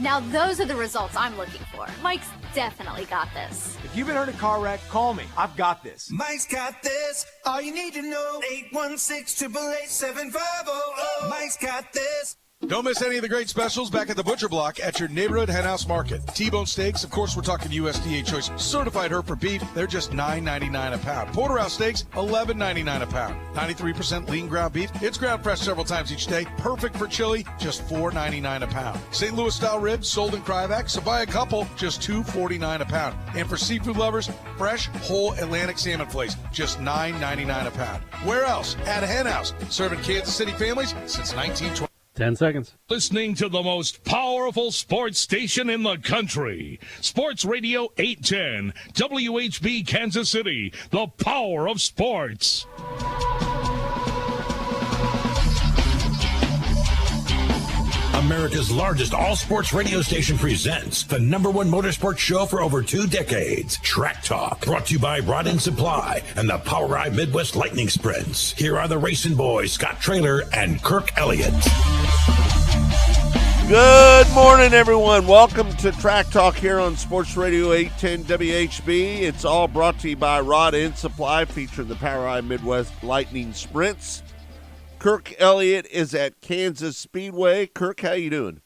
Now those are the results I'm looking for. Mike's definitely got this. If you've been hurt in a car wreck, call me. I've got this. Mike's got this. All you need to know. 816-888-7500. Mike's got this. Don't miss any of the great specials back at the Butcher Block at your neighborhood henhouse market. T-bone steaks, of course, we're talking USDA Choice Certified Hereford beef. They're just $9.99 a pound. Porterhouse steaks, $11.99 a pound. 93% lean ground beef. It's ground fresh several times each day. Perfect for chili, just $4.99 a pound. St. Louis style ribs sold in Cryovac, so buy a couple, just $2.49 a pound. And for seafood lovers, fresh, whole Atlantic salmon flakes, just $9.99 a pound. Where else? At a hen house, serving Kansas City families since 1920. 10 seconds. Listening to the most powerful sports station in the country. Sports Radio 810, WHB Kansas City, the power of sports. America's largest all-sports radio station presents the #1 motorsports show for over 2 decades, Track Talk, brought to you by Rod End Supply and the Power Ride Midwest Lightning Sprints. Here are the racing boys, Scott Traylor and Kirk Elliott. Good morning, everyone. Welcome to Track Talk here on Sports Radio 810 WHB. It's all brought to you by Rod End Supply, featuring the Power Ride Midwest Lightning Sprints. Kirk Elliott is at Kansas Speedway. Kirk, how you doing?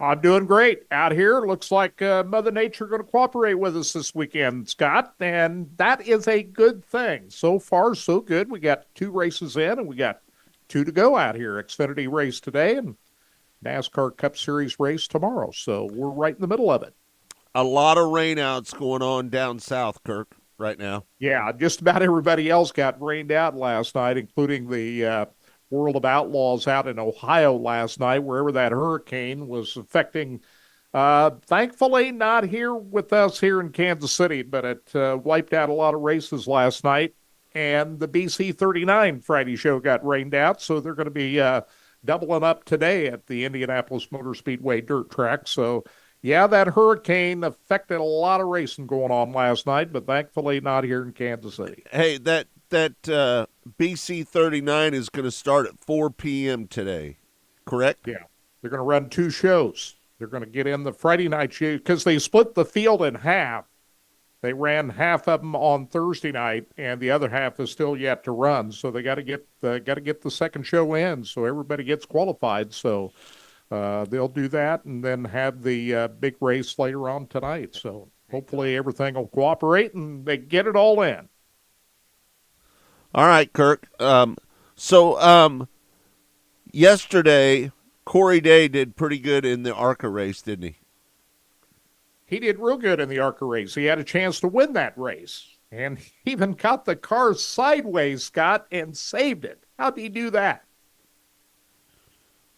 I'm doing great out here. Looks like Mother Nature going to cooperate with us this weekend, Scott, and that is a good thing. So far, so good. We got 2 races in, and we got 2 to go out here. Xfinity race today and NASCAR Cup Series race tomorrow. So we're right in the middle of it. A lot of rainouts going on down south, Kirk, right now. Yeah, just about everybody else got rained out last night, including the World of Outlaws out in Ohio last night, wherever that hurricane was affecting. Thankfully, not here with us here in Kansas City, but it wiped out a lot of races last night. And the BC 39 Friday show got rained out, so they're going to be doubling up today at the Indianapolis Motor Speedway dirt track. So, yeah, that hurricane affected a lot of racing going on last night, but thankfully not here in Kansas City. Hey, that BC 39 is going to start at 4 p.m. today, correct? Yeah. They're going to run 2 shows. They're going to get in the Friday night show because they split the field in half. They ran half of them on Thursday night, and the other half is still yet to run. So they got to get the second show in, so everybody gets qualified. So they'll do that, and then have the big race later on tonight. So hopefully everything will cooperate and they get it all in. All right, Kirk. So yesterday, Corey Day did pretty good in the ARCA race, didn't he? He did real good in the ARCA race. He had a chance to win that race. And he even got the car sideways, Scott, and saved it. How'd he do that?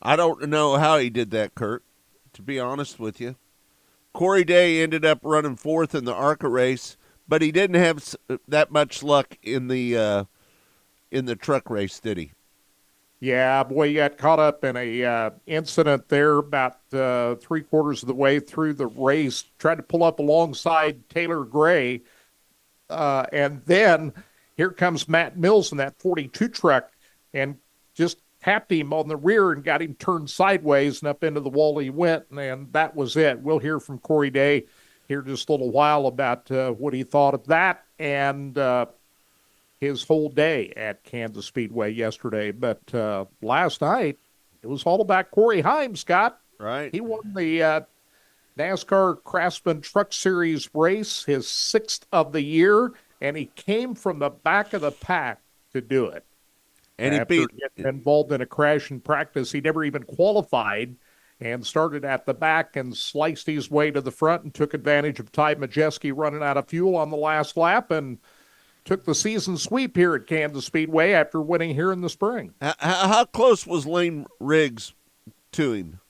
I don't know how he did that, Kurt, to be honest with you. Corey Day ended up running 4th in the ARCA race, but he didn't have that much luck in the truck race, did he? Yeah, boy, he got caught up in a incident there about 3/4 of the way through the race, tried to pull up alongside Taylor Gray, and then here comes Matt Mills in that 42 truck and just tapped him on the rear and got him turned sideways, and up into the wall he went, and that was it. We'll hear from Corey Day here just a little while about what he thought of that and his whole day at Kansas Speedway yesterday. But last night, it was all about Corey Heim, Scott. Right. He won the NASCAR Craftsman Truck Series race, his 6th of the year, and he came from the back of the pack to do it. And after getting involved in a crash in practice, he never even qualified and started at the back and sliced his way to the front and took advantage of Ty Majeski running out of fuel on the last lap and took the season sweep here at Kansas Speedway after winning here in the spring. How close was Lane Riggs to him?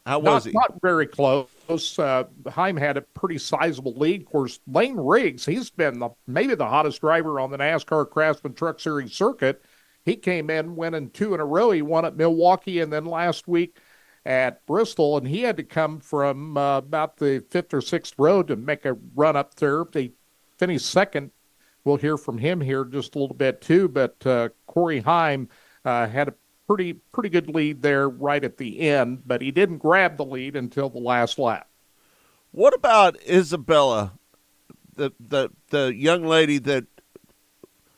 How was he? Not very close. Heim had a pretty sizable lead. Of course, Lane Riggs, he's been maybe the hottest driver on the NASCAR Craftsman Truck Series circuit. He came in winning 2 in a row. He won at Milwaukee and then last week at Bristol, and he had to come from about the 5th or 6th row to make a run up there. They finished 2nd. We'll hear from him here just a little bit too, but Corey Heim had a pretty good lead there right at the end, but he didn't grab the lead until the last lap. What about Isabella, the young lady that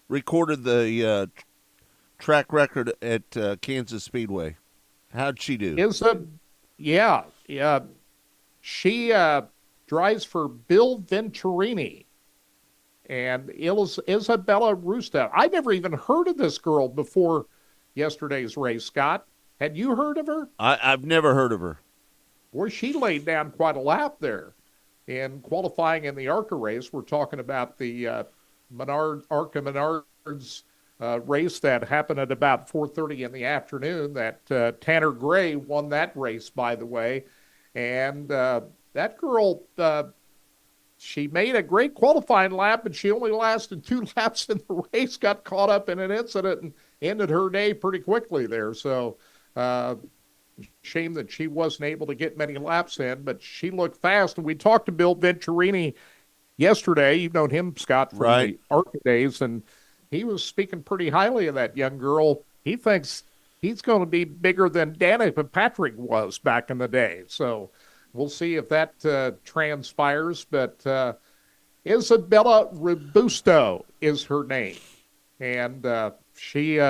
recorded the track record at Kansas Speedway? How'd she do? Yeah. She drives for Bill Venturini and Isabella Rusta. I never even heard of this girl before yesterday's race, Scott. Had you heard of her? I've never heard of her. Boy, she laid down quite a lap there. In qualifying in the ARCA race, we're talking about the ARCA Menards race that happened at about 4:30 in the afternoon. That Tanner Gray won that race, by the way. And that girl, she made a great qualifying lap, but she only lasted 2 laps in the race, got caught up in an incident, and ended her day pretty quickly there. So, shame that she wasn't able to get many laps in, but she looked fast. And we talked to Bill Venturini yesterday. You've known him, Scott, from the ARCA days, and he was speaking pretty highly of that young girl. He thinks he's going to be bigger than Danica Patrick was back in the day. So we'll see if that transpires. But Isabella Robusto is her name. And she,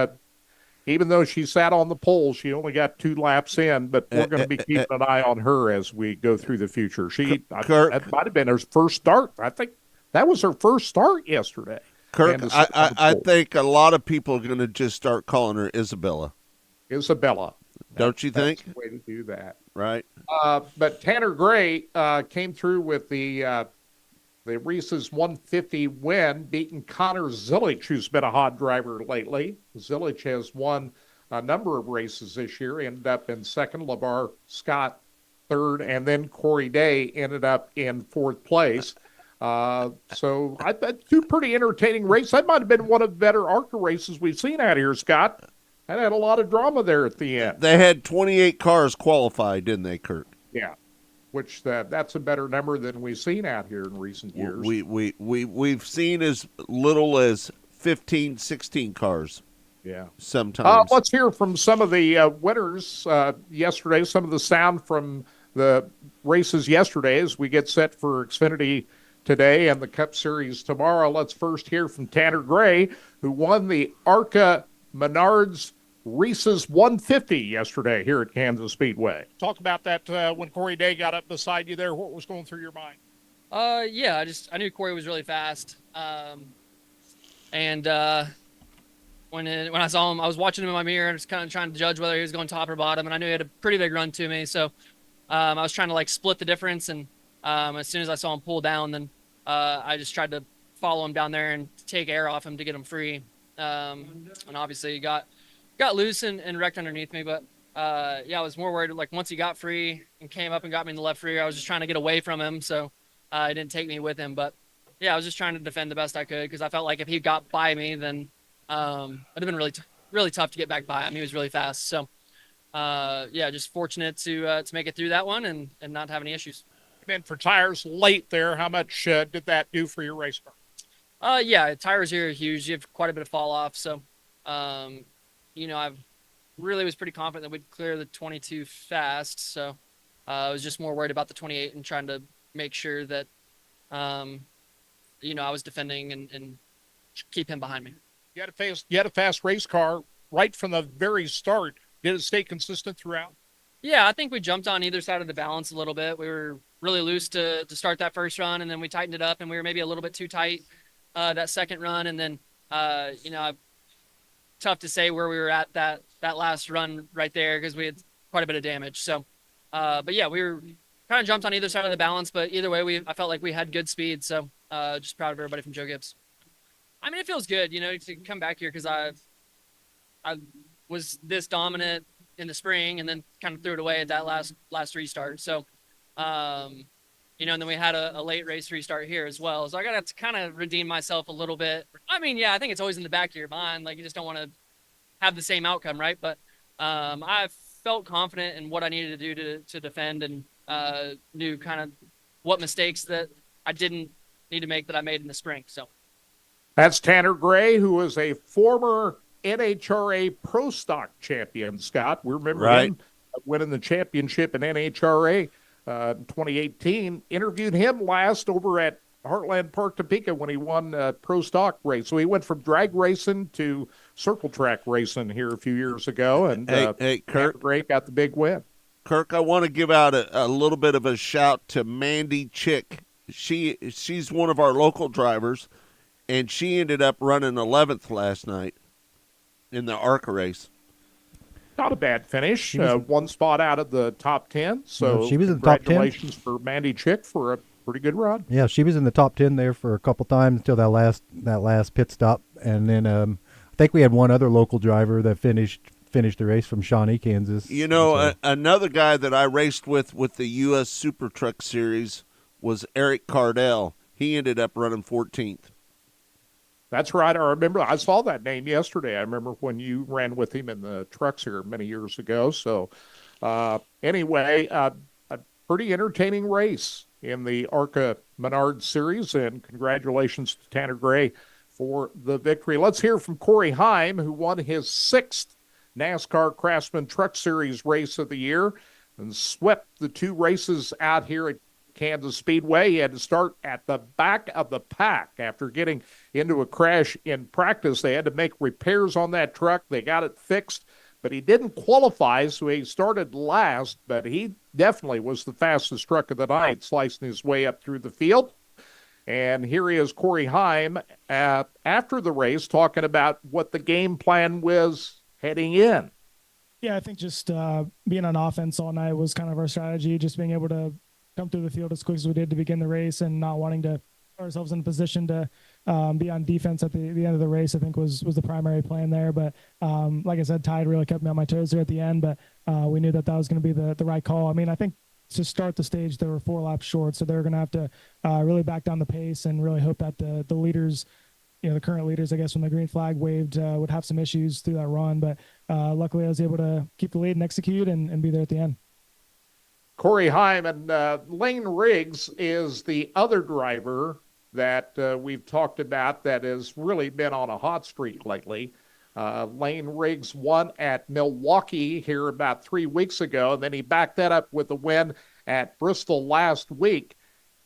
even though she sat on the pole, she only got 2 laps in. But we're going to be keeping an eye on her as we go through the future. That might have been her first start. I think that was her first start yesterday. Kirk, I think a lot of people are going to just start calling her Isabella. Isabella. Don't you think? That's the way to do that. Right. But Tanner Gray came through with the Reese's 150 win, beating Connor Zilic, who's been a hot driver lately. Zilic has won a number of races this year, ended up in second, LeVar Scott third, and then Corey Day ended up in 4th place. So I bet 2 pretty entertaining races. That might have been one of the better ARCA races we've seen out here, Scott. That had a lot of drama there at the end. They had 28 cars qualified, didn't they, Kurt? Yeah, which that's a better number than we've seen out here in recent years. We've seen as little as 15, 16 cars. Yeah. Sometimes. Let's hear from some of the winners yesterday, some of the sound from the races yesterday as we get set for Xfinity today and the Cup Series tomorrow. Let's first hear from Tanner Gray, who won the ARCA Menards Reese's 150 yesterday here at Kansas Speedway. Talk about that when Corey Day got up beside you there. What was going through your mind? Yeah, I knew Corey was really fast. And when I saw him, I was watching him in my mirror and just kind of trying to judge whether he was going top or bottom. And I knew he had a pretty big run to me. So I was trying to split the difference. And as soon as I saw him pull down, then I just tried to follow him down there and take air off him to get him free. And obviously he got loose and wrecked underneath me. But I was more worried, once he got free and came up and got me in the left rear, I was just trying to get away from him. So he didn't take me with him. But I was just trying to defend the best I could because I felt like if he got by me, then it'd have been really tough to get back by him. He was really fast. So just fortunate to make it through that one and not have any issues. And for tires late there, how much did that do for your race car? Tires here are huge. You have quite a bit of fall off. So, I really was pretty confident that we'd clear the 22 fast. So I was just more worried about the 28 and trying to make sure that, I was defending and keep him behind me. You had a fast race car right from the very start. Did it stay consistent throughout? Yeah, I think we jumped on either side of the balance a little bit. We were really loose to start that first run, and then we tightened it up, and we were maybe a little bit too tight that second run. And then, tough to say where we were at that last run right there because we had quite a bit of damage. So, we were kind of jumped on either side of the balance, but either way, I felt like we had good speed. So, just proud of everybody from Joe Gibbs. I mean, it feels good, to come back here because I was this dominant in the spring and then kind of threw it away at that last restart. So, and then we had a late race restart here as well. So I got to kind of redeem myself a little bit. I mean, I think it's always in the back of your mind. You just don't want to have the same outcome, right? But I felt confident in what I needed to do to defend and knew kind of what mistakes that I didn't need to make that I made in the spring. So. That's Tanner Gray, who is a former NHRA Pro Stock champion, Scott. We remember Right. him winning the championship in NHRA in 2018. Interviewed him last over at Heartland Park, Topeka, when he won a Pro Stock race. So he went from drag racing to circle track racing here a few years ago, and Hey, Kirk. Gray got the big win. Kirk, I want to give out a little bit of a shout to Mandy Chick. She's one of our local drivers, and she ended up running 11th last night in the ARCA race. Not a bad finish. One spot out of the top 10. So she was in the top 10. Congratulations for Mandy Chick for a pretty good run. Yeah, she was in the top 10 there for a couple times until that last pit stop, and then I think we had one other local driver that finished the race from Shawnee, Kansas. You know, another guy that I raced with the U.S. Super Truck Series was Eric Cardell. He ended up running 14th. That's right. I remember. I saw that name yesterday. I remember when you ran with him in the trucks here many years ago. So anyway, a pretty entertaining race in the ARCA Menard Series, and congratulations to Tanner Gray for the victory. Let's hear from Corey Heim, who won his 6th NASCAR Craftsman Truck Series race of the year and swept the 2 races out here at Kansas Speedway. He had to start at the back of the pack after getting into a crash in practice. They had to make repairs on that truck. They got it fixed, but he didn't qualify, so he started last, but he definitely was the fastest truck of the night, slicing his way up through the field. And here he is, Corey Heim, after the race, talking about what the game plan was heading in. Yeah, I think just being on offense all night was kind of our strategy, just being able to come through the field as quick as we did to begin the race and not wanting to put ourselves in a position to be on defense at the end of the race, I think was the primary plan there. But like I said, Tide really kept me on my toes there at the end, but we knew that was going to be the right call. I mean, I think to start the stage, they were 4 laps short, so they're going to have to really back down the pace and really hope that the leaders, the current leaders, I guess, when the green flag waved, would have some issues through that run. But luckily I was able to keep the lead and execute and be there at the end. Corey Heim, and Lane Riggs is the other driver that we've talked about that has really been on a hot streak lately. Lane Riggs won at Milwaukee here about 3 weeks ago, and then he backed that up with a win at Bristol last week.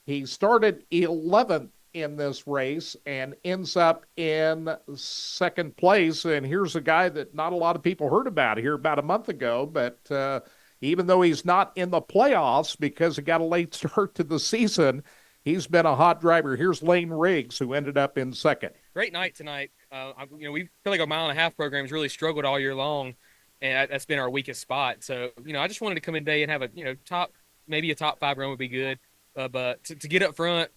He started 11th in this race and ends up in 2nd place. And here's a guy that not a lot of people heard about here about a month ago, but even though he's not in the playoffs because he got a late start to the season, he's been a hot driver. Here's Lane Riggs, who ended up in 2nd. Great night tonight. We feel like our mile-and-a-half program's really struggled all year long, and that's been our weakest spot. So, I just wanted to come in today and have a, maybe a top 5 run would be good. But to get up front,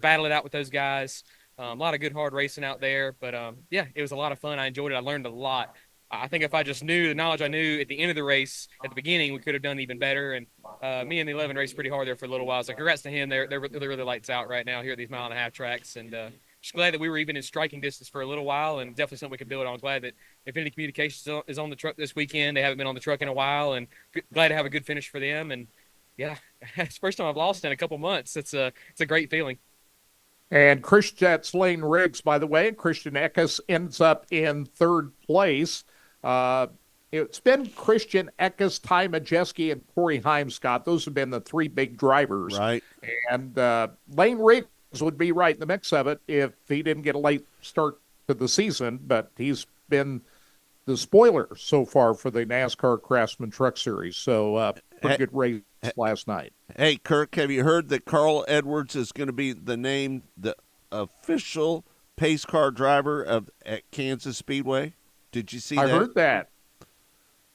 battle it out with those guys. A lot of good, hard racing out there. But, it was a lot of fun. I enjoyed it. I learned a lot. I think if I just knew the knowledge I knew at the end of the race, at the beginning, we could have done even better. And me and the 11 raced pretty hard there for a little while. So congrats to him. They're really lights out right now here at these mile-and-a-half tracks. And just glad that we were even in striking distance for a little while, and definitely something we could build on. Glad that Infinity Communications is on the truck this weekend. They haven't been on the truck in a while, and glad to have a good finish for them. And, yeah, it's the first time I've lost in a couple months. It's a great feeling. And that's Lane Riggs, by the way. Christian Eckes ends up in 3rd place. It's been Christian Eckes, Ty Majeski, and Corey Heim, Scott. Those have been the 3 big drivers. Right. And Lane Riggs would be right in the mix of it if he didn't get a late start to the season, but he's been the spoiler so far for the NASCAR Craftsman Truck Series. So pretty good race last night. Hey, Kirk, have you heard that Carl Edwards is going to be the official pace car driver at Kansas Speedway? Did you see that? I heard that.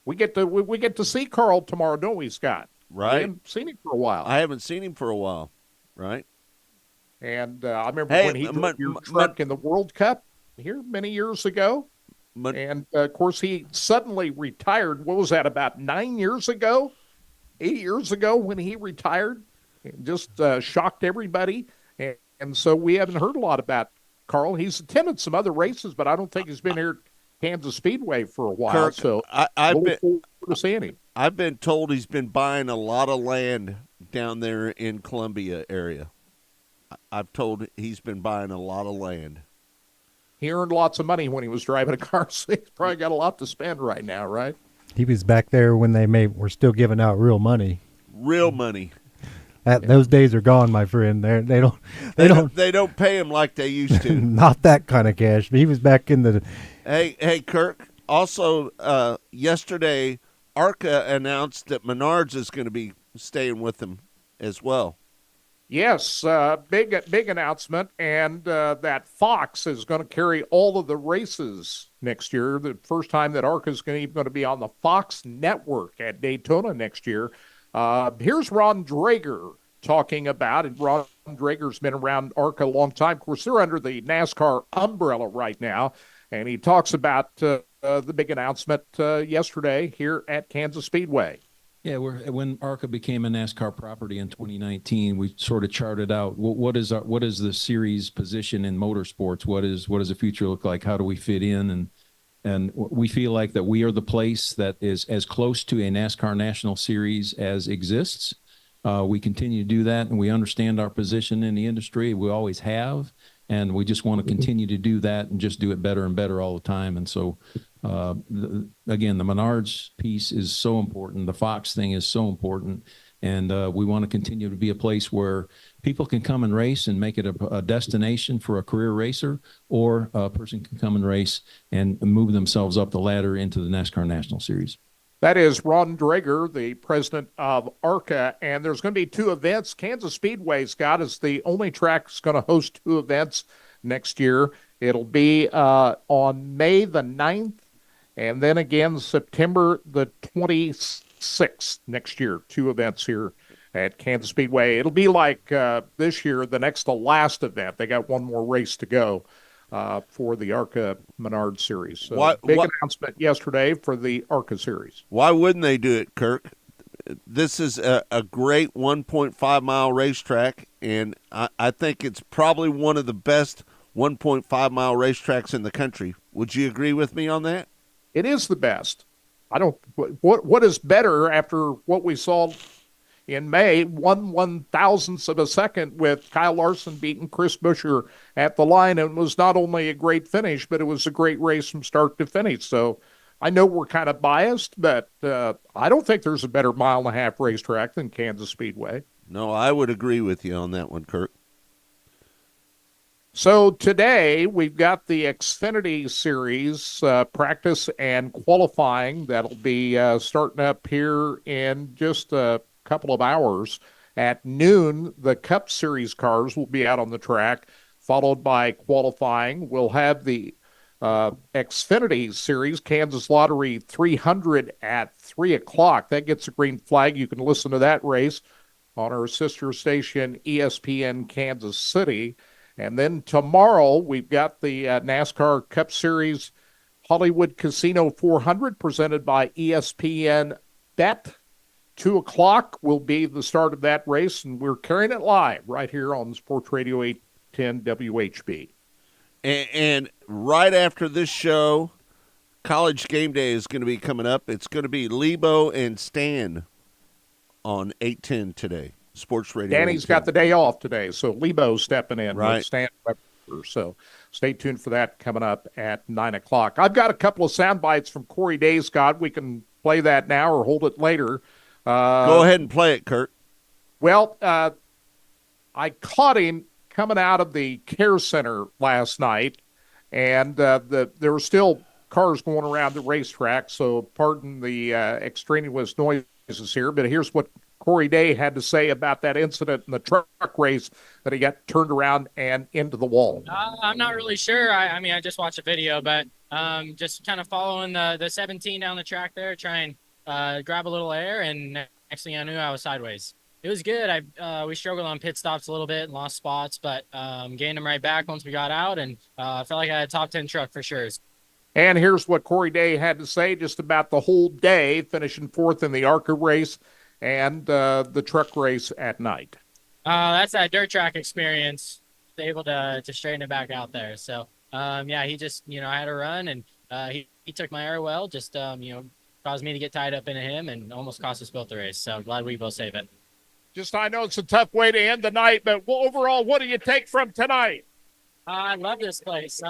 We get to see Carl tomorrow, don't we, Scott? Right. We haven't seen him for a while. I haven't seen him for a while. Right. And I remember when he drove your truck in the World Cup here many years ago. And, of course, he suddenly retired. What was that, about 9 years ago? 8 years ago when he retired? It just shocked everybody. And so we haven't heard a lot about Carl. He's attended some other races, but I don't think he's been here at Kansas Speedway for a while. Kirk, so I've been forward to seeing him. I've been told he's been buying a lot of land down there in Columbia area. I've told he's been buying a lot of land. he earned lots of money when he was driving a car, so he's probably got a lot to spend right now, right? He was back there when were still giving out real money. Real money. Those days are gone, my friend. They don't pay him like they used to. Not that kind of cash. He was back in the. Hey, Kirk. Also, yesterday, ARCA announced that Menards is going to be staying with them as well. Yes, big announcement, and that Fox is going to carry all of the races next year. The first time that ARCA is going to be on the Fox network at Daytona next year. Here's Ron Drager talking about it. Ron Drager's been around ARCA a long time. Of course, they're under the NASCAR umbrella right now, and he talks about the big announcement yesterday here at Kansas Speedway. Yeah, when ARCA became a NASCAR property in 2019, we sort of charted out what is the series position in motorsports. What does the future look like? How do we fit in? And we feel like that we are the place that is as close to a NASCAR National Series as exists. We continue to do that, and we understand our position in the industry. We always have, and we just want to continue to do that and just do it better and better all the time. And so, again, the Menards piece is so important. The Fox thing is so important. And we want to continue to be a place where people can come and race and make it a destination for a career racer, or a person can come and race and move themselves up the ladder into the NASCAR National Series. That is Ron Drager, the president of ARCA, and there's going to be 2 events. Kansas Speedway, Scott, is the only track that's going to host 2 events next year. It'll be on May the 9th, and then again September the 26th next year. 2 events here at Kansas Speedway. It'll be like this year, the next to last event. They got one more race to go for the ARCA Menard Series. So big announcement yesterday for the ARCA Series. Why wouldn't they do it, Kirk? This is a great 1.5-mile racetrack, and I think it's probably one of the best 1.5-mile racetracks in the country. Would you agree with me on that? It is the best. What is better after what we saw in May, 1/1000th of a second with Kyle Larson beating Chris Buescher at the line. And it was not only a great finish, but it was a great race from start to finish. So I know we're kind of biased, but I don't think there's a better 1.5-mile racetrack than Kansas Speedway. No, I would agree with you on that one, Kirk. So today we've got the Xfinity Series practice and qualifying that'll be starting up here in just a couple of hours. At noon, the Cup Series cars will be out on the track, followed by qualifying. We'll have the Xfinity Series, Kansas Lottery 300 at 3 o'clock. That gets a green flag. You can listen to that race on our sister station, ESPN Kansas City. And then tomorrow, we've got the NASCAR Cup Series Hollywood Casino 400 presented by ESPN Bet. 2 o'clock will be the start of that race, and we're carrying it live right here on Sports Radio 810 WHB. And right after this show, College Game Day is going to be coming up. It's going to be Lebo and Stan on 810 today. Sports Radio. Danny's got the day off today, so Lebo's stepping in. Right. With Stan Weber. So stay tuned for that coming up at 9 o'clock. I've got a couple of sound bites from Corey Day, Scott. We can play that now or hold it later. Go ahead and play it, Kurt. Well, I caught him coming out of the care center last night, and there were still cars going around the racetrack, so pardon the extraneous noises here, but here's what Corey Day had to say about that incident in the truck race that he got turned around and into the wall. I'm not really sure. I mean, I just watched a video, but just kind of following the 17 down the track there, trying grab a little air, and next thing I knew, I was sideways. It was good. We struggled on pit stops a little bit and lost spots, but gained them right back once we got out, and I felt like I had a top 10 truck for sure. And here's what Corey Day had to say just about the whole day, finishing fourth in the ARCA race and the truck race at night. That's that dirt track experience, able to straighten it back out there. So, yeah, he just, I had a run, and he took my air well, just, caused me to get tied up into him and almost cost us both the race. So glad we both saved it. Just, I know it's a tough way to end the night, but overall, what do you take from tonight? I love this place.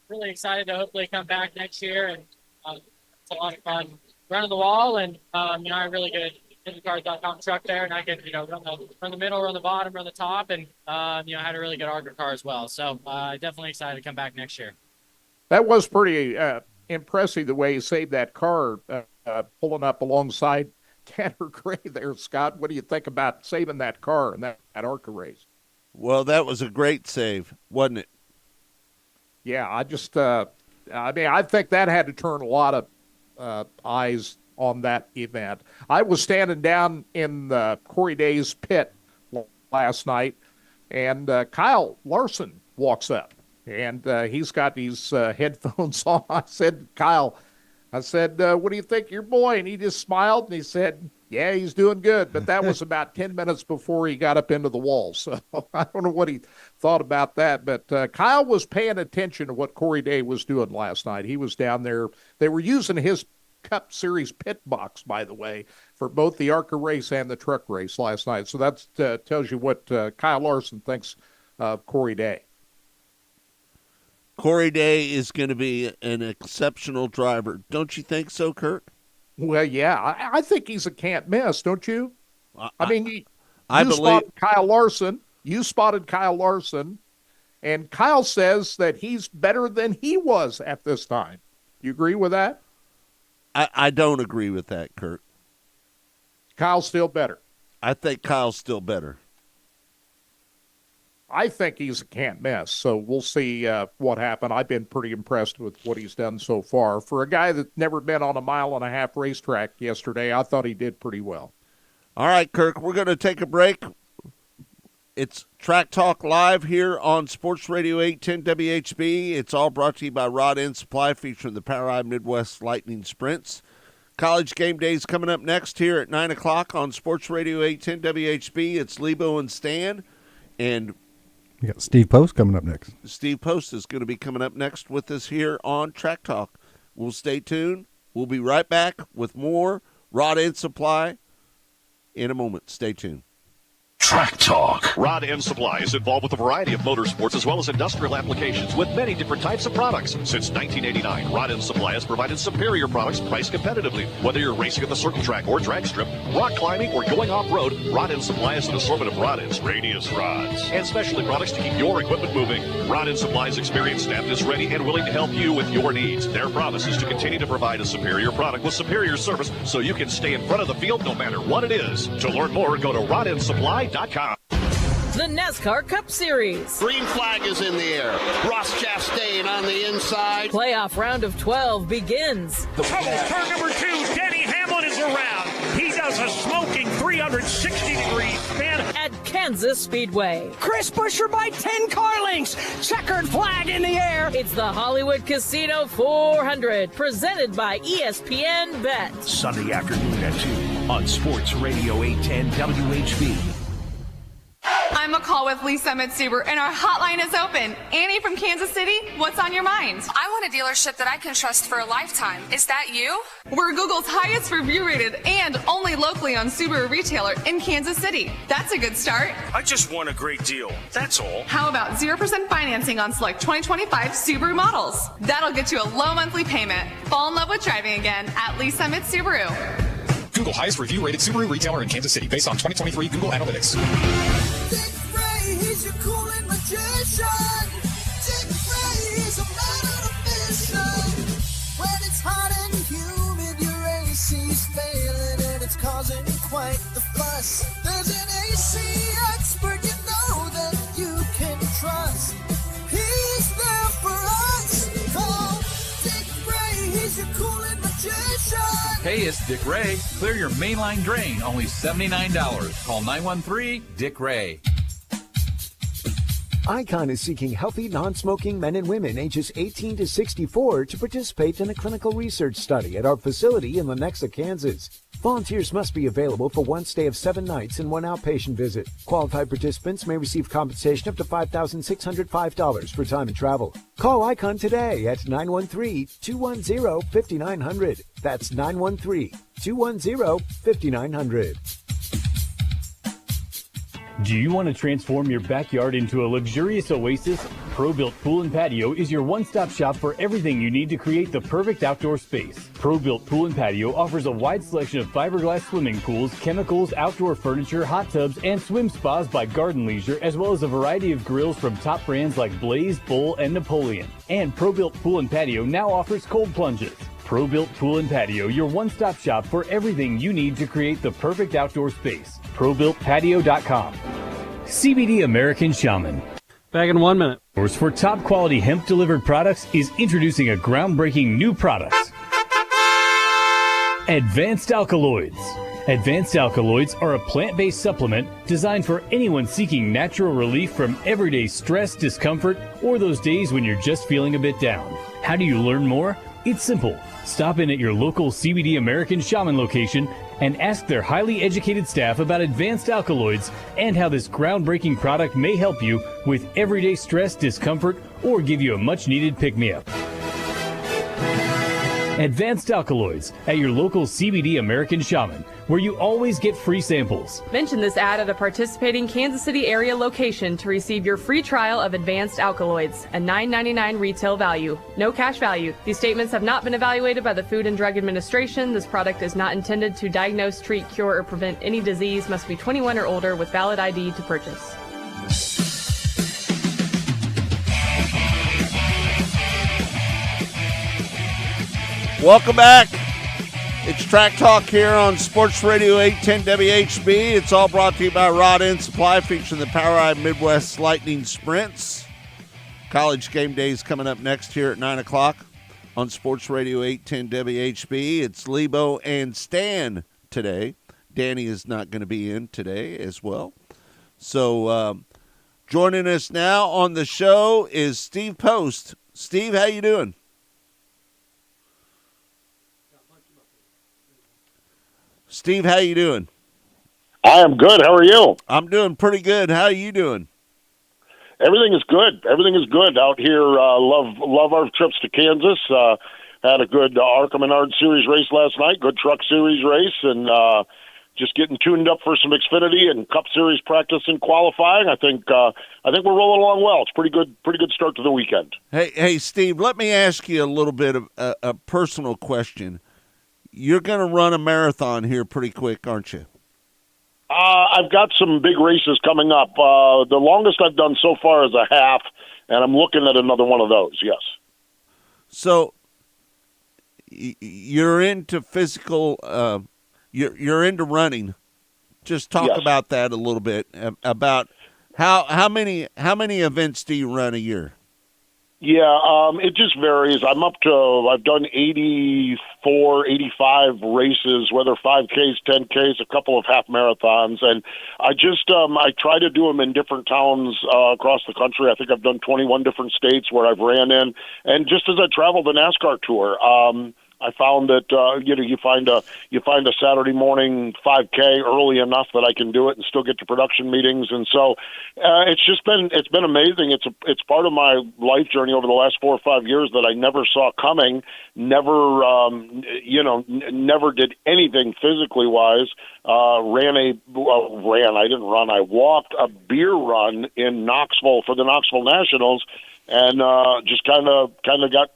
really excited to hopefully come back next year, and it's a lot of fun running the wall, and I have a really good IndyCars.com truck there, and I can run the middle, run the bottom, run the top, and I had a really good ARCA car as well. So definitely excited to come back next year. That was pretty impressive the way he saved that car, pulling up alongside Tanner Gray there, Scott. What do you think about saving that car in that ARCA race? Well, that was a great save, wasn't it? Yeah, I think that had to turn a lot of eyes on that event. I was standing down in Corey Day's pit last night, and Kyle Larson walks up, and he's got these headphones on. I said, Kyle, what do you think of your boy? And he just smiled, and he said, yeah, he's doing good. But that was about 10 minutes before he got up into the wall. So I don't know what he thought about that. But Kyle was paying attention to what Corey Day was doing last night. He was down there. They were using his Cup Series pit box, by the way, for both the ARCA race and the truck race last night. So that tells you what Kyle Larson thinks of Corey Day. Corey Day is going to be an exceptional driver. Don't you think so, Kurt? Well, yeah. I think he's a can't miss, don't you? I believe spotted Kyle Larson. You spotted Kyle Larson, and Kyle says that he's better than he was at this time. You agree with that? I don't agree with that, Kurt. Kyle's still better. I think Kyle's still better. I think he's a can't miss, so we'll see what happened. I've been pretty impressed with what he's done so far. For a guy that's never been on a 1.5-mile racetrack yesterday, I thought he did pretty well. All right, Kirk, we're going to take a break. It's Track Talk Live here on Sports Radio 810 WHB. It's all brought to you by Rod End Supply, featuring the POWRi Midwest Lightning Sprints. College Game Day is coming up next here at 9 o'clock on Sports Radio 810 WHB. It's Lebo and Stan. And we got Steve Post coming up next. Steve Post is going to be coming up next with us here on Track Talk. We'll stay tuned. We'll be right back with more Rod End Supply in a moment. Stay tuned. Track Talk. Rod End Supply is involved with a variety of motorsports as well as industrial applications with many different types of products. Since 1989, Rod End Supply has provided superior products priced competitively. Whether you're racing at the circle track or drag strip, rock climbing, or going off-road, Rod End Supply has an assortment of rod ends, radius rods, and specialty products to keep your equipment moving. Rod End Supply's experienced staff is ready and willing to help you with your needs. Their promise is to continue to provide a superior product with superior service so you can stay in front of the field no matter what it is. To learn more, go to rodendsupply.com. The NASCAR Cup Series. Green flag is in the air. Ross Chastain on the inside. Playoff round of 12 begins. Turn number 2, Denny Hamlin is around. He does a smoking 360-degree spin at Kansas Speedway. Chris Buescher by 10 car lengths. Checkered flag in the air. It's the Hollywood Casino 400, presented by ESPN Bet. Sunday afternoon at 2 on Sports Radio 810 WHB. I'm McCall with Lisa Mitsuber, and our hotline is open. Annie from Kansas City, what's on your mind? I want a dealership that I can trust for a lifetime. Is that you? We're Google's highest review rated and only locally owned Subaru retailer in Kansas City. That's a good start. I just want a great deal. That's all. How about 0% financing on select 2025 Subaru models? That'll get you a low monthly payment. Fall in love with driving again at Lisa Mitsubaru. Google highest review rated Subaru retailer in Kansas City based on 2023 Google Analytics. Dick Ray, he's your cooling magician. Dick Ray, he's a man on a mission. When it's hot and humid, your AC's failing and it's causing quite the fuss. There's an AC expert you know that you can trust. He's there for us. Call Dick Ray, he's your cooling magician. Hey, it's Dick Ray. Clear your mainline drain, only $79. Call 913-DICK-RAY. Icon is seeking healthy, non-smoking men and women ages 18 to 64 to participate in a clinical research study at our facility in Lenexa, Kansas. Volunteers must be available for one stay of 7 nights and 1 outpatient visit. Qualified participants may receive compensation up to $5,605 for time and travel. Call Icon today at 913-210-5900. That's 913-210-5900. Do you want to transform your backyard into a luxurious oasis? Pro-Built Pool and Patio is your one-stop shop for everything you need to create the perfect outdoor space. Pro-Built Pool and Patio offers a wide selection of fiberglass swimming pools, chemicals, outdoor furniture, hot tubs, and swim spas by Garden Leisure, as well as a variety of grills from top brands like Blaze, Bull, and Napoleon. And Pro-Built Pool and Patio now offers cold plunges. Pro-Built Pool and Patio, your one-stop shop for everything you need to create the perfect outdoor space. ProBuiltPatio.com. CBD American Shaman. Back in 1 minute. For top quality hemp delivered products is introducing a groundbreaking new product. Advanced Alkaloids. Advanced Alkaloids are a plant-based supplement designed for anyone seeking natural relief from everyday stress, discomfort, or those days when you're just feeling a bit down. How do you learn more? It's simple. Stop in at your local CBD American Shaman location and ask their highly educated staff about Advanced Alkaloids and how this groundbreaking product may help you with everyday stress, discomfort, or give you a much-needed pick-me-up. Advanced Alkaloids at your local CBD American Shaman, where you always get free samples. Mention this ad at a participating Kansas City area location to receive your free trial of Advanced Alkaloids, a $9.99 retail value. No cash value. These statements have not been evaluated by the Food and Drug Administration. This product is not intended to diagnose, treat, cure, or prevent any disease. Must be 21 or older with valid ID to purchase. Welcome back. It's Track Talk here on Sports Radio 810 WHB. It's all brought to you by Rod End Supply, featuring the POWRi Midwest Lightning Sprints. College game day is coming up next here at 9 o'clock on Sports Radio 810 WHB. It's Lebo and Stan today. Danny is not going to be in today as well. So joining us now on the show is Steve Post. Steve, how you doing? Steve, how you doing? I am good. How are you? I'm doing pretty good. How are you doing? Everything is good. Everything is good out here. Love our trips to Kansas. Had a good ARCA Menard Series race last night. Good Truck Series race, and just getting tuned up for some Xfinity and Cup Series practice and qualifying. I think we're rolling along well. It's pretty good start to the weekend. Hey, Steve. Let me ask you a little bit of a personal question. You're going to run a marathon here pretty quick, aren't you? I've got some big races coming up. The longest I've done so far is a half, and I'm looking at another one of those, yes. So you're into physical you're into running. Just talk about that a little bit, about how many events do you run a year? Yeah, it just varies. I've done 84, 85 races, whether 5Ks, 10Ks, a couple of half marathons. And I try to do them in different towns across the country. I think I've done 21 different states where I've ran in. And just as I travel the NASCAR tour, I found that you find a Saturday morning 5K early enough that I can do it and still get to production meetings, and so it's been amazing. It's part of my life journey over the last 4 or 5 years that I never saw coming. Never did anything physically wise. I didn't run. I walked a beer run in Knoxville for the Knoxville Nationals, and just kind of got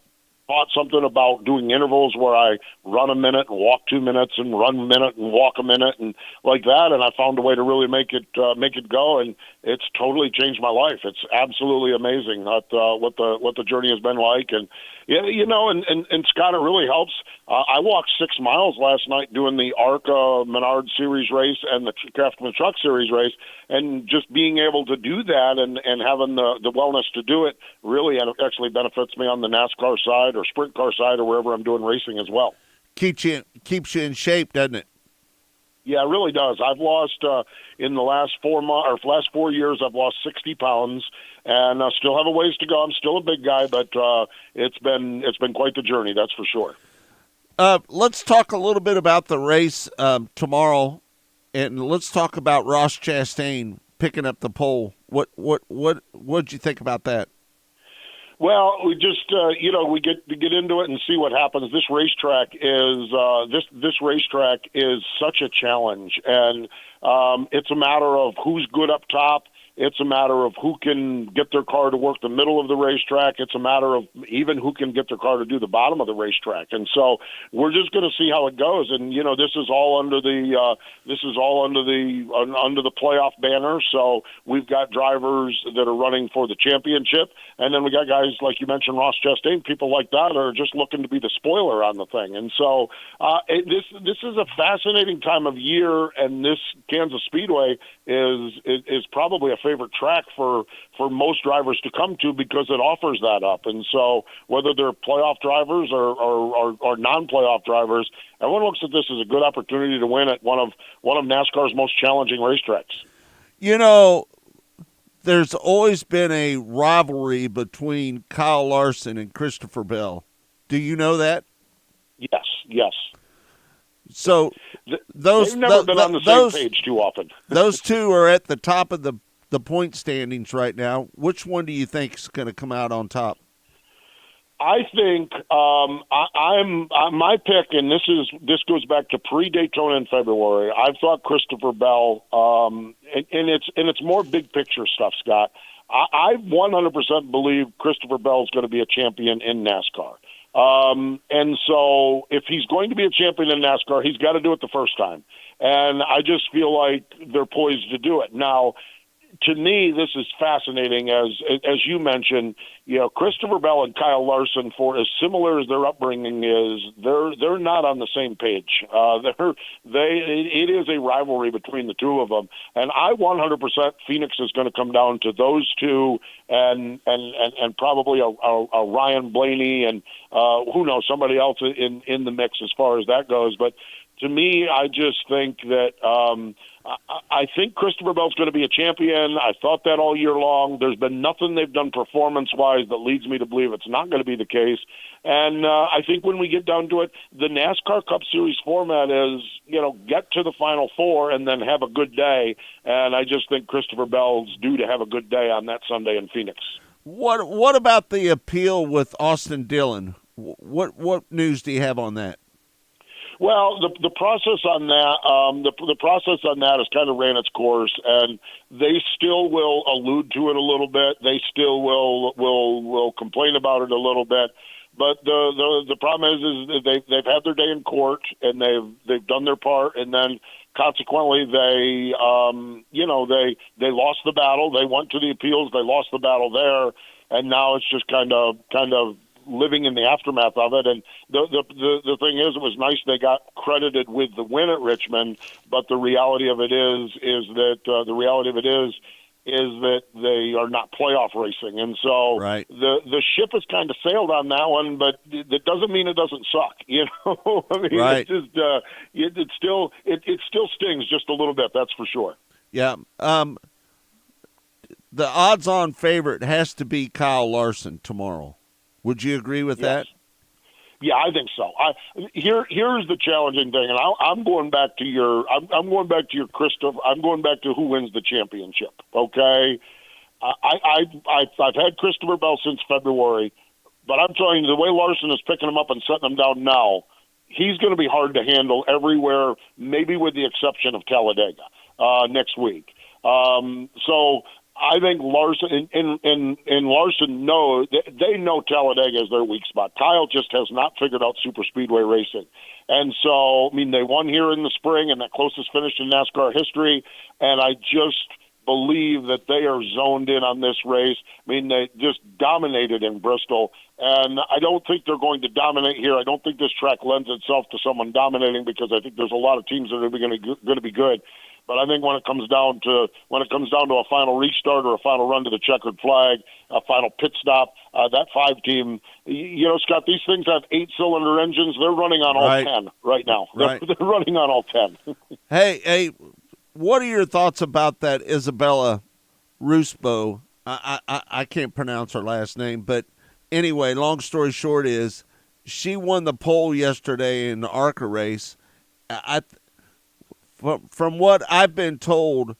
taught something about doing intervals where I run a minute and walk 2 minutes and run a minute and walk a minute and like that, and I found a way to really make it go, and it's totally changed my life. It's absolutely amazing what the journey has been like, and and Scott, it really helps. I walked 6 miles last night doing the ARCA Menard Series race and the Craftsman Truck Series race, and just being able to do that and having the wellness to do it really actually benefits me on the NASCAR side or sprint car side or wherever I'm doing racing as well. Keeps you in shape, doesn't it? Yeah, it really does. I've lost in the last 4 years. I've lost 60 pounds, and I still have a ways to go. I'm still a big guy, but it's been quite the journey. That's for sure. Let's talk a little bit about the race tomorrow, and let's talk about Ross Chastain picking up the pole. What'd you think about that? Well, we just we get into it and see what happens. This racetrack is such a challenge, and it's a matter of who's good up top. It's a matter of who can get their car to work the middle of the racetrack. It's a matter of even who can get their car to do the bottom of the racetrack. And so we're just going to see how it goes. And this is all under the under the playoff banner. So we've got drivers that are running for the championship, and then we got guys like you mentioned, Ross Chastain, people like that are just looking to be the spoiler on the thing. And so this is a fascinating time of year, and this Kansas Speedway is probably a favorite track for most drivers to come to because it offers that up. And so whether they're playoff drivers or non-playoff drivers, everyone looks at this as a good opportunity to win at one of NASCAR's most challenging racetracks. There's always been a rivalry between Kyle Larson and Christopher Bell. Do you know that? Yes. So they've never been on the same page too often. Those two are at the top of the point standings right now. Which one do you think is going to come out on top? I think I'm my pick, and this goes back to pre-Daytona in February. I thought Christopher Bell, and it's more big picture stuff, Scott. I 100% believe Christopher Bell is going to be a champion in NASCAR. And so if he's going to be a champion in NASCAR, he's got to do it the first time. And I just feel like they're poised to do it. Now, to me, this is fascinating. As you mentioned, Christopher Bell and Kyle Larson, for as similar as their upbringing is, they're not on the same page. It is a rivalry between the two of them, and I 100% Phoenix is going to come down to those two, and probably a Ryan Blaney, and who knows, somebody else in the mix as far as that goes. But to me, I just think that I think Christopher Bell's going to be a champion. I thought that all year long. There's been nothing they've done performance-wise that leads me to believe it's not going to be the case. And I think when we get down to it, the NASCAR Cup Series format is, get to the Final Four and then have a good day. And I just think Christopher Bell's due to have a good day on that Sunday in Phoenix. What about the appeal with Austin Dillon? What news do you have on that? Well, the process on that, the process on that has kind of ran its course, and they still will allude to it a little bit. They still will complain about it a little bit. But the problem is they've had their day in court, and they've done their part, and then consequently they lost the battle. They went to the appeals, they lost the battle there, and now it's just kind of living in the aftermath of it. And the thing is, it was nice they got credited with the win at Richmond, but the reality of it is that they are not playoff racing, and so the ship has kind of sailed on that one. But that doesn't mean it doesn't suck, I mean, right. It's just it still stings just a little bit. That's for sure. Yeah. The odds-on favorite has to be Kyle Larson tomorrow. Would you agree with that? Yeah, I think so. Here's the challenging thing, and I'm going back to your Christopher. I'm going back to who wins the championship. Okay, I've had Christopher Bell since February, but I'm telling you, the way Larson is picking him up and setting him down now, he's going to be hard to handle everywhere. Maybe with the exception of Talladega next week. So I think Larson and Larson they know Talladega is their weak spot. Kyle just has not figured out super speedway racing. And so, I mean, they won here in the spring and that closest finish in NASCAR history. And I just believe that they are zoned in on this race. I mean, they just dominated in Bristol. And I don't think they're going to dominate here. I don't think this track lends itself to someone dominating because I think there's a lot of teams that are going to be good. But I think when it comes down to a final restart or a final run to the checkered flag, a final pit stop, that 5 team, Scott, these things have 8-cylinder engines. They're running on all 10 right now. Right. They're running on all 10. Hey, what are your thoughts about that Isabella Rusbo? I can't pronounce her last name, but anyway, long story short is she won the pole yesterday in the ARCA race. From what I've been told,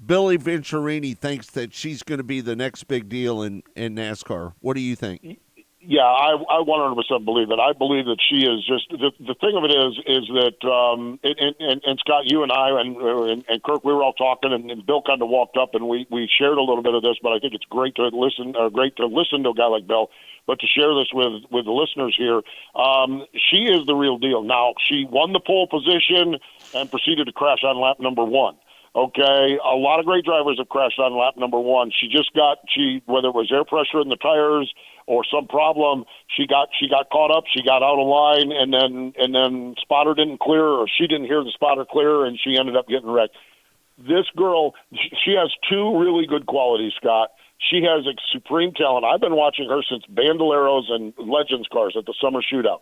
Billy Venturini thinks that she's going to be the next big deal in NASCAR. What do you think? Yeah, I 100% believe it. I believe that she is just the thing of it is that and Scott, you and I and Kirk, we were all talking, and Bill kind of walked up, and we shared a little bit of this. But I think it's great to listen to a guy like Bill, but to share this with the listeners here. She is the real deal. Now, she won the pole position and proceeded to crash on lap number 1. Okay, a lot of great drivers have crashed on lap number 1. Whether it was air pressure in the tires or some problem, she got caught up, she got out of line, and then spotter didn't clear, or she didn't hear the spotter clear, and she ended up getting wrecked. This girl, she has 2 really good qualities, Scott. She has a supreme talent. I've been watching her since Bandoleros and Legends cars at the summer shootout.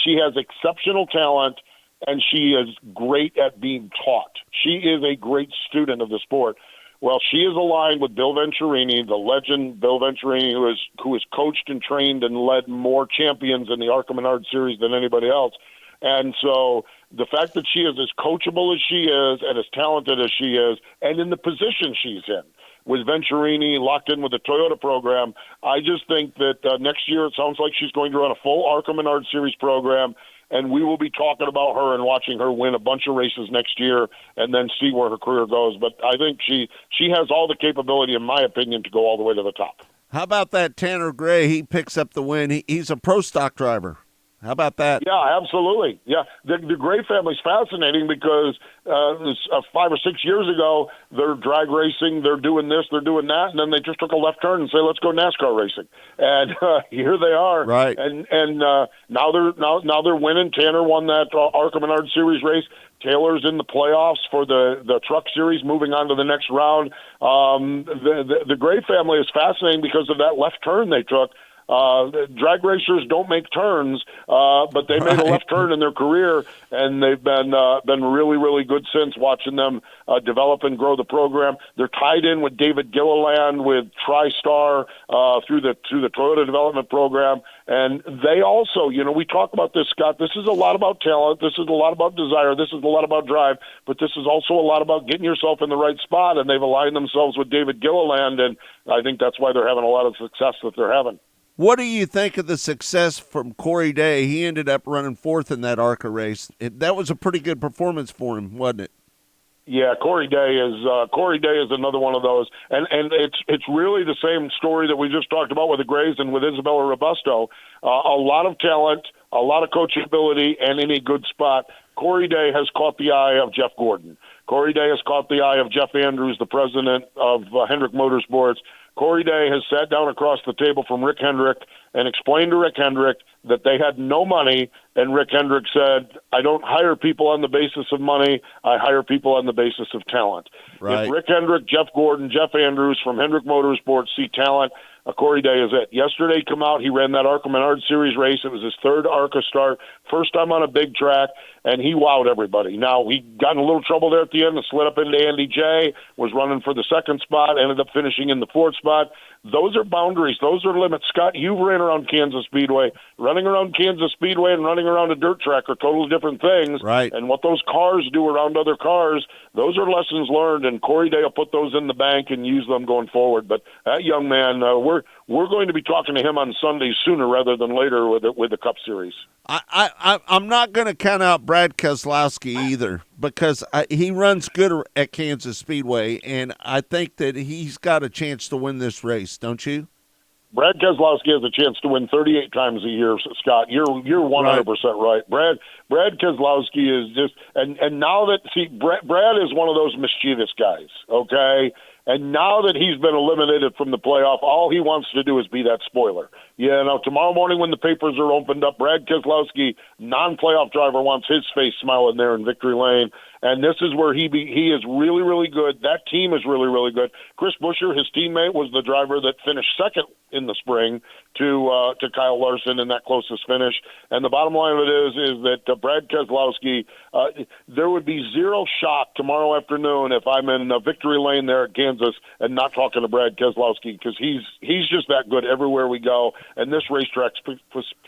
She has exceptional talent, and she is great at being taught. She is a great student of the sport. Well, she is aligned with Bill Venturini, the legend Bill Venturini, who has coached and trained and led more champions in the ARCA Menard Series than anybody else. And so the fact that she is as coachable as she is and as talented as she is, and in the position she's in, with Venturini locked in with the Toyota program, I just think that next year it sounds like she's going to run a full ARCA Menard Series program, and we will be talking about her and watching her win a bunch of races next year and then see where her career goes. But I think she has all the capability, in my opinion, to go all the way to the top. How about that Tanner Gray? He picks up the win. He's a pro stock driver. How about that? Yeah, absolutely. Yeah, the Gray family's fascinating because 5 or 6 years ago, they're drag racing, they're doing this, they're doing that, and then they just took a left turn and say, "Let's go NASCAR racing." And here they are. Right. And now they're winning. Tanner won that ARCA Menard Series race. Taylor's in the playoffs for the Truck Series, moving on to the next round. The Gray family is fascinating because of that left turn they took. Drag racers don't make turns, but they made a left turn in their career, and they've been really, really good since, watching them develop and grow the program. They're tied in with David Gilliland with TriStar through the Toyota development program, and they also, we talk about this, Scott. This is a lot about talent. This is a lot about desire. This is a lot about drive, but this is also a lot about getting yourself in the right spot, and they've aligned themselves with David Gilliland, and I think that's why they're having a lot of success that they're having. What do you think of the success from Corey Day? He ended up running 4th in that ARCA race. That was a pretty good performance for him, wasn't it? Yeah, Corey Day is another one of those, and it's really the same story that we just talked about with the Grays and with Isabella Robusto. A lot of talent, a lot of coachability, and in a good spot. Corey Day has caught the eye of Jeff Gordon. Corey Day has caught the eye of Jeff Andrews, the president of Hendrick Motorsports. Corey Day has sat down across the table from Rick Hendrick and explained to Rick Hendrick that they had no money, and Rick Hendrick said, "I don't hire people on the basis of money, I hire people on the basis of talent." Right. If Rick Hendrick, Jeff Gordon, Jeff Andrews from Hendrick Motorsports see talent, Corey Day is it. Yesterday, come out, he ran that ARCA Menard Series race. It was his 3rd ARCA start, first time on a big track, and he wowed everybody. Now, he got in a little trouble there at the end and slid up into Andy J, was running for the 2nd spot, ended up finishing in the 4th spot. Those are boundaries. Those are limits. Scott, you've ran around Kansas Speedway. Running around Kansas Speedway and running around a dirt track are totally different things. Right. And what those cars do around other cars, those are lessons learned, and Corey Day will put those in the bank and use them going forward. But that young man, we're going to be talking to him on Sunday sooner rather than later with the Cup Series. I'm not going to count out Brad Keselowski either, because he runs good at Kansas Speedway, and I think that he's got a chance to win this race, don't you? Brad Keselowski has a chance to win 38 times a year, Scott. You're 100% right. Brad Keselowski is just and now that Brad is one of those mischievous guys, okay? And now that he's been eliminated from the playoff, all he wants to do is be that spoiler. Tomorrow morning when the papers are opened up, Brad Keselowski, non-playoff driver, wants his face smiling there in victory lane. And this is where he is really, really good. That team is really, really good. Chris Buescher, his teammate, was the driver that finished 2nd in the spring to Kyle Larson in that closest finish. And the bottom line of it is that Brad Keselowski, there would be zero shock tomorrow afternoon if I'm in victory lane there at Kansas and not talking to Brad Keselowski, because he's just that good everywhere we go. And this racetrack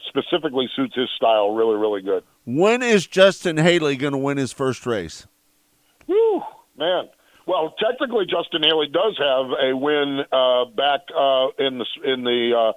specifically suits his style really, really good. When is Justin Haley going to win his first race? Whew, man. Well, technically, Justin Haley does have a win back in the.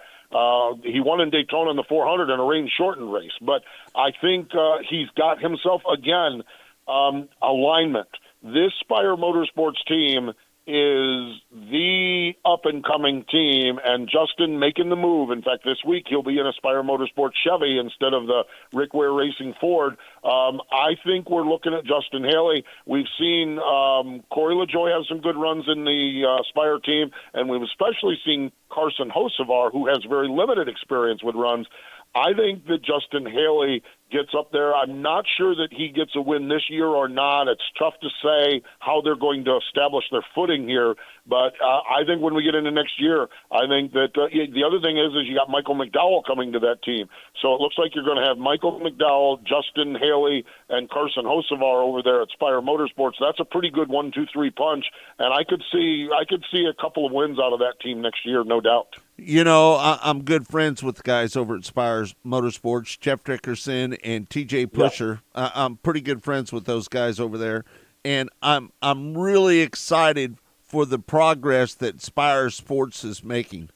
He won in Daytona in the 400 in a rain-shortened race, but I think he's got himself again alignment. This Spire Motorsports team is the up-and-coming team, and Justin making the move. In fact, this week he'll be in a Spire Motorsports Chevy instead of the Rick Ware Racing Ford. I think we're looking at Justin Haley. We've seen Corey LaJoie have some good runs in the Spire team, and we've especially seen Carson Hocevar, who has very limited experience with runs. I think that Justin Haley gets up there. I'm not sure that he gets a win this year or not. It's tough to say how they're going to establish their footing here. But I think when we get into next year, I think that the other thing is you got Michael McDowell coming to that team. So it looks like you're going to have Michael McDowell, Justin Haley, and Carson Hocevar over there at Spire Motorsports. That's a pretty good 1-2-3 punch, and I could see a couple of wins out of that team next year, no doubt. You know, I'm good friends with the guys over at Spire Motorsports, Jeff Dickerson and TJ Pusher. Yep. I'm pretty good friends with those guys over there, and I'm really excited for the progress that Spire Sports is making.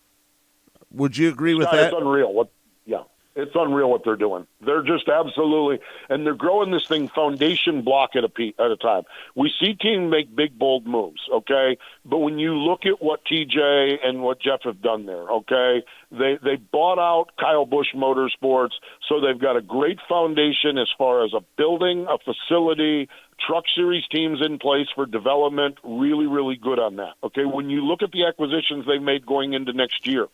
Would you agree with that? It's unreal. It's unreal what they're doing. They're just absolutely, and they're growing this thing foundation block at a time. We see teams make big, bold moves, okay? But when you look at what TJ and what Jeff have done there, okay, they bought out Kyle Busch Motorsports, so they've got a great foundation as far as a building, a facility, Truck Series teams in place for development, really, really good on that, okay? When you look at the acquisitions they've made going into next year,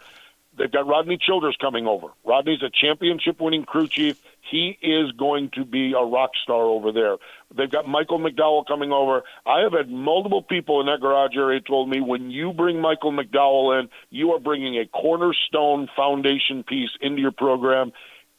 they've got Rodney Childers coming over. Rodney's a championship-winning crew chief. He is going to be a rock star over there. They've got Michael McDowell coming over. I have had multiple people in that garage area told me when you bring Michael McDowell in, you are bringing a cornerstone foundation piece into your program.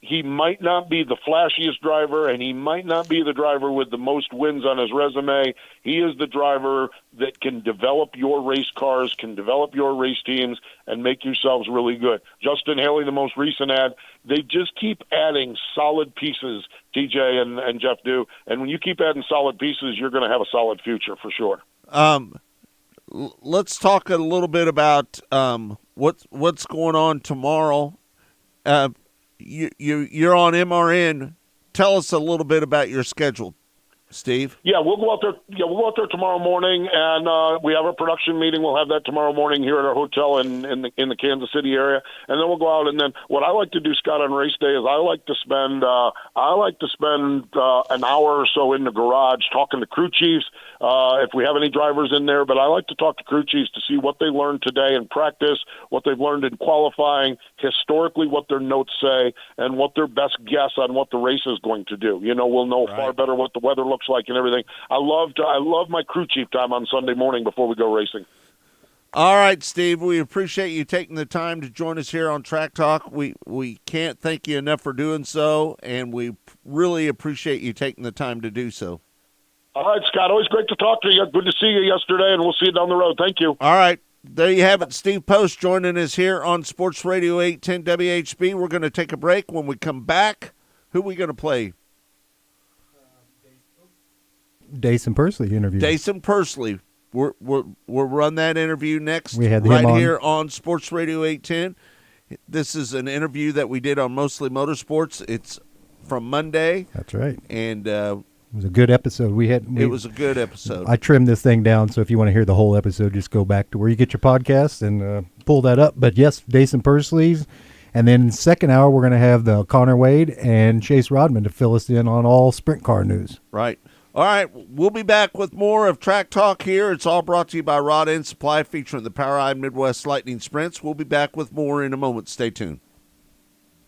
He might not be the flashiest driver, and he might not be the driver with the most wins on his resume. He is the driver that can develop your race cars, can develop your race teams, and make yourselves really good. Justin Haley, the most recent ad, they just keep adding solid pieces, TJ and Jeff do. And when you keep adding solid pieces, you're going to have a solid future for sure. Let's talk a little bit about what's going on tomorrow. You're on MRN. Tell us a little bit about your schedule, Steve. Yeah, we'll go out there. Yeah, we'll go out there tomorrow morning, and we have a production meeting. We'll have that tomorrow morning here at our hotel in the Kansas City area, and then we'll go out. And then what I like to do, Scott, on race day is I like to spend an hour or so in the garage talking to crew chiefs. If we have any drivers in there, but I like to talk to crew chiefs to see what they learned today in practice, what they've learned in qualifying, historically what their notes say, and what their best guess on what the race is going to do. You know, we'll know far better what the weather looks like and everything. I love my crew chief time on Sunday morning before we go racing. All right, Steve, we appreciate you taking the time to join us here on Track Talk. We can't thank you enough for doing so, and we really appreciate you taking the time to do so. All right, Scott, always great to talk to you. Good to see you yesterday, and we'll see you down the road. Thank you. All right, there you have it. Steve Post joining us here on Sports Radio 810 WHB. We're going to take a break. When we come back, who are we going to play? Dason Pursley interview. Dason Pursley. We'll run that interview next we had right him here on Sports Radio 810. This is an interview that we did on Mostly Motorsports. It's from Monday. That's right. And it was a good episode. It was a good episode. I trimmed this thing down, so if you want to hear the whole episode, just go back to where you get your podcast and pull that up. But yes, Dason Pursley. And then second hour, we're going to have the Connor Wade and Chase Rodman to fill us in on all sprint car news. Right. All right, we'll be back with more of Track Talk here. It's all brought to you by Rod End Supply, featuring the POWRi Midwest Lightning Sprints. We'll be back with more in a moment. Stay tuned.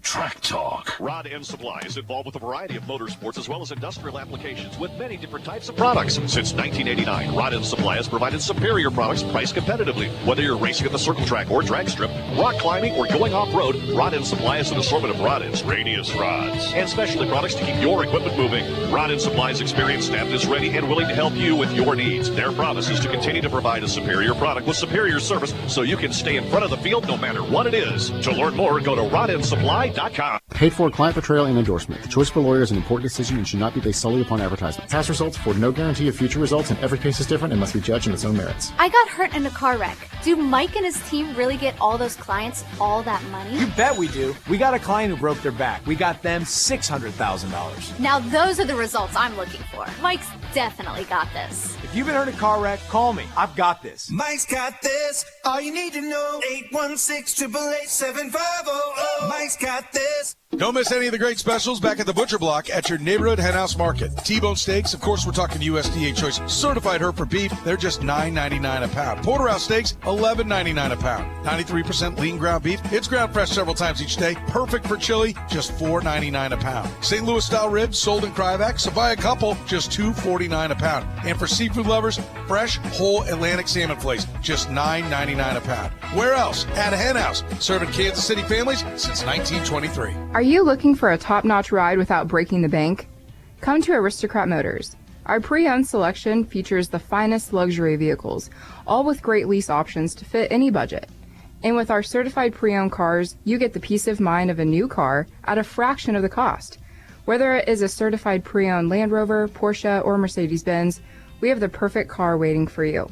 Track Talk. Rod End Supply is involved with a variety of motorsports as well as industrial applications with many different types of products. Since 1989, Rod End Supply has provided superior products priced competitively. Whether you're racing at the circle track or drag strip, rock climbing, or going off-road, Rod End Supply has an assortment of rod ends, radius rods, and specialty products to keep your equipment moving. Rod End Supply's experienced staff is ready and willing to help you with your needs. Their promise is to continue to provide a superior product with superior service so you can stay in front of the field no matter what it is. To learn more, go to rodendsupply.com. CancasCityFamily.com. Paid for client portrayal and endorsement. The choice of a lawyer is an important decision and should not be based solely upon advertisement. Past results afford no guarantee of future results, and every case is different and must be judged on its own merits. I got hurt in a car wreck. Do Mike and his team really get all those clients all that money? You bet we do. We got a client who broke their back. We got them $600,000. Now those are the results I'm looking for. Mike's definitely got this. If you've been hurt in a car wreck, call me. I've got this. Mike's got this. All you need to know. 816-888-7500. Mike's got this. Don't miss any of the great specials back at the Butcher Block at your neighborhood henhouse market. T-bone steaks, of course, we're talking USDA Choice Certified Hereford beef. They're just $9.99 a pound. Porterhouse steaks, $11.99 a pound. 93% lean ground beef. It's ground fresh several times each day. Perfect for chili, just $4.99 a pound. St. Louis style ribs sold in Cryovac, so buy a couple, just $2.49 a pound. And for seafood lovers, fresh, whole Atlantic salmon flakes, just $9.99 a pound. Where else? At a hen house, serving Kansas City families since 1923. Are you looking for a top-notch ride without breaking the bank? Come to Aristocrat Motors. Our pre-owned selection features the finest luxury vehicles, all with great lease options to fit any budget. And with our certified pre-owned cars, you get the peace of mind of a new car at a fraction of the cost. Whether it is a certified pre-owned Land Rover, Porsche, or Mercedes-Benz, we have the perfect car waiting for you.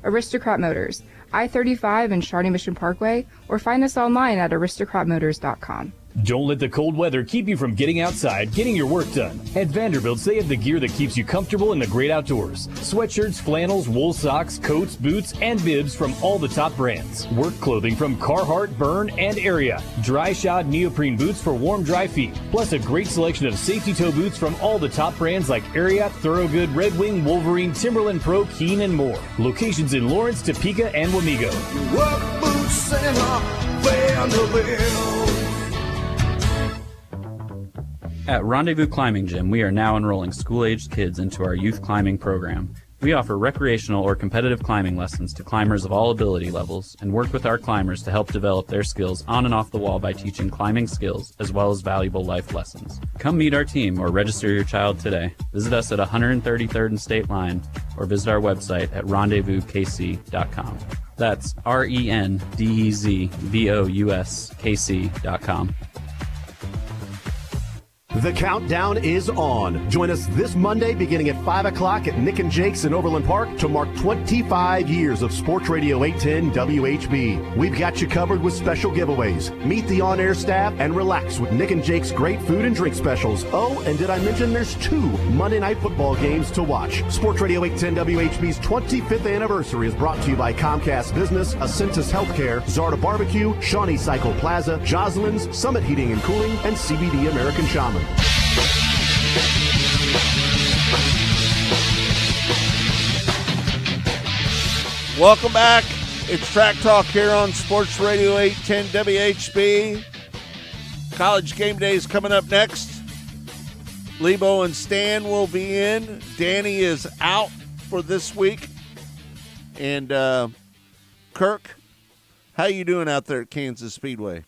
Aristocrat Motors, I-35 and Shawnee Mission Parkway, or find us online at aristocratmotors.com. Don't let the cold weather keep you from getting outside, getting your work done. At Vanderbilt, they have the gear that keeps you comfortable in the great outdoors. Sweatshirts, flannels, wool socks, coats, boots, and bibs from all the top brands. Work clothing from Carhartt, Byrne, and Area. Dry shod neoprene boots for warm, dry feet. Plus a great selection of safety toe boots from all the top brands like Area, Thorogood, Red Wing, Wolverine, Timberland Pro, Keen, and more. Locations in Lawrence, Topeka, and Wamego. Work boots and a Vanderbilt. At Rendezvous Climbing Gym, we are now enrolling school-aged kids into our youth climbing program. We offer recreational or competitive climbing lessons to climbers of all ability levels and work with our climbers to help develop their skills on and off the wall by teaching climbing skills as well as valuable life lessons. Come meet our team or register your child today. Visit us at 133rd and State Line or visit our website at rendezvouskc.com. That's RENDEZVOUSKC.com. The countdown is on. Join us this Monday beginning at 5 o'clock at Nick and Jake's in Overland Park to mark 25 years of Sports Radio 810 WHB. We've got you covered with special giveaways. Meet the on-air staff and relax with Nick and Jake's great food and drink specials. Oh, and did I mention there's 2 Monday night football games to watch? Sports Radio 810 WHB's 25th anniversary is brought to you by Comcast Business, Acentus Healthcare, Zarda Barbecue, Shawnee Cycle Plaza, Jocelyn's, Summit Heating and Cooling, and CBD American Shaman. Welcome back. It's Track Talk here on Sports Radio 810 WHB. College game day is coming up next. Lebo and Stan will be in. Danny is out for this week. And Kirk, how you doing out there at Kansas Speedway?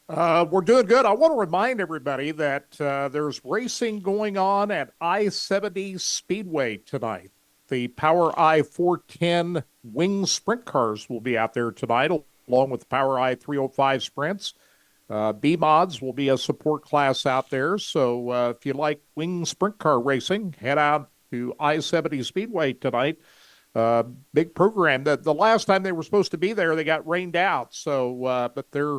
We're doing good. I want to remind everybody that there's racing going on at I-70 Speedway tonight. The Power I-410 wing sprint cars will be out there tonight, along with the Power I-305 sprints. B-Mods will be a support class out there. So if you like wing sprint car racing, head out to I-70 Speedway tonight. Big program. The last time they were supposed to be there, they got rained out. So, but they're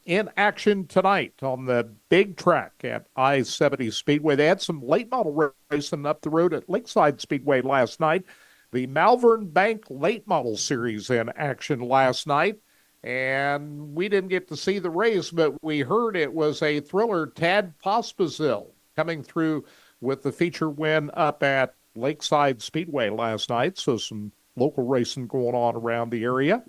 in action tonight on the big track at I-70 Speedway. They had some late model racing up the road at Lakeside Speedway last night. The Malvern Bank Late Model Series in action last night. And we didn't get to see the race, but we heard it was a thriller. Tad Pospisil coming through with the feature win up at Lakeside Speedway last night. So some local racing going on around the area.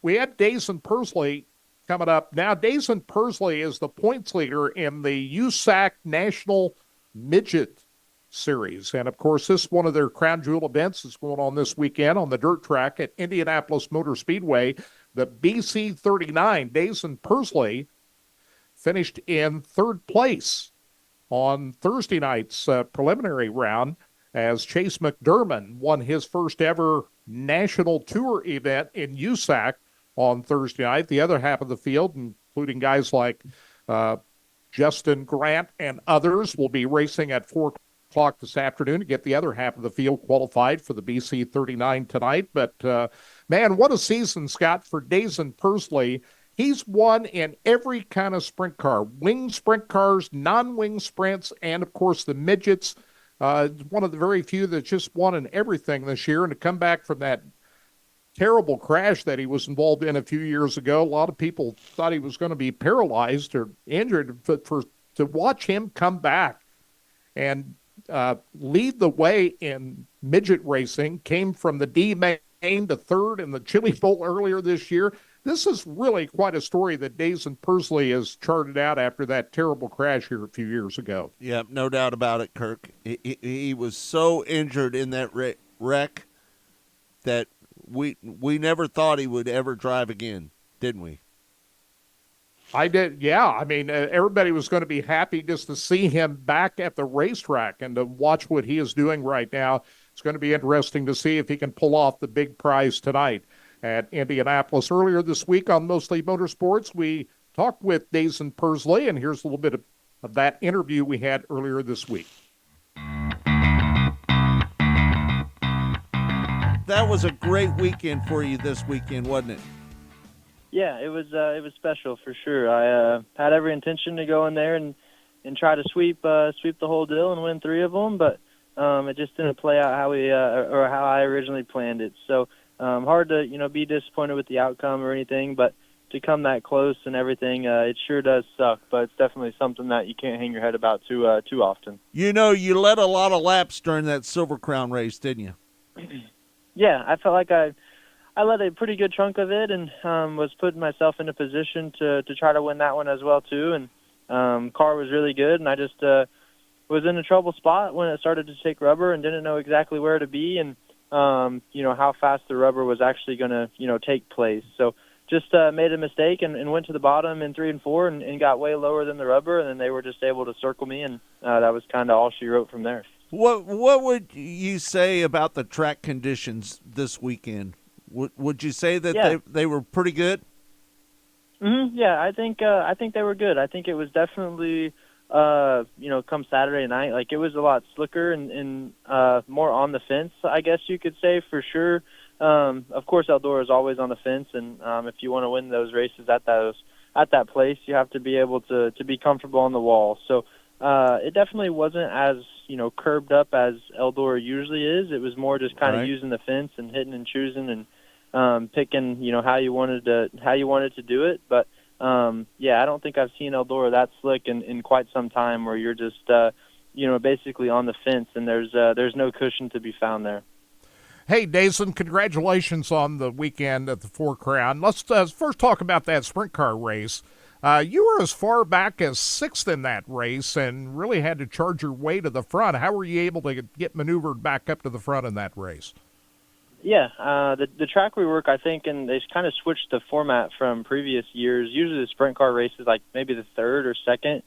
We had Dazen Pursley coming up. Now, Dazen Pursley is the points leader in the USAC National Midget Series. And, of course, this is one of their crown jewel events that's going on this weekend on the dirt track at Indianapolis Motor Speedway. The BC39, Dazen Pursley, finished in third place on Thursday night's preliminary round as Chase McDermott won his first ever national tour event in USAC on Thursday night. The other half of the field, including guys like Justin Grant and others, will be racing at 4 o'clock this afternoon to get the other half of the field qualified for the BC 39 tonight. But, man, what a season, Scott, for Dazen Pursley. He's won in every kind of sprint car, wing sprint cars, non-wing sprints, and, of course, the midgets. One of the very few that just won in everything this year. And to come back from that terrible crash that he was involved in a few years ago, a lot of people thought he was going to be paralyzed or injured. But to watch him come back and lead the way in midget racing, came from the D main to third in the Chili Bowl earlier this year. This is really quite a story that Dazen Pursley has charted out after that terrible crash here a few years ago. Yeah, no doubt about it, Kirk. He was so injured in that wreck that we never thought he would ever drive again, didn't we? I did, yeah. I mean, everybody was going to be happy just to see him back at the racetrack and to watch what he is doing right now. It's going to be interesting to see if he can pull off the big prize tonight at Indianapolis. Earlier this week on Mostly Motorsports, we talked with Dazen Pursley, and here's a little bit of that interview we had earlier this week. That was a great weekend for you this weekend, wasn't it? Yeah, it was special for sure. I had every intention to go in there and try to sweep the whole deal and win 3 of them, but it just didn't play out how how I originally planned it. So hard to be disappointed with the outcome or anything, but to come that close and everything, it sure does suck. But it's definitely something that you can't hang your head about too often. You led a lot of laps during that Silver Crown race, didn't you? Yeah, I felt like I led a pretty good chunk of it and was putting myself in a position to try to win that one as well too. And car was really good, and I just was in a trouble spot when it started to take rubber and didn't know exactly where to be and how fast the rubber was actually going to take place. So just made a mistake and went to the bottom in 3 and 4 and got way lower than the rubber, and then they were just able to circle me, and that was kind of all she wrote from there. What would you say about the track conditions this weekend? Would you say that they were pretty good? Mm-hmm. Yeah, I think they were good. I think it was definitely come Saturday night, like it was a lot slicker and more on the fence, I guess you could say, for sure. Of course, Eldora is always on the fence, and if you want to win those races at that place, you have to be able to be comfortable on the wall. So it definitely wasn't as curbed up as Eldora usually is. It was more just kind of using the fence and hitting and choosing and picking how you wanted to do it. But I don't think I've seen Eldora that slick in quite some time, where you're just basically on the fence and there's no cushion to be found there. Hey, Dazen, congratulations on the weekend at the 4 Crown. Let's first talk about that sprint car race. You were as far back as 6th in that race and really had to charge your way to the front. How were you able to get maneuvered back up to the front in that race? Yeah, the track rework, I think, and they kind of switched the format from previous years. Usually the sprint car race is like maybe the 3rd or 2nd,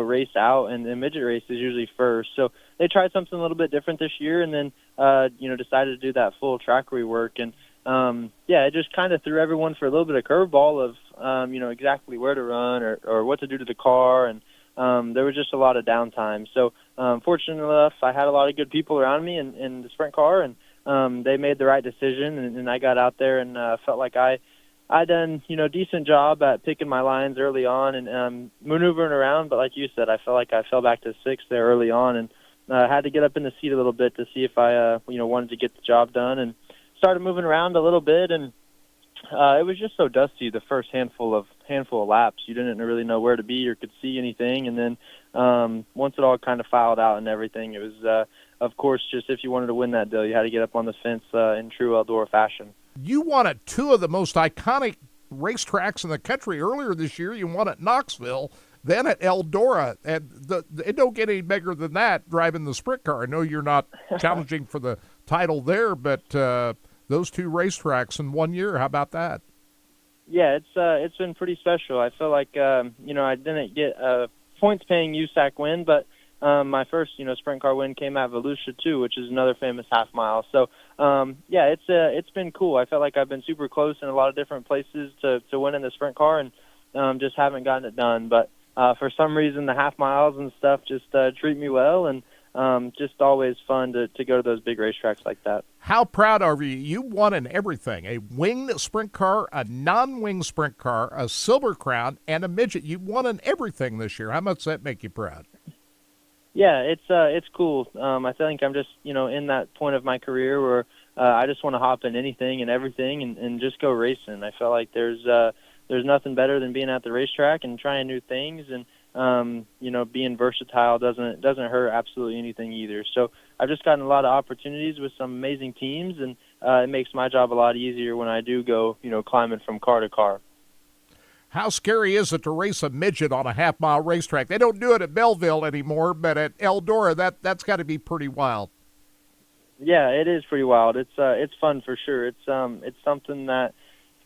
race out, and the midget race is usually first. So they tried something a little bit different this year, and then, decided to do that full track rework. And, it just kind of threw everyone for a little bit of curveball of, exactly where to run or what to do to the car. And there was just a lot of downtime. So fortunately enough, I had a lot of good people around me in the sprint car, and they made the right decision, and I got out there and felt like I done decent job at picking my lines early on and maneuvering around. But like you said, I felt like I fell back to 6th there early on, and had to get up in the seat a little bit to see if I wanted to get the job done, and started moving around a little bit. And it was just so dusty the first handful of laps. You didn't really know where to be or could see anything. And then once it all kind of filed out and everything, it was of course, just if you wanted to win that deal, you had to get up on the fence in true Eldora fashion. You won at 2 of the most iconic racetracks in the country earlier this year. You won at Knoxville, then at Eldora. And it don't get any bigger than that driving the sprint car. I know you're not challenging for the title there, but those 2 racetracks in 1 year, how about that? Yeah, it's been pretty special. I feel like, I didn't get a points-paying USAC win, but my first, sprint car win came at Volusia too, which is another famous half mile. So, it's been cool. I felt like I've been super close in a lot of different places to win in the sprint car, and just haven't gotten it done. But for some reason, the half miles and stuff just treat me well, and just always fun to go to those big racetracks like that. How proud are you? You won in everything: a winged sprint car, a non-winged sprint car, a Silver Crown, and a midget. You won in everything this year. How much does that make you proud? Yeah, it's cool. I think I'm just, in that point of my career where I just want to hop in anything and everything and just go racing. I feel like there's nothing better than being at the racetrack and trying new things, and being versatile doesn't hurt absolutely anything either. So I've just gotten a lot of opportunities with some amazing teams, and it makes my job a lot easier when I do go, climbing from car to car. How scary is it to race a midget on a half-mile racetrack? They don't do it at Belleville anymore, but at Eldora, that's got to be pretty wild. Yeah, it is pretty wild. It's fun for sure. It's something that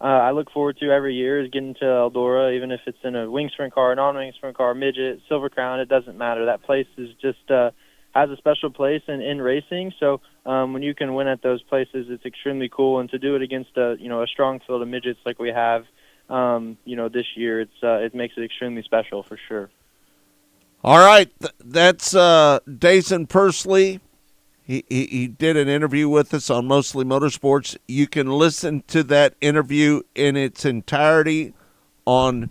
I look forward to every year, is getting to Eldora, even if it's in a wing sprint car, non-wing sprint car, midget, Silver Crown. It doesn't matter. That place is just has a special place in racing. So when you can win at those places, it's extremely cool. And to do it against a strong field of midgets like we have, this year, it makes it extremely special for sure. All right, that's Dason Pursley. He did an interview with us on Mostly Motorsports. You can listen to that interview in its entirety on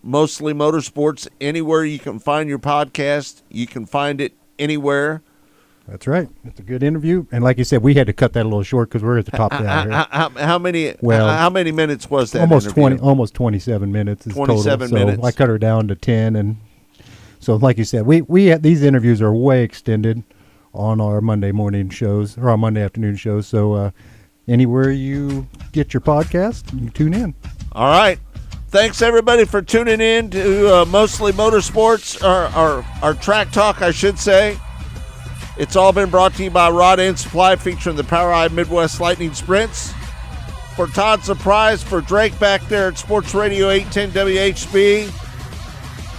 Mostly Motorsports. Anywhere you can find your podcast, you can find it anywhere. That's right. It's a good interview, and like you said, we had to cut that a little short because we're at the top of the hour. How many minutes was that? Almost interview? 20, 27 minutes. Is 27 total. minutes. So I cut her down to 10, and so like you said, we had, these interviews are way extended on our Monday morning shows or our Monday afternoon shows. So anywhere you get your podcast, you tune in. All right. Thanks, everybody, for tuning in to Mostly Motorsports, our Track Talk, I should say. It's all been brought to you by Rod End Supply, featuring the POWRi Midwest Lightning Sprints. For Todd Surprise, for Drake back there at Sports Radio 810 WHB,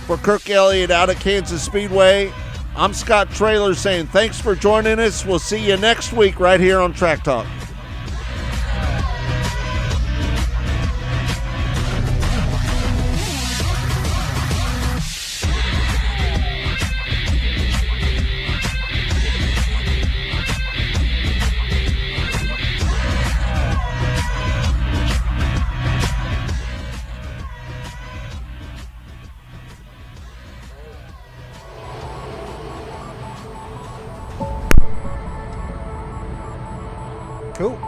for Kirk Elliott out at Kansas Speedway, I'm Scott Traylor saying thanks for joining us. We'll see you next week right here on Track Talk. Cool.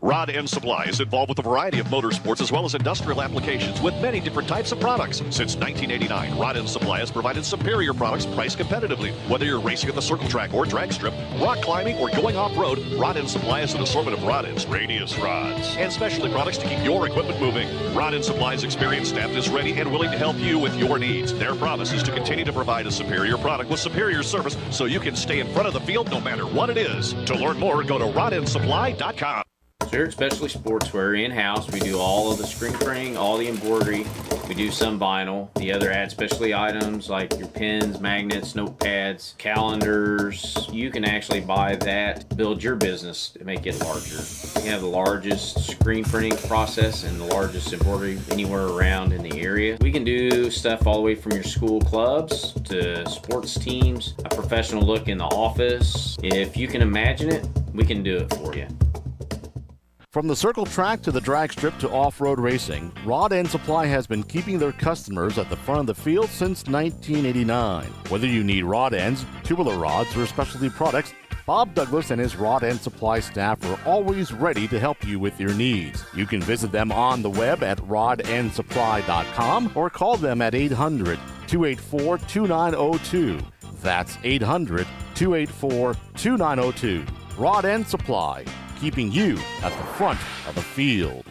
Rod End Supply is involved with a variety of motorsports as well as industrial applications with many different types of products. Since 1989, Rod End Supply has provided superior products priced competitively. Whether you're racing at the circle track or drag strip, rock climbing, or going off-road, Rod End Supply has an assortment of rod ends, radius rods, and specialty products to keep your equipment moving. Rod End Supply's experienced staff is ready and willing to help you with your needs. Their promise is to continue to provide a superior product with superior service so you can stay in front of the field no matter what it is. To learn more, go to rodendsupply.com. Sure, Specialty Sportswear in-house. We do all of the screen printing, all the embroidery. We do some vinyl. The other add specialty items like your pens, magnets, notepads, calendars. You can actually buy that, build your business to make it larger. We have the largest screen printing process and the largest embroidery anywhere around in the area. We can do stuff all the way from your school clubs to sports teams, a professional look in the office. If you can imagine it, we can do it for you. From the circle track to the drag strip to off-road racing, Rod End Supply has been keeping their customers at the front of the field since 1989. Whether you need rod ends, tubular rods, or specialty products, Bob Douglas and his Rod End Supply staff are always ready to help you with your needs. You can visit them on the web at rodendsupply.com or call them at 800-284-2902. That's 800-284-2902. Rod End Supply, keeping you at the front of the field.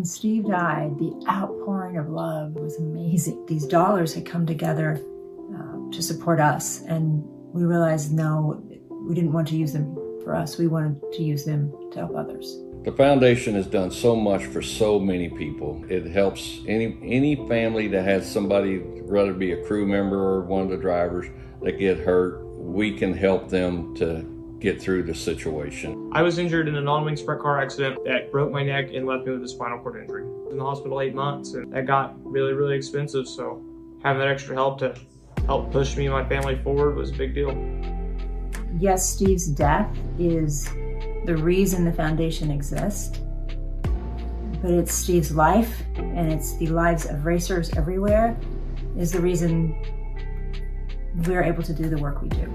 When Steve died, the outpouring of love was amazing. These dollars had come together to support us, and we realized, no, we didn't want to use them for us. We wanted to use them to help others. The foundation has done so much for so many people. It helps any family that has somebody, whether it be a crew member or one of the drivers, that get hurt. We can help them to get through the situation. I was injured in a non-wing sprint car accident that broke my neck and left me with a spinal cord injury. I was in the hospital 8 months, and that got really, really expensive. So having that extra help to help push me and my family forward was a big deal. Yes, Steve's death is the reason the foundation exists, but it's Steve's life, and it's the lives of racers everywhere, is the reason we're able to do the work we do.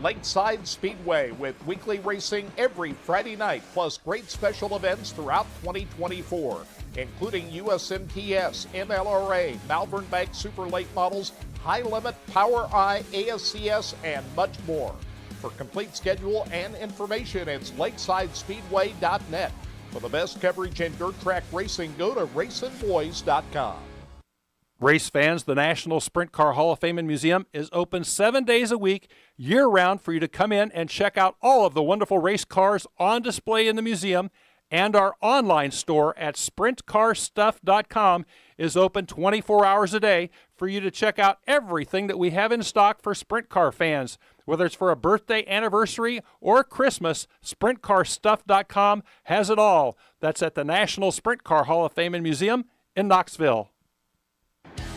Lakeside Speedway with weekly racing every Friday night, plus great special events throughout 2024, including USMTS, MLRA, Malvern Bank Super Late Models, High Limit, Power I, ASCS, and much more. For complete schedule and information, it's lakesidespeedway.net. For the best coverage in dirt track racing, go to racinboys.com. Race fans, the National Sprint Car Hall of Fame and Museum is open 7 days a week, year-round, for you to come in and check out all of the wonderful race cars on display in the museum. And our online store at sprintcarstuff.com is open 24 hours a day for you to check out everything that we have in stock for sprint car fans. Whether it's for a birthday, anniversary, or Christmas, sprintcarstuff.com has it all. That's at the National Sprint Car Hall of Fame and Museum in Knoxville.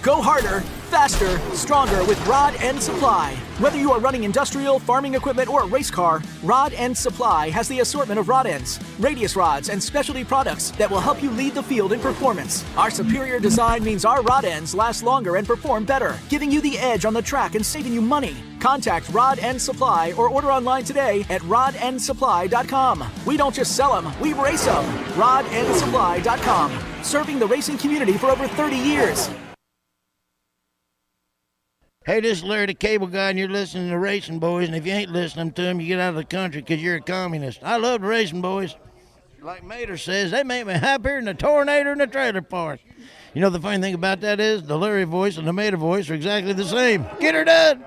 Go harder, faster, stronger with Rod End Supply. Whether you are running industrial, farming equipment, or a race car, Rod End Supply has the assortment of rod ends, radius rods, and specialty products that will help you lead the field in performance. Our superior design means our rod ends last longer and perform better, giving you the edge on the track and saving you money. Contact Rod End Supply or order online today at rodendsupply.com. We don't just sell them, we race them. rodendsupply.com. Serving the racing community for over 30 years. Hey, this is Larry the Cable Guy, and you're listening to Racing Boys, and if you ain't listening to them, you get out of the country because you're a communist. I love the Racing Boys. Like Mater says, they make me happier than a tornado in a trailer park. You know, the funny thing about that is the Larry voice and the Mater voice are exactly the same. Get her done!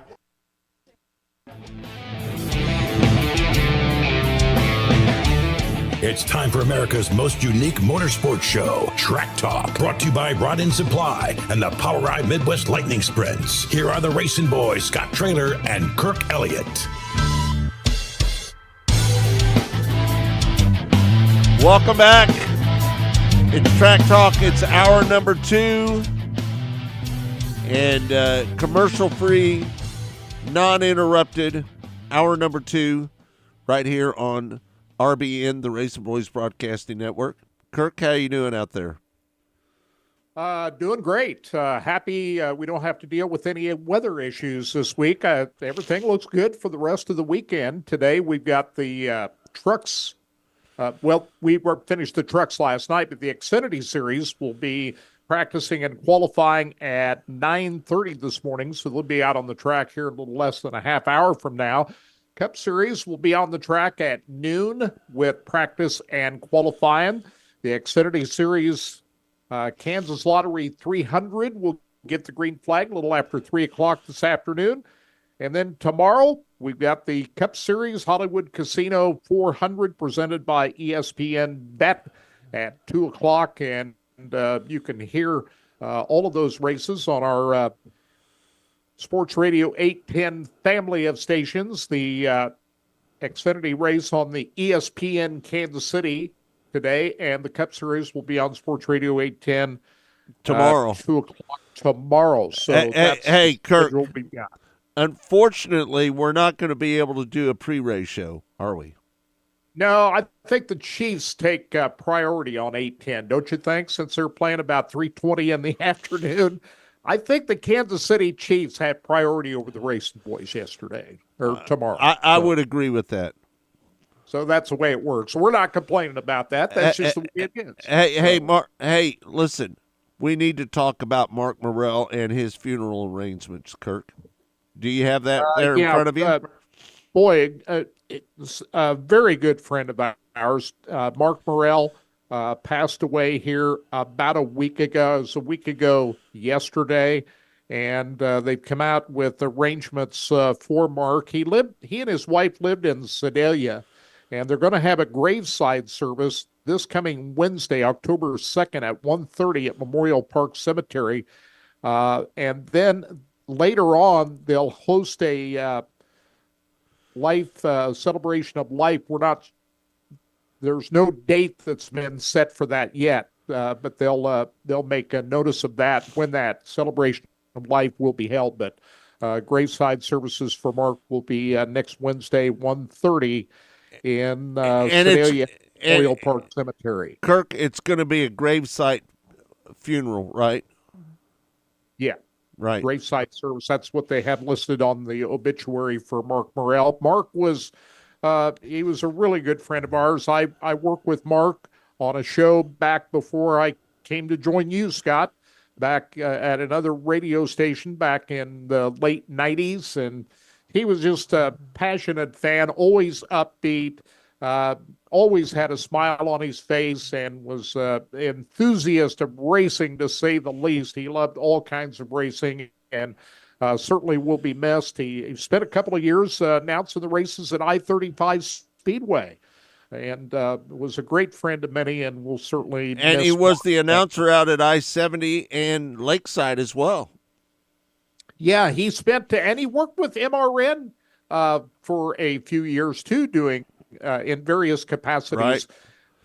It's time for America's most unique motorsports show, Track Talk, brought to you by Rod End Supply and the Power Ride Midwest Lightning Sprints. Here are the Racing Boys, Scott Traylor and Kirk Elliott. Welcome back. It's Track Talk. It's hour number 2. And commercial-free, non-interrupted, hour number 2 right here on RBN, the Racing Boys Broadcasting Network. Kirk, how you doing out there? Doing great. Happy we don't have to deal with any weather issues this week. Everything looks good for the rest of the weekend. Today we've got the trucks. We finished the trucks last night, but the Xfinity Series will be practicing and qualifying at 9:30 this morning, so they'll be out on the track here a little less than a half hour from now. Cup Series will be on the track at noon with practice and qualifying. The Xfinity Series Kansas Lottery 300 will get the green flag a little after 3 o'clock this afternoon. And then tomorrow, we've got the Cup Series Hollywood Casino 400 presented by ESPN Bet at 2 o'clock. And you can hear all of those races on our Sports Radio 810 family of stations. The Xfinity race on the ESPN Kansas City today, and the Cup Series will be on Sports Radio 810 tomorrow. 2 o'clock tomorrow. So hey, Kirk, unfortunately, we're not going to be able to do a pre-race show, are we? No, I think the Chiefs take priority on 8:10, don't you think? Since they're playing about 3:20 in the afternoon, I think the Kansas City Chiefs had priority over the Racing Boys yesterday or tomorrow. I would agree with that. So that's the way it works. We're not complaining about that. That's just the way it is. Hey, Mark. Hey, listen. We need to talk about Mark Morrell and his funeral arrangements, Kirk. Do you have that there in front of you? Boy, it's a very good friend of ours. Mark Morrell passed away here about a week ago. It was a week ago yesterday, and they've come out with arrangements for Mark. He and his wife lived in Sedalia, and they're going to have a graveside service this coming Wednesday, October 2nd at 1:30 at Memorial Park Cemetery. And then later on, they'll host a life celebration of life. There's no date that's been set for that yet, but they'll make a notice of that when that celebration of life will be held. But graveside services for Mark will be next Wednesday, 1:30 in Sedalia Memorial Park Cemetery. Kirk, it's going to be a gravesite funeral, right? Yeah. Right. Graveside service. That's what they have listed on the obituary for Mark Morrell. Mark was he was a really good friend of ours. I worked with Mark on a show back before I came to join you, Scott, back at another radio station back in the late 90s. And he was just a passionate fan, always upbeat, always had a smile on his face, and was an enthusiast of racing, to say the least. He loved all kinds of racing, and certainly will be missed. He spent a couple of years announcing the races at I-35 Speedway, and was a great friend of many, and will certainly And miss he was Mark. the announcer out at I-70 and Lakeside as well. Yeah, he and he worked with MRN for a few years too, doing in various capacities.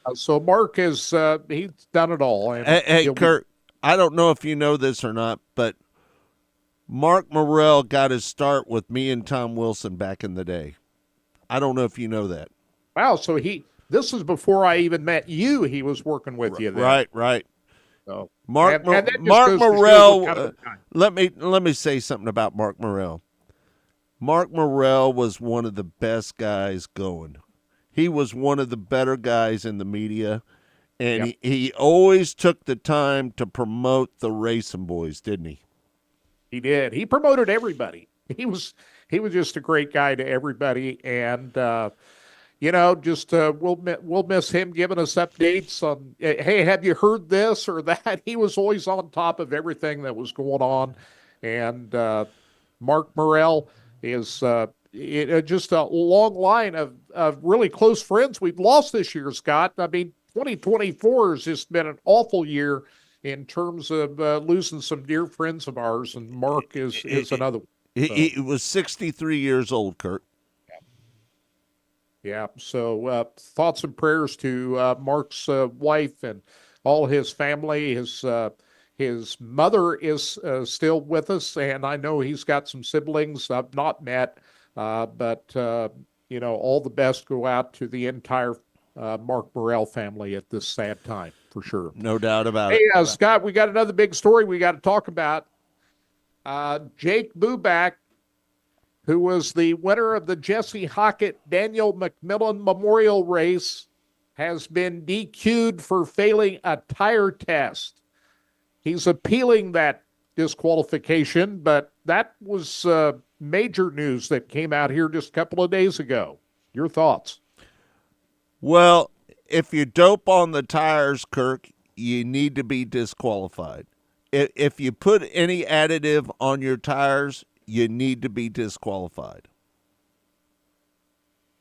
Right. So Mark has he's done it all. And Hey, Kurt, I don't know if you know this or not, but Mark Morrell got his start with me and Tom Wilson back in the day. I don't know if you know that. Wow, so this is before I even met you. He was working with you then. Right. So Mark and that just Mark goes to show Morrell. what kind of guy. Let me say something about Mark Morrell. Mark Morrell was one of the best guys going. He was one of the better guys in the media, and he always took the time to promote the Racing Boys, didn't he? He did. He promoted everybody. He was just a great guy to everybody, and just we'll miss him giving us updates on, hey, have you heard this or that? He was always on top of everything that was going on, and Mark Morrell is just a long line of really close friends we've lost this year, Scott. I mean, 2024 has just been an awful year in terms of losing some dear friends of ours, and Mark is another one. He was 63 years old, Kurt. Yeah, so thoughts and prayers to Mark's wife and all his family. His mother is still with us, and I know he's got some siblings I've not met, but all the best go out to the entire Mark Morrell family at this sad time, for sure. No doubt about it. it. Hey, Scott, we got another big story we got to talk about. Jake Buback, who was the winner of the Jesse Hockett Daniel McMillan Memorial Race, has been DQ'd for failing a tire test. He's appealing that disqualification, but that was major news that came out here just a couple of days ago. Your thoughts? Well, if you dope on the tires, Kirk, you need to be disqualified. If you put any additive on your tires, you need to be disqualified.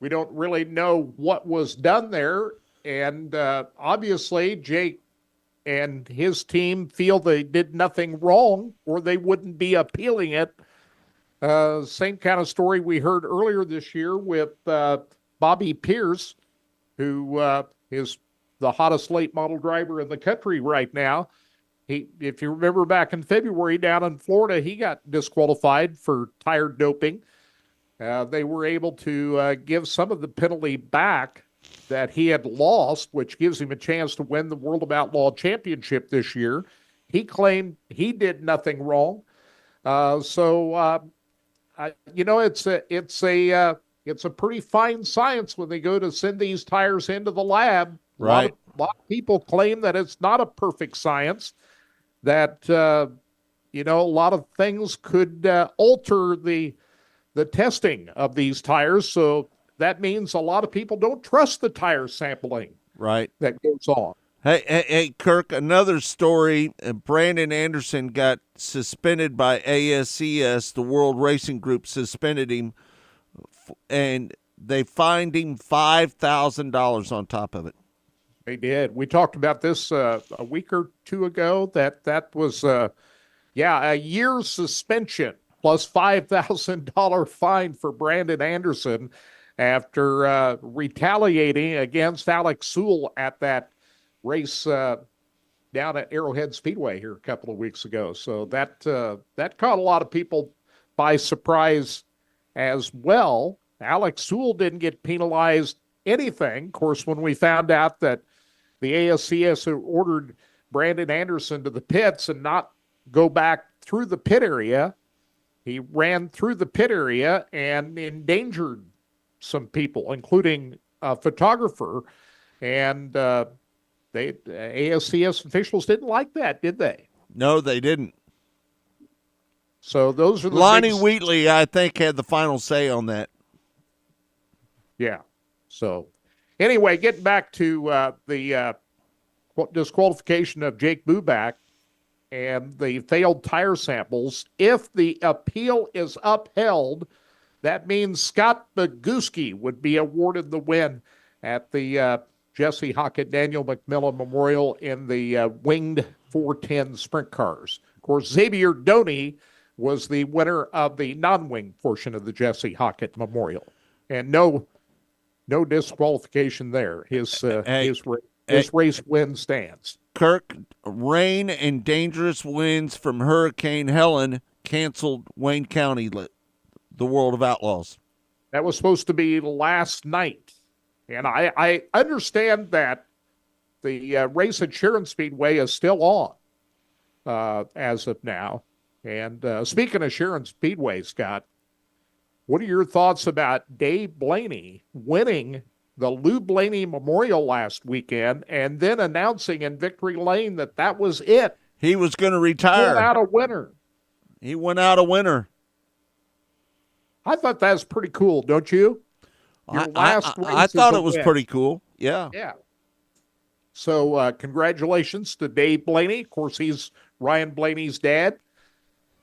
We don't really know what was done there, and obviously Jake and his team feel they did nothing wrong, or they wouldn't be appealing it. Same kind of story we heard earlier this year with Bobby Pierce, who is the hottest late model driver in the country right now. If you remember back in February down in Florida, he got disqualified for tire doping. They were able to give some of the penalty back, that he had lost, which gives him a chance to win the World of Outlaw Championship this year. He claimed he did nothing wrong. It's a pretty fine science when they go to send these tires into the lab. Right. A lot of people claim that it's not a perfect science, that, a lot of things could alter the testing of these tires. So that means a lot of people don't trust the tire sampling right. that goes on. Hey, Kirk, another story. Brandon Anderson got suspended by ASCS. The World Racing Group suspended him, and they fined him $5,000 on top of it. They did. We talked about this a week or two ago. That was, a year's suspension plus $5,000 fine for Brandon Anderson after retaliating against Alex Sewell at that race down at Arrowhead Speedway here a couple of weeks ago. So that caught a lot of people by surprise as well. Alex Sewell didn't get penalized anything. Of course, when we found out that the ASCS had ordered Brandon Anderson to the pits and not go back through the pit area, he ran through the pit area and endangered some people, including a photographer, and ASCS officials didn't like that, did they? No, they didn't. So those are the Lonnie Wheatley, I think, had the final say on that. Yeah. So anyway, getting back to the disqualification of Jake Buback and the failed tire samples. If the appeal is upheld, that means Scott Boguski would be awarded the win at the Jesse Hockett Daniel McMillan Memorial in the winged 410 sprint cars. Of course, Xavier Doney was the winner of the non-wing portion of the Jesse Hockett Memorial. And no disqualification there. His race win stands. Kirk, rain and dangerous winds from Hurricane Helen canceled Wayne County, the World of Outlaws. That was supposed to be last night. And I understand that the race at Sharon Speedway is still on as of now. And speaking of Sharon Speedway, Scott, what are your thoughts about Dave Blaney winning the Lou Blaney Memorial last weekend and then announcing in Victory Lane that was it? He was going to retire. He went out a winner. He went out a winner. I thought that was pretty cool, don't you? I thought it was pretty cool. Yeah. Yeah. So congratulations to Dave Blaney. Of course, he's Ryan Blaney's dad.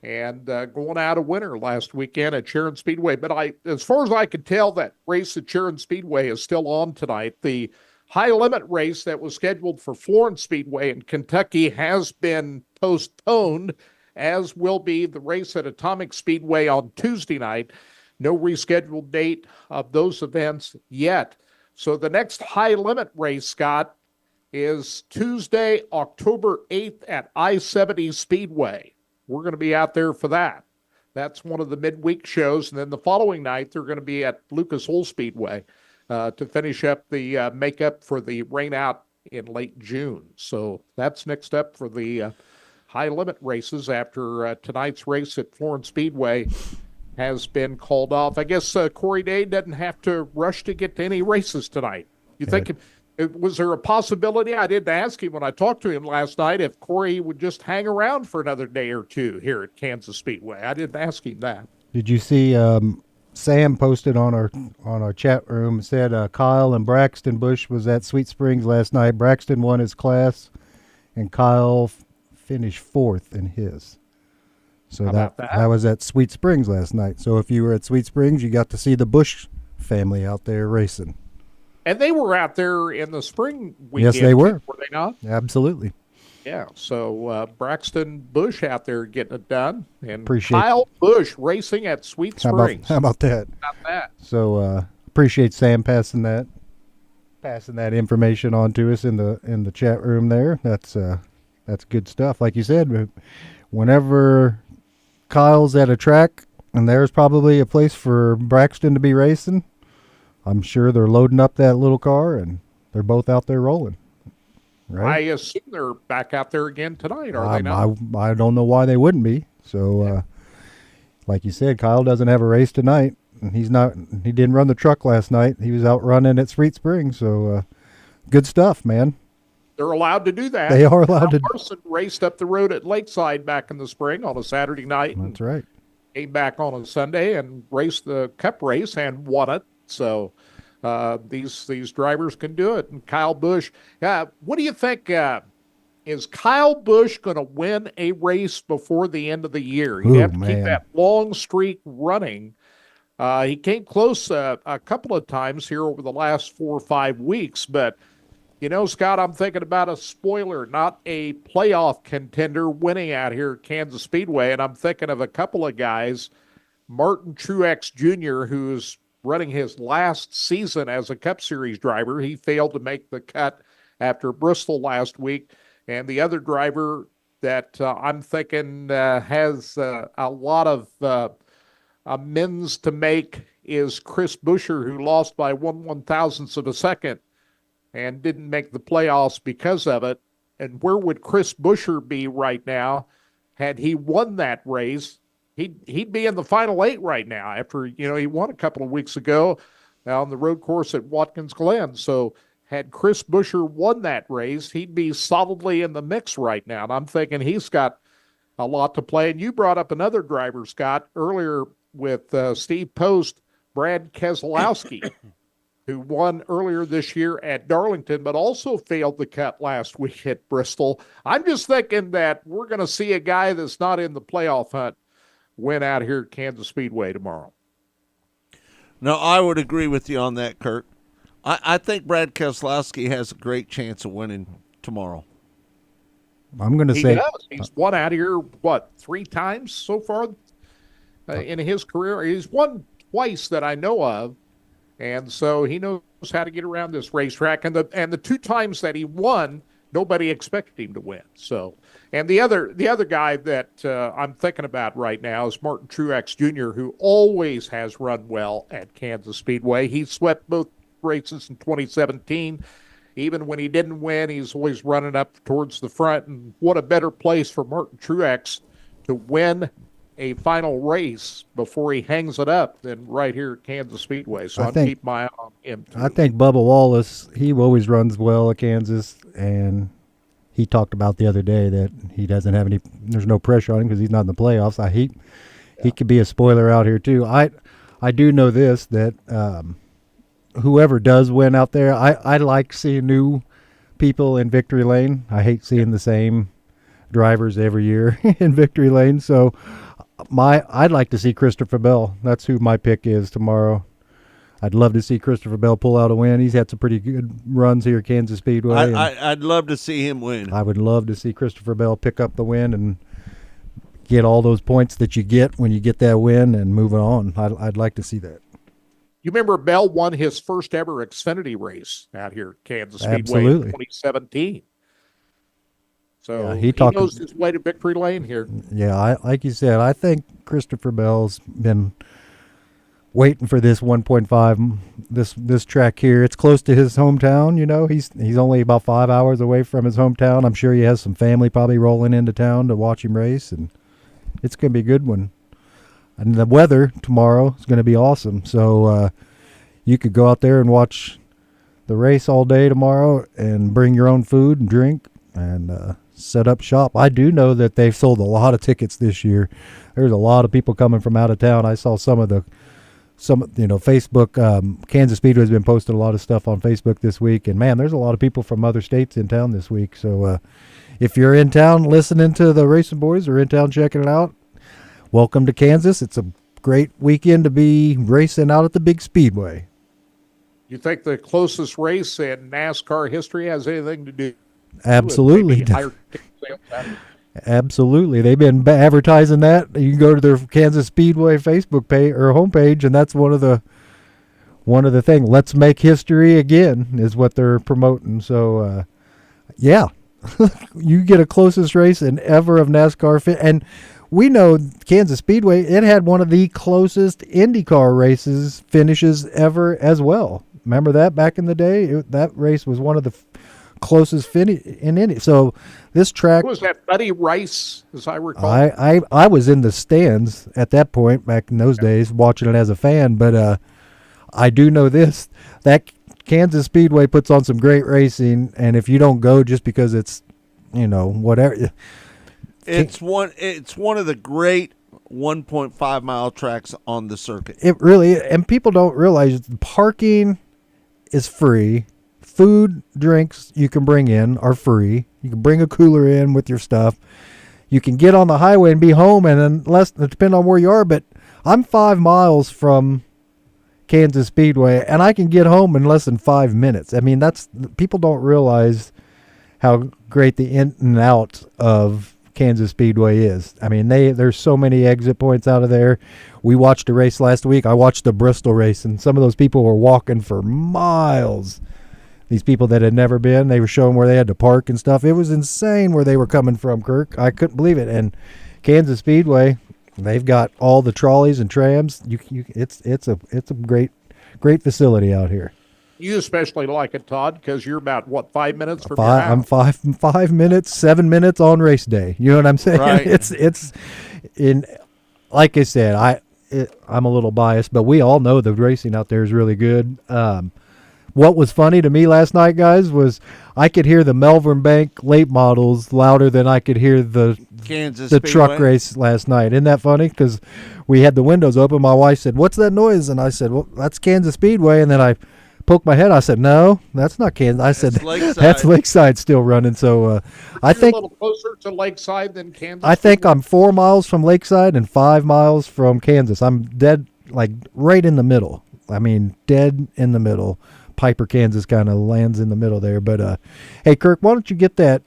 And going out a winner last weekend at Sharon Speedway. But as far as I could tell, that race at Sharon Speedway is still on tonight. The high limit race that was scheduled for Florence Speedway in Kentucky has been postponed, as will be the race at Atomic Speedway on Tuesday night. No rescheduled date of those events yet. So the next high limit race, Scott, is Tuesday, October 8th at I-70 Speedway. We're going to be out there for that. That's one of the midweek shows. And then the following night, they're going to be at Lucas Oil Speedway to finish up the makeup for the rain out in late June. So that's next up for the high limit races after tonight's race at Florence Speedway has been called off. I guess Corey Day doesn't have to rush to get to any races tonight. You think was there a possibility? I didn't ask him when I talked to him last night if Corey would just hang around for another day or two here at Kansas Speedway. I didn't ask him that. Did you see Sam posted on our chat room, said Kyle and Braxton Bush was at Sweet Springs last night. Braxton won his class, and Kyle finished fourth in his. So that was at Sweet Springs last night. So if you were at Sweet Springs, you got to see the Bush family out there racing. And they were out there in the spring weekend. Yes, they were. Were they not? Absolutely. Yeah. So Braxton Bush out there getting it done. And Appreciate Kyle Bush racing at Sweet Springs. How about that? How about that? So appreciate Sam passing that information on to us in the chat room there. That's good stuff. Like you said, whenever Kyle's at a track and there's probably a place for Braxton to be racing, I'm sure they're loading up that little car and they're both out there rolling. Right? I assume they're back out there again tonight, are they not? I don't know why they wouldn't be. So, like you said, Kyle doesn't have a race tonight. And he didn't run the truck last night. He was out running at Sweet Spring. So, good stuff, man. They're allowed to do that. They are allowed to. Larson raced up the road at Lakeside back in the spring on a Saturday night. That's right. Came back on a Sunday and raced the Cup race and won it. So these drivers can do it. And Kyle Busch, what do you think? Is Kyle Busch going to win a race before the end of the year? He'd have to keep that long streak running. He came close a couple of times here over the last 4 or 5 weeks, but you know, Scott, I'm thinking about a spoiler, not a playoff contender winning out here at Kansas Speedway, and I'm thinking of a couple of guys, Martin Truex Jr., who's running his last season as a Cup Series driver. He failed to make the cut after Bristol last week, and the other driver that I'm thinking has a lot of amends to make is Chris Buescher, who lost by 1/1000th of a second and didn't make the playoffs because of it. And where would Chris Buescher be right now had he won that race? He'd be in the final 8 right now after, he won a couple of weeks ago on the road course at Watkins Glen. So had Chris Buescher won that race, he'd be solidly in the mix right now. And I'm thinking he's got a lot to play. And you brought up another driver, Scott, earlier with Steve Post, Brad Keselowski, who won earlier this year at Darlington, but also failed the cut last week at Bristol. I'm just thinking that we're going to see a guy that's not in the playoff hunt win out here at Kansas Speedway tomorrow. No, I would agree with you on that, Kurt. I think Brad Keselowski has a great chance of winning tomorrow. I'm going to He say does. He's won out here, 3 times so far in his career? He's won twice that I know of. And so he knows how to get around this racetrack. And the 2 times that he won, nobody expected him to win. So, and the other guy that I'm thinking about right now is Martin Truex Jr., who always has run well at Kansas Speedway. He swept both races in 2017. Even when he didn't win, he's always running up towards the front. And what a better place for Martin Truex to win a final race before he hangs it up than right here at Kansas Speedway. So I'll keep my eye on him too. I think Bubba Wallace, he always runs well at Kansas, and he talked about the other day that he doesn't have there's no pressure on him because he's not in the playoffs. He could be a spoiler out here too. I do know this, that whoever does win out there, I like seeing new people in victory lane. I hate seeing the same drivers every year in victory lane. So I'd like to see Christopher Bell. That's who my pick is tomorrow. I'd love to see Christopher Bell pull out a win. He's had some pretty good runs here at Kansas Speedway. I'd love to see him win. I would love to see Christopher Bell pick up the win and get all those points that you get when you get that win and move on. I'd like to see that. You remember Bell won his first ever Xfinity race out here at Kansas Speedway Absolutely. in 2017. So Yeah, he knows his way to victory lane here. Yeah, like you said, I think Christopher Bell's been waiting for this 1.5, this track here. It's close to his hometown, He's only about 5 hours away from his hometown. I'm sure he has some family probably rolling into town to watch him race, and it's going to be a good one. And the weather tomorrow is going to be awesome. So you could go out there and watch the race all day tomorrow and bring your own food and drink and set up shop. I do know that they've sold a lot of tickets this year. There's a lot of people coming from out of town. I saw some Facebook. Kansas Speedway has been posting a lot of stuff on Facebook this week, and man, there's a lot of people from other states in town this week. So if you're in town listening to the Racing Boys or in town checking it out, welcome to Kansas. It's a great weekend to be racing out at the big speedway. You think the closest race in NASCAR history has anything to do? Absolutely. Higher Absolutely. They've been advertising that. You can go to their Kansas Speedway Facebook page or homepage, and that's one of the things. Let's make history again is what they're promoting. So, yeah, you get a closest race in ever of NASCAR. And we know Kansas Speedway, it had one of the closest IndyCar finishes ever as well. Remember that back in the day? That race was one of the closest finish in Indy. So this track... Who was that, Buddy Rice, as I recall? I was in the stands at that point, back in those days, watching it as a fan, but I do know this, that Kansas Speedway puts on some great racing, and if you don't go just because it's, whatever... It's one of the great 1.5 mile tracks on the circuit. It really, and people don't realize the parking is free. Food, drinks you can bring in are free. You can bring a cooler in with your stuff. You can get on the highway and be home, and unless, depending on where you are, but I'm 5 miles from Kansas Speedway, and I can get home in less than 5 minutes. I mean, people don't realize how great the in and out of Kansas Speedway is. I mean, there's so many exit points out of there. We watched a race last week. I watched the Bristol race, and some of those people were walking for miles. These people that had never been, they were showing where they had to park and stuff. It was insane where they were coming from, Kirk. I couldn't believe it. And Kansas Speedway, they've got all the trolleys and trams. It's a great facility out here. You especially like it, Todd, because you're about, 5 minutes from your house? I'm 5 minutes, 7 minutes on race day. You know what I'm saying? Right. It's in, like I said, I'm a little biased, but we all know the racing out there is really good. What was funny to me last night, guys, was I could hear the Melbourne Bank late models louder than I could hear the truck race last night. Isn't that funny? Because we had the windows open. My wife said, "What's that noise?" And I said, "Well, that's Kansas Speedway." And then I poked my head. I said, "No, that's not Kansas." I said, "That's Lakeside still running." So I think a little closer to Lakeside than Kansas. I think I'm 4 miles from Lakeside and 5 miles from Kansas. I'm dead, like right in the middle. I mean, dead in the middle. Piper, Kansas kind of lands in the middle there. But hey, Kirk, why don't you get that?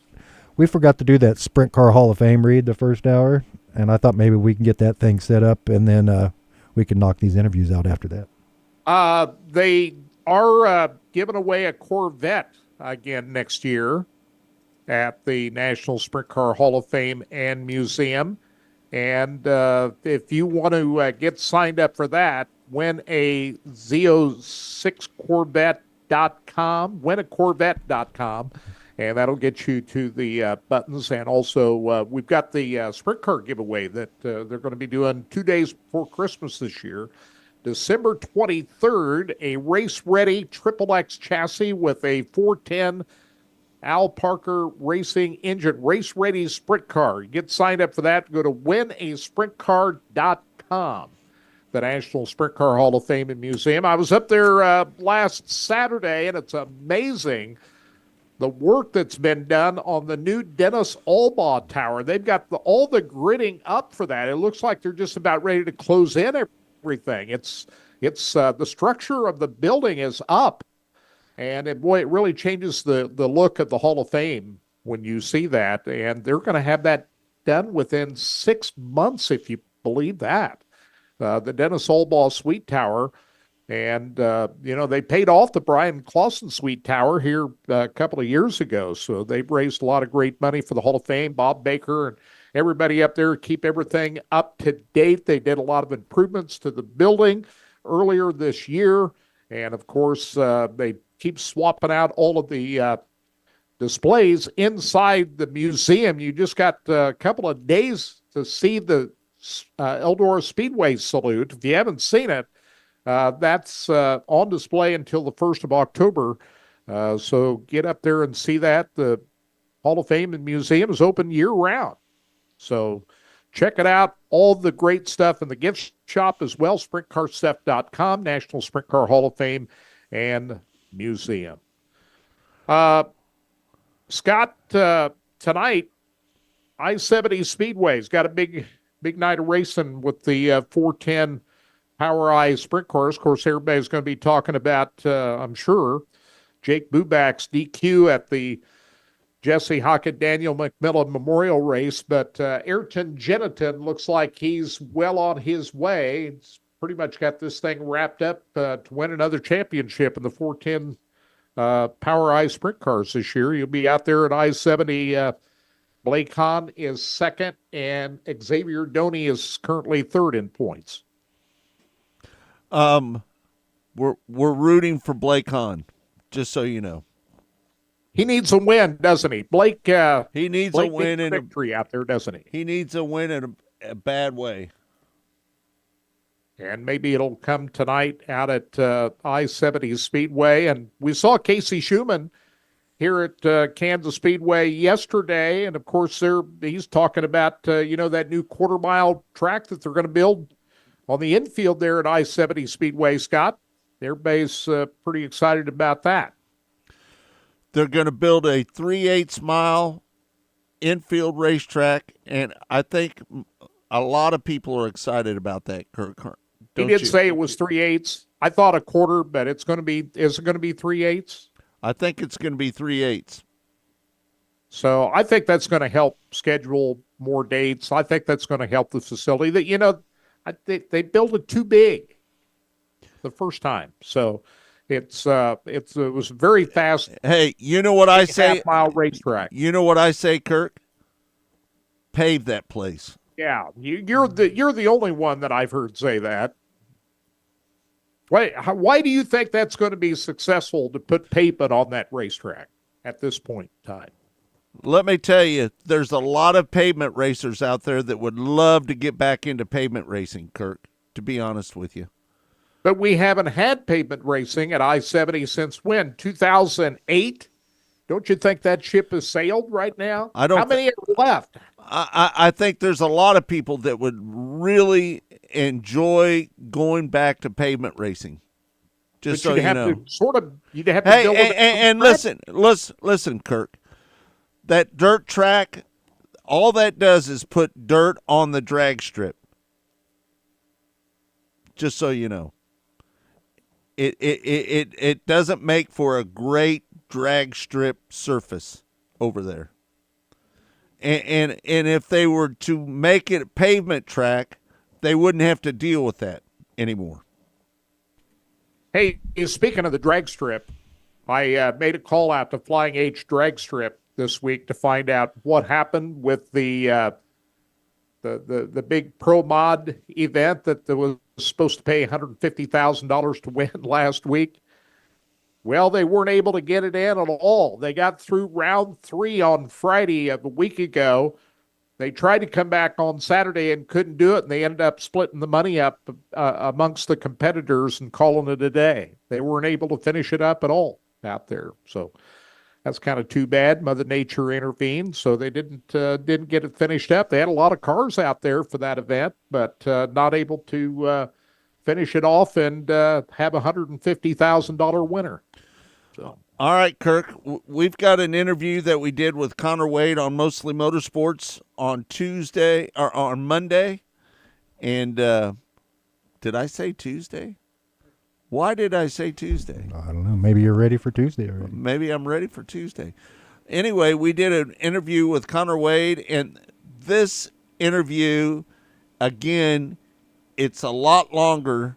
We forgot to do that Sprint Car Hall of Fame read the first hour, and I thought maybe we can get that thing set up, and then we can knock these interviews out after that. They are giving away a Corvette again next year at the National Sprint Car Hall of Fame and Museum. And if you want to get signed up for that, win a Z06 Corvette.com, winacorvette.com, and that'll get you to the buttons. And also, we've got the sprint car giveaway that they're going to be doing 2 days before Christmas this year. December 23rd, a race-ready XXX chassis with a 410 Al Parker Racing engine, race-ready sprint car. Get signed up for that. Go to winasprintcar.com, the National Sprint Car Hall of Fame and Museum. I was up there last Saturday, and it's amazing the work that's been done on the new Dennis Albaugh Tower. They've got all the gridding up for that. It looks like they're just about ready to close in everything. It's the structure of the building is up, and it really changes the look of the Hall of Fame when you see that. And they're going to have that done within 6 months, if you believe that. The Dennis Albaugh Suite Tower, and they paid off the Brian Clausen Suite Tower here a couple of years ago. So they've raised a lot of great money for the Hall of Fame. Bob Baker and everybody up there keep everything up to date. They did a lot of improvements to the building earlier this year. And, of course, they keep swapping out all of the displays inside the museum. You just got a couple of days to see the Eldora Speedway salute. If you haven't seen it, that's on display until the 1st of October. So get up there and see that. The Hall of Fame and Museum is open year-round. So check it out. All the great stuff in the gift shop as well. SprintCarStuff.com, National Sprint Car Hall of Fame and Museum. Scott, tonight, I-70 Speedway's got a big night of racing with the 410 POWRi Sprint Cars. Of course, everybody's going to be talking about, I'm sure, Jake Bubak's DQ at the Jesse Hockett Daniel McMillan Memorial Race, but Ayrton Geniton looks like he's well on his way. He's pretty much got this thing wrapped up to win another championship in the 410 POWRi Sprint Cars this year. You'll be out there at I-70 Blake Hahn is second, and Xavier Doney is currently third in points. We're rooting for Blake Hahn, just so you know. He needs a win, doesn't he? Blake. He needs Blake a win needs and victory out there, doesn't he? He needs a win in a bad way. And maybe it'll come tonight out at I-70 Speedway. And we saw Casey Schumann here at Kansas Speedway yesterday. And, of course, he's talking about, that new quarter-mile track that they're going to build on the infield there at I-70 Speedway, Scott. Everybody's pretty excited about that. They're going to build a 3/8 mile infield racetrack, and I think a lot of people are excited about that, Kirk. He did say it was 3/8. I thought a quarter, but is it going to be 3/8? I think it's going to be 3/8. So I think that's going to help schedule more dates. I think that's going to help the facility. They built it too big the first time, so it was very fast. Hey, you know what I say? Half-mile racetrack. You know what I say, Kirk? Pave that place. Yeah, you're the only one that I've heard say that. Why do you think that's going to be successful to put pavement on that racetrack at this point in time? Let me tell you, there's a lot of pavement racers out there that would love to get back into pavement racing, Kirk, to be honest with you. But we haven't had pavement racing at I-70 since when? 2008? Don't you think that ship has sailed right now? I don't. How many are left? I think there's a lot of people that would really enjoy going back to pavement racing. Just so you know. You'd have to build and listen, Kirk. That dirt track, all that does is put dirt on the drag strip. Just so you know. It doesn't make for a great drag strip surface over there. And if they were to make it a pavement track, they wouldn't have to deal with that anymore. Hey, speaking of the drag strip, I made a call out to Flying H drag strip this week to find out what happened with the big Pro Mod event that was supposed to pay $150,000 to win last week. Well, they weren't able to get it in at all. They got through round 3 on Friday of a week ago. They tried to come back on Saturday and couldn't do it, and they ended up splitting the money up amongst the competitors and calling it a day. They weren't able to finish it up at all out there. So that's kind of too bad. Mother Nature intervened, so they didn't get it finished up. They had a lot of cars out there for that event, but not able to finish it off and have a $150,000 winner. So. All right, Kirk, we've got an interview that we did with Connor Wade on Mostly Motorsports on Tuesday or on Monday. And did I say Tuesday? Why did I say Tuesday? I don't know. Maybe you're ready for Tuesday already. Maybe I'm ready for Tuesday. Anyway, we did an interview with Connor Wade, and this interview, again, it's a lot longer.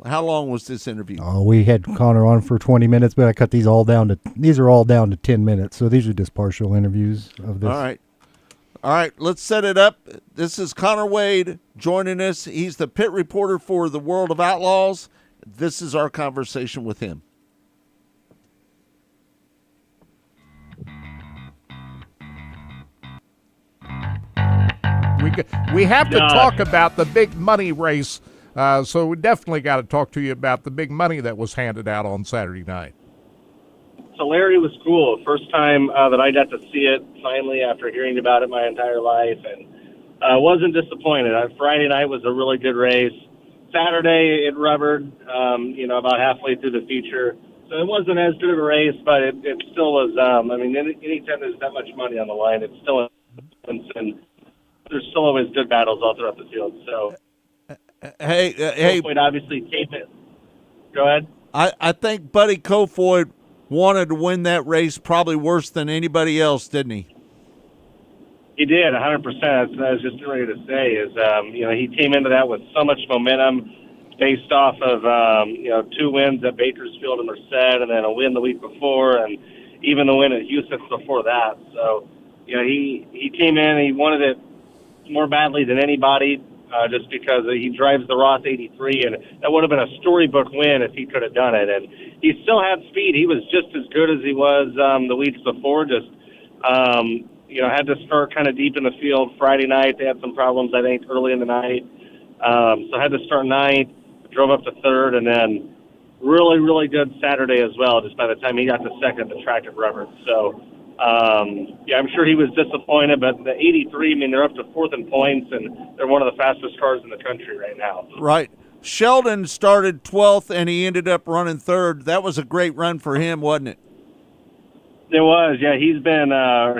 How long was this interview? Oh, we had Connor on for 20 minutes, but I cut these are all down to 10 minutes. So these are just partial interviews of this. All right, let's set it up. This is Connor Wade joining us. He's the pit reporter for the World of Outlaws. This is our conversation with him. We have to talk about the big money race. So we definitely got to talk to you about the big money that was handed out on Saturday night. So Larry was cool. First time that I got to see it finally after hearing about it my entire life, and wasn't disappointed. Friday night was a really good race. Saturday it rubbered, about halfway through the feature. So it wasn't as good of a race, but it still was. Anytime there's that much money on the line, it's still and there's still always good battles all throughout the field. So. Hey, Kofoid obviously came in. Go ahead. I think Buddy Kofoid wanted to win that race probably worse than anybody else, didn't he? He did, 100%. That's what I was just ready to say is, he came into that with so much momentum based off of, 2 wins at Bakersfield and Merced, and then a win the week before, and even the win at Houston before that. So he came in, he wanted it more badly than anybody, just because he drives the Ross 83, and that would have been a storybook win if he could have done it. And he still had speed. He was just as good as he was the weeks before, just, had to start kind of deep in the field Friday night. They had some problems, I think, early in the night. So had to start ninth, drove up to third, and then really, really good Saturday as well, just by the time he got to second, the track at Rubber. So, I'm sure he was disappointed, but the 83, they're up to fourth in points, and they're one of the fastest cars in the country right now. Right. Sheldon started 12th, and he ended up running third. That was a great run for him, wasn't it? It was, yeah. He's been,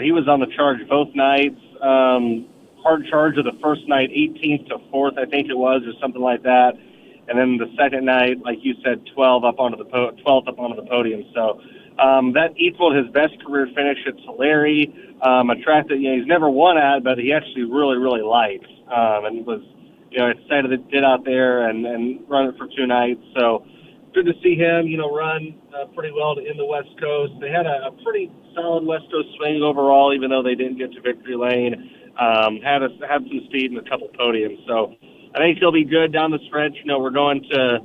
he was on the charge both nights. Hard charge of the first night, 18th to 4th, I think it was, or something like that. And then the second night, like you said, 12th up onto the podium. So that equaled his best career finish at Tulare, a track that he's never won at, but he actually really, really likes. And was excited to get out there and run it for 2 nights. So good to see him, run pretty well in the West Coast. They had a pretty solid West Coast swing overall, even though they didn't get to victory lane. Had some speed and a couple podiums. So I think he'll be good down the stretch. We're going to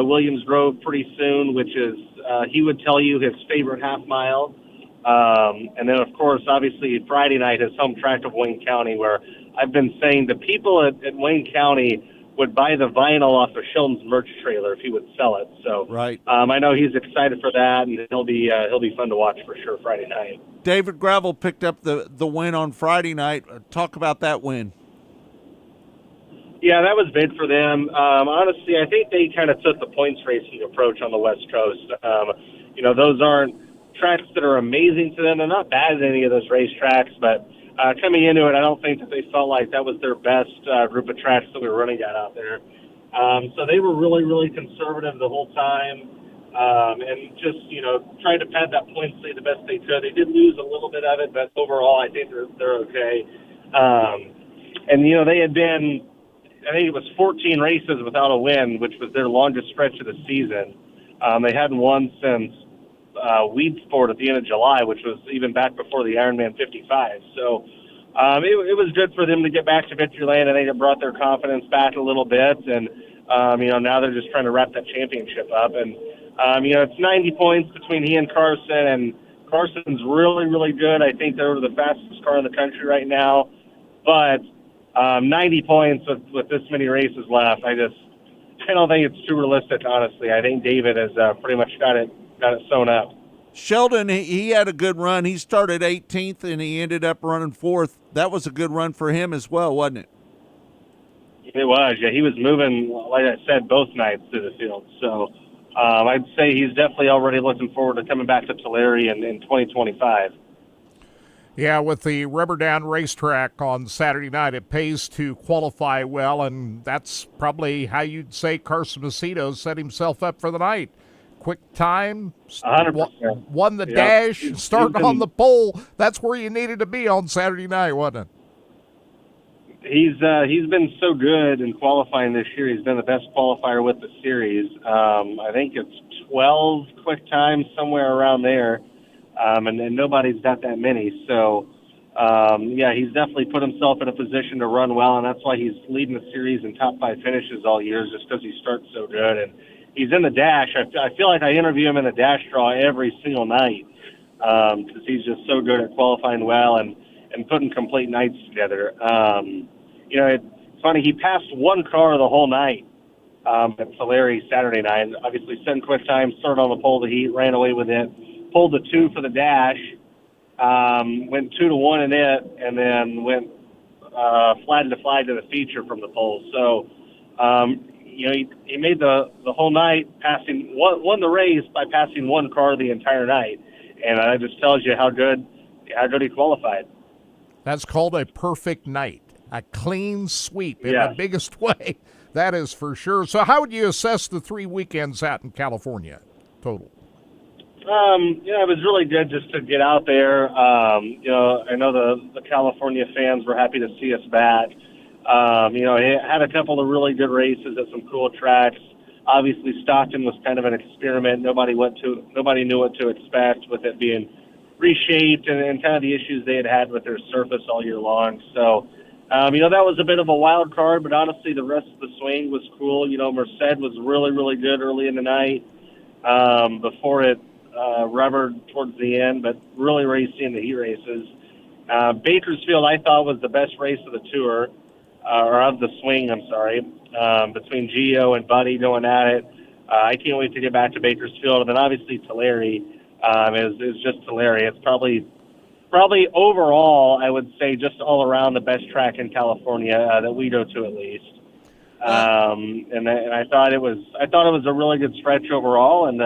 Williams Grove pretty soon, which is, he would tell you, his favorite half mile. And then, of course, obviously Friday night, his home track of Wayne County, where I've been saying the people at Wayne County would buy the vinyl off of Sheldon's merch trailer if he would sell it. So right. I know he's excited for that, and he'll be fun to watch for sure Friday night. David Gravel picked up the win on Friday night. Talk about that win. Yeah, that was big for them. Honestly, I think they kind of took the points racing approach on the West Coast. Those aren't tracks that are amazing to them. They're not bad at any of those racetracks, but coming into it, I don't think that they felt like that was their best group of tracks that we were running at out there. So they were really, really conservative the whole time, and just, trying to pad that points lead the best they could. They did lose a little bit of it, but overall I think they're okay. And, they had been, I think it was 14 races without a win, which was their longest stretch of the season. They hadn't won since Weed Sport at the end of July, which was even back before the Ironman 55. So it was good for them to get back to victory lane. I think it brought their confidence back a little bit. And, now they're just trying to wrap that championship up. And, it's 90 points between he and Carson. And Carson's really, really good. I think they're the fastest car in the country right now. But 90 points with this many races left, I don't think it's too realistic, honestly. I think David has pretty much got it sewn up. Sheldon, he had a good run. He started 18th, and he ended up running 4th. That was a good run for him as well, wasn't it? It was, yeah. He was moving, like I said, both nights through the field. So I'd say he's definitely already looking forward to coming back to Tulare in 2025. Yeah, with the Rubber Down racetrack on Saturday night, it pays to qualify well, and that's probably how you'd say Carson Macedo set himself up for the night. Quick time, 100%. Won the dash, starting on the pole. That's where you needed to be on Saturday night, wasn't it? He's been so good in qualifying this year. He's been the best qualifier with the series. I think it's 12 quick times, somewhere around there. And nobody's got that many. So, he's definitely put himself in a position to run well, and that's why he's leading the series in top 5 finishes all year, just because he starts so good. And he's in the dash. I feel like I interview him in the dash draw every single night because he's just so good at qualifying well and putting complete nights together. It's funny, he passed one car the whole night at Tulare Saturday night. Obviously, 7 quick times, started on the pole, the heat, ran away with it. Pulled the 2 for the dash, went 2-1 in it, and then went flag to flag to the feature from the pole. So, he made the whole night passing, won the race by passing one car the entire night, and that just tells you how good he qualified. That's called a perfect night, a clean sweep in the biggest way. That is for sure. So, how would you assess the 3 weekends out in California total? It was really good just to get out there. I know the California fans were happy to see us back. It had a couple of really good races at some cool tracks. Obviously, Stockton was kind of an experiment. Nobody knew what to expect with it being reshaped and kind of the issues they had with their surface all year long. So, that was a bit of a wild card, but honestly, the rest of the swing was cool. Merced was really, really good early in the night before it rubbered towards the end, but really racy in the heat races. Bakersfield, I thought, was the best race of the tour, or of the swing, I'm sorry, between Gio and Buddy going at it. I can't wait to get back to Bakersfield. And then obviously Tulare is just Tulare. It's probably overall, I would say, just all around the best track in California that we go to, at least. And I thought it was a really good stretch overall, and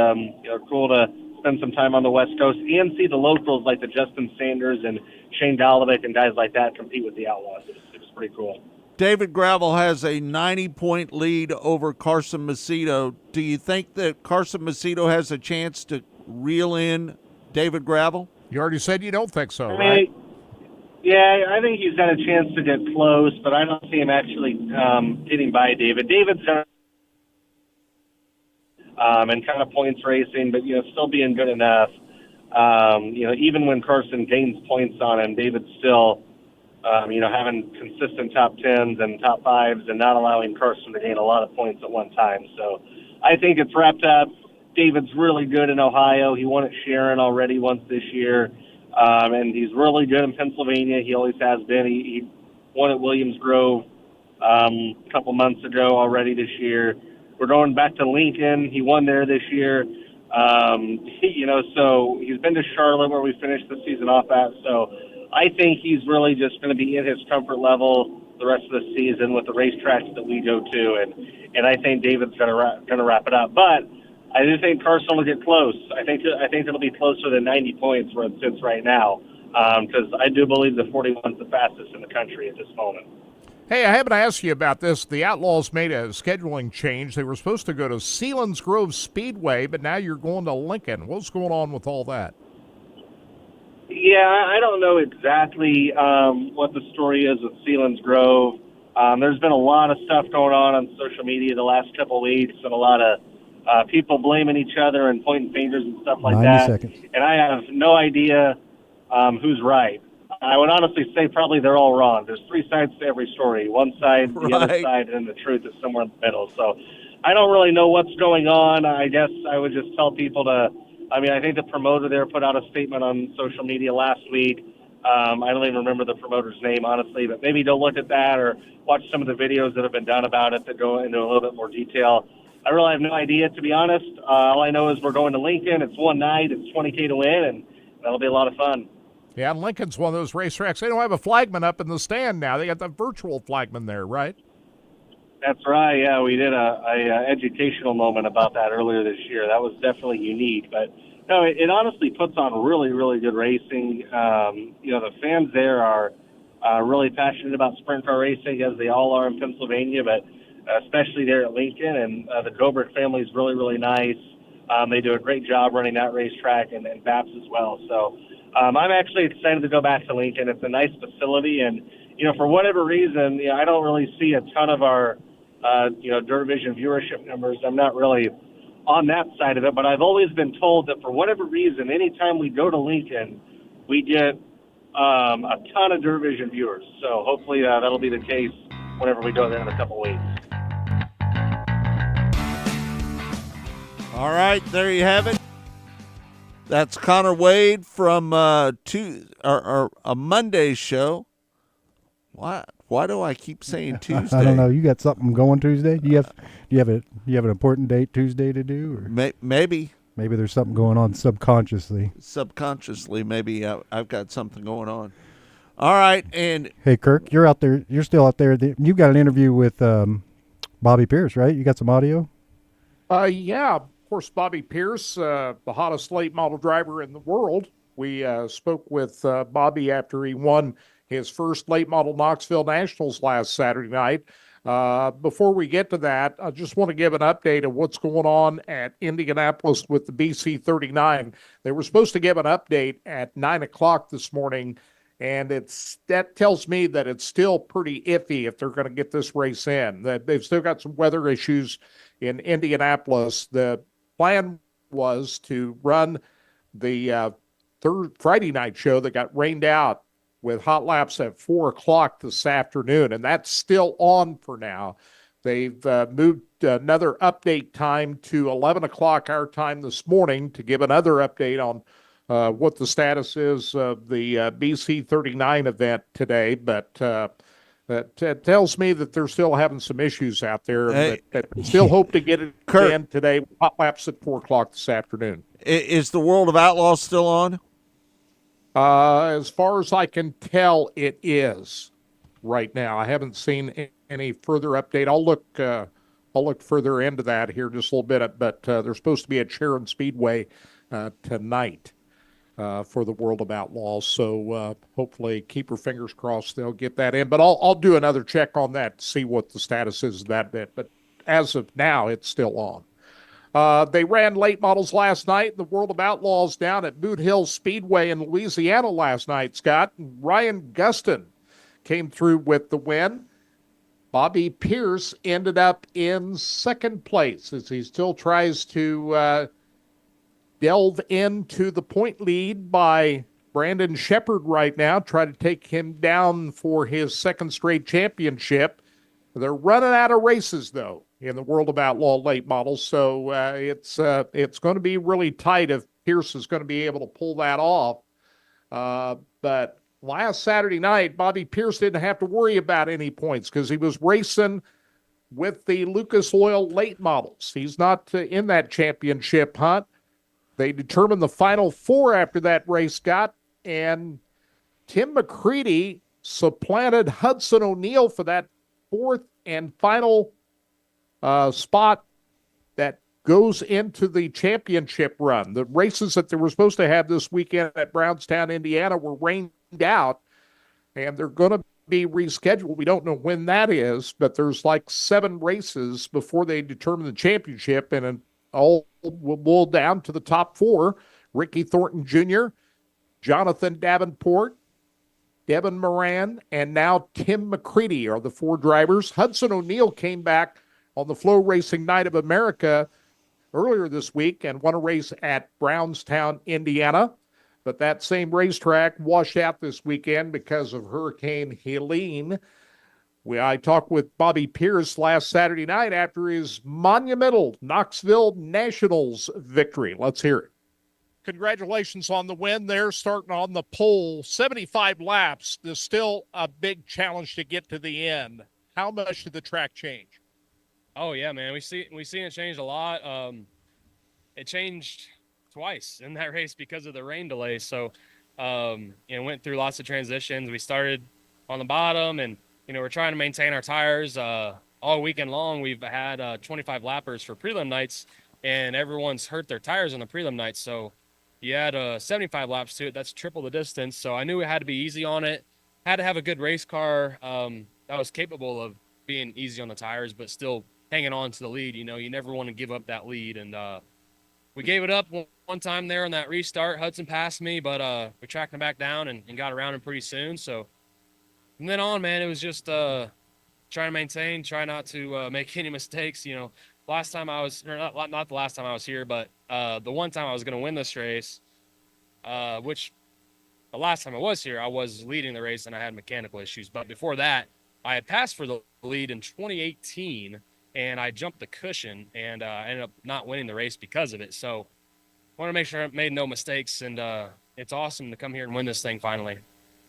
cool to spend some time on the West Coast and see the locals like the Justin Sanders and Shane Dalovic and guys like that compete with the Outlaws. It was pretty cool. David Gravel has a 90-point lead over Carson Macedo. Do you think that Carson Macedo has a chance to reel in David Gravel? You already said you don't think so, right? Yeah, I think he's got a chance to get close, but I don't see him actually getting by David. David's got and kind of points racing, but still being good enough. Even when Carson gains points on him, David's still having consistent top 10s and top 5s and not allowing Carson to gain a lot of points at one time. So I think it's wrapped up. David's really good in Ohio. He won at Sharon already once this year. And he's really good in Pennsylvania. He always has been. He won at Williams Grove a couple months ago already this year. We're going back to Lincoln. He won there this year. So he's been to Charlotte where we finished the season off at. So I think he's really just going to be in his comfort level the rest of the season with the racetracks that we go to. And I think David's going to wrap it up. But I do think Carson will get close. I think it'll be closer than 90 points where it sits right now, because I do believe the 41 is the fastest in the country at this moment. Hey, I haven't asked you about this. The Outlaws made a scheduling change. They were supposed to go to Selinsgrove Speedway, but now you're going to Lincoln. What's going on with all that? Yeah, I don't know exactly what the story is with Selinsgrove. There's been a lot of stuff going on social media the last couple of weeks, and a lot of people blaming each other and pointing fingers and stuff like 90 that. seconds. And I have no idea who's right. I would honestly say probably they're all wrong. There's three sides to every story. One side, the other side, and the truth is somewhere in the middle. So I don't really know what's going on. I guess I would just tell people I think the promoter there put out a statement on social media last week. I don't even remember the promoter's name, honestly, but maybe don't look at that or watch some of the videos that have been done about it that go into a little bit more detail. I really have no idea, to be honest. All I know is we're going to Lincoln. It's one night. It's $20K to win, and that'll be a lot of fun. Yeah, and Lincoln's one of those racetracks. They don't have a flagman up in the stand now. They got the virtual flagman there, right? That's right. Yeah, we did a educational moment about that earlier this year. That was definitely unique. But, no, it honestly puts on really, really good racing. The fans there are really passionate about sprint car racing, as they all are in Pennsylvania, but especially there at Lincoln. And the Gobrick family is really, really nice. They do a great job running that racetrack and BAPS as well. So I'm actually excited to go back to Lincoln. It's a nice facility. And, for whatever reason, I don't really see a ton of our, Dirt Vision viewership numbers. I'm not really on that side of it, but I've always been told that for whatever reason, anytime we go to Lincoln, we get a ton of Dirt Vision viewers. So hopefully that'll be the case whenever we go there in a couple weeks. All right, there you have it. That's Connor Wade from a Monday show. Why do I keep saying Tuesday? I don't know. You got something going Tuesday? Do you have an important date Tuesday to do? Or maybe there's something going on subconsciously. Subconsciously, maybe I've got something going on. All right, and hey, Kirk, you're out there. You're still out there. You've got an interview with Bobby Pierce, right? You got some audio? Yeah. Of course, Bobby Pierce, the hottest late model driver in the world. We spoke with Bobby after he won his first late model Knoxville Nationals last Saturday night. Before we get to that, I just want to give an update of what's going on at Indianapolis with the BC39. They were supposed to give an update at 9 o'clock this morning, and that tells me that it's still pretty iffy if they're going to get this race in. That they've still got some weather issues in Indianapolis. The plan was to run the Friday night show that got rained out with hot laps at 4 o'clock this afternoon, and that's still on for now. They've moved another update time to 11 o'clock our time this morning to give another update on what the status is of the BC 39 event today, but that tells me that they're still having some issues out there. That still hope to get it in today. Hot laps at 4 o'clock this afternoon. Is the World of Outlaws still on? As far as I can tell, it is right now. I haven't seen any further update. I'll look further into that here just a little bit. But they're supposed to be at Sharon Speedway tonight for the World of Outlaws. So hopefully, keep your fingers crossed they'll get that in. But I'll do another check on that to see what the status is of that bit. But as of now, it's still on. They ran late models last night. The World of Outlaws down at Boot Hill Speedway in Louisiana last night, Scott. Ryan Gustin came through with the win. Bobby Pierce ended up in second place as he still tries to delve into the point lead by Brandon Shepard right now, try to take him down for his second straight championship. They're running out of races, though, in the World of Outlaw late models, so it's going to be really tight if Pierce is going to be able to pull that off. But last Saturday night, Bobby Pierce didn't have to worry about any points because he was racing with the Lucas Oil late models. He's not in that championship hunt. They determined the final four after that race, Scott, and Tim McCready supplanted Hudson O'Neal for that fourth and final spot that goes into the championship run. The races that they were supposed to have this weekend at Brownstown, Indiana were rained out, and they're going to be rescheduled. We don't know when that is, but there's like 7 races before they determine the championship, and all will boil down to the top 4. Ricky Thornton Jr., Jonathan Davenport, Devin Moran, and now Tim McCready are the 4 drivers. Hudson O'Neal came back on the Flow Racing Night of America earlier this week and won a race at Brownstown, Indiana. But that same racetrack washed out this weekend because of Hurricane Helene. I talked with Bobby Pierce last Saturday night after his monumental Knoxville Nationals victory. Let's hear it. Congratulations on the win there, starting on the pole. 75 laps. There's still a big challenge to get to the end. How much did the track change? Oh yeah, man. We seen it change a lot. It changed twice in that race because of the rain delay. So, went through lots of transitions. We started on the bottom, and we're trying to maintain our tires all weekend long. We've had 25 lappers for prelim nights, and everyone's hurt their tires on the prelim nights. So, you add 75 laps to it. That's triple the distance. So I knew we had to be easy on it. Had to have a good race car that was capable of being easy on the tires, but still hanging on to the lead. You never want to give up that lead. And we gave it up one time there on that restart. Hudson passed me, but we tracked him back down and got around him pretty soon. So from then on, man, it was just trying to maintain, try not to make any mistakes. Last time I was, or not the last time I was here, but the one time I was going to win this race, which the last time I was here, I was leading the race and I had mechanical issues. But before that, I had passed for the lead in 2018, and I jumped the cushion, and I ended up not winning the race because of it. So I want to make sure I made no mistakes, and it's awesome to come here and win this thing finally.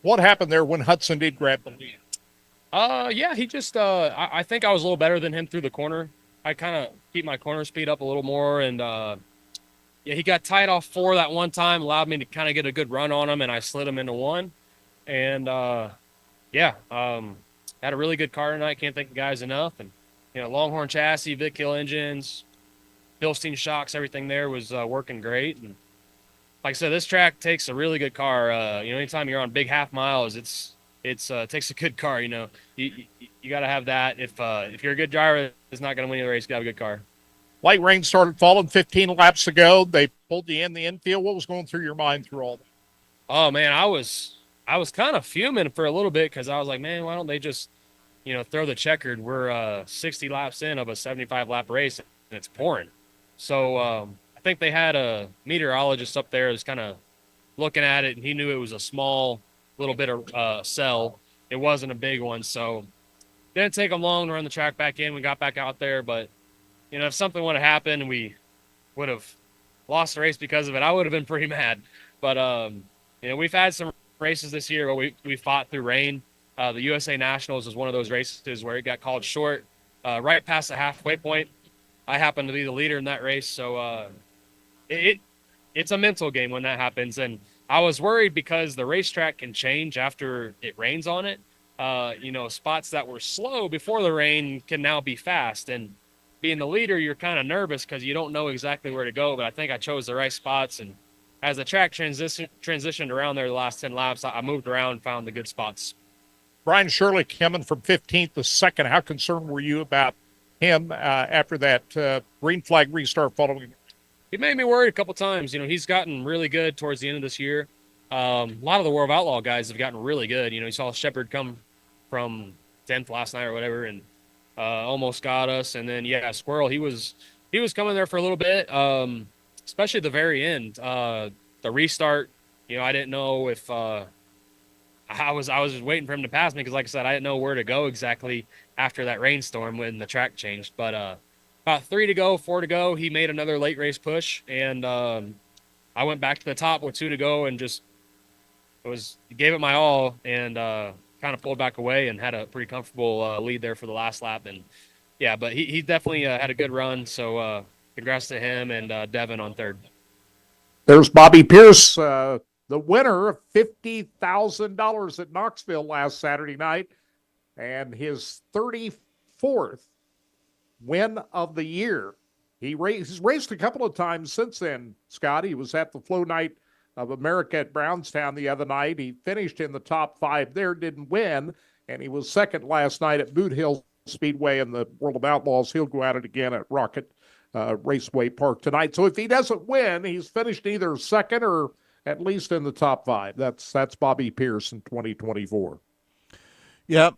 What happened there when Hudson did grab the lead? Yeah, he just I think I was a little better than him through the corner. I kind of keep my corner speed up a little more, and he got tight off 4 that one time, allowed me to kind of get a good run on him, and I slid him into 1. And had a really good car tonight. Can't thank the guys enough. And Longhorn chassis, Vic Hill engines, Bilstein shocks, everything there was working great. And like I said, this track takes a really good car. Anytime you're on big half miles, it takes a good car. You got to have that. If you're a good driver, it's not going to win you the race. You got a good car. Light rain started falling 15 laps ago. They pulled you in the infield. What was going through your mind through all that? Oh man, I was kind of fuming for a little bit because I was like, man, why don't they just throw the checkered? We're 60 laps in of a 75 lap race and it's pouring. So I think they had a meteorologist up there that's kind of looking at it, and he knew it was a small little bit of cell. It wasn't a big one, so didn't take him long to run the track back in. We got back out there, but if something would have happened and we would have lost the race because of it, I would have been pretty mad. But we've had some races this year where we fought through rain. The USA Nationals was one of those races where it got called short right past the halfway point. I happened to be the leader in that race, so it's a mental game when that happens. And I was worried because the racetrack can change after it rains on it. Spots that were slow before the rain can now be fast. And being the leader, you're kind of nervous because you don't know exactly where to go. But I think I chose the right spots. And as the track transitioned around there the last 10 laps, I moved around and found the good spots. Brian Shirley coming from 15th to second. How concerned were you about him after that green flag restart following? He made me worried a couple times. He's gotten really good towards the end of this year. A lot of the World of Outlaw guys have gotten really good. You saw Shepard come from 10th last night or whatever and almost got us. And then, Squirrel, he was coming there for a little bit, especially at the very end. The restart, I didn't know if I was just waiting for him to pass me because, like I said, I didn't know where to go exactly after that rainstorm when the track changed. But about 4 to go, he made another late race push, and I went back to the top with 2 to go and just gave it my all and kind of pulled back away and had a pretty comfortable lead there for the last lap. And but he definitely had a good run. So congrats to him and Devin on third. There's Bobby Pierce, the winner of $50,000 at Knoxville last Saturday night, and his 34th win of the year. He's raced a couple of times since then, Scott. He was at the Flow Night of America at Brownstown the other night. He finished in the top 5 there, didn't win, and he was second last night at Boot Hill Speedway in the World of Outlaws. He'll go at it again at Rocket Raceway Park tonight. So if he doesn't win, he's finished either second or at least in the top 5. That's Bobby Pierce in 2024. Yep.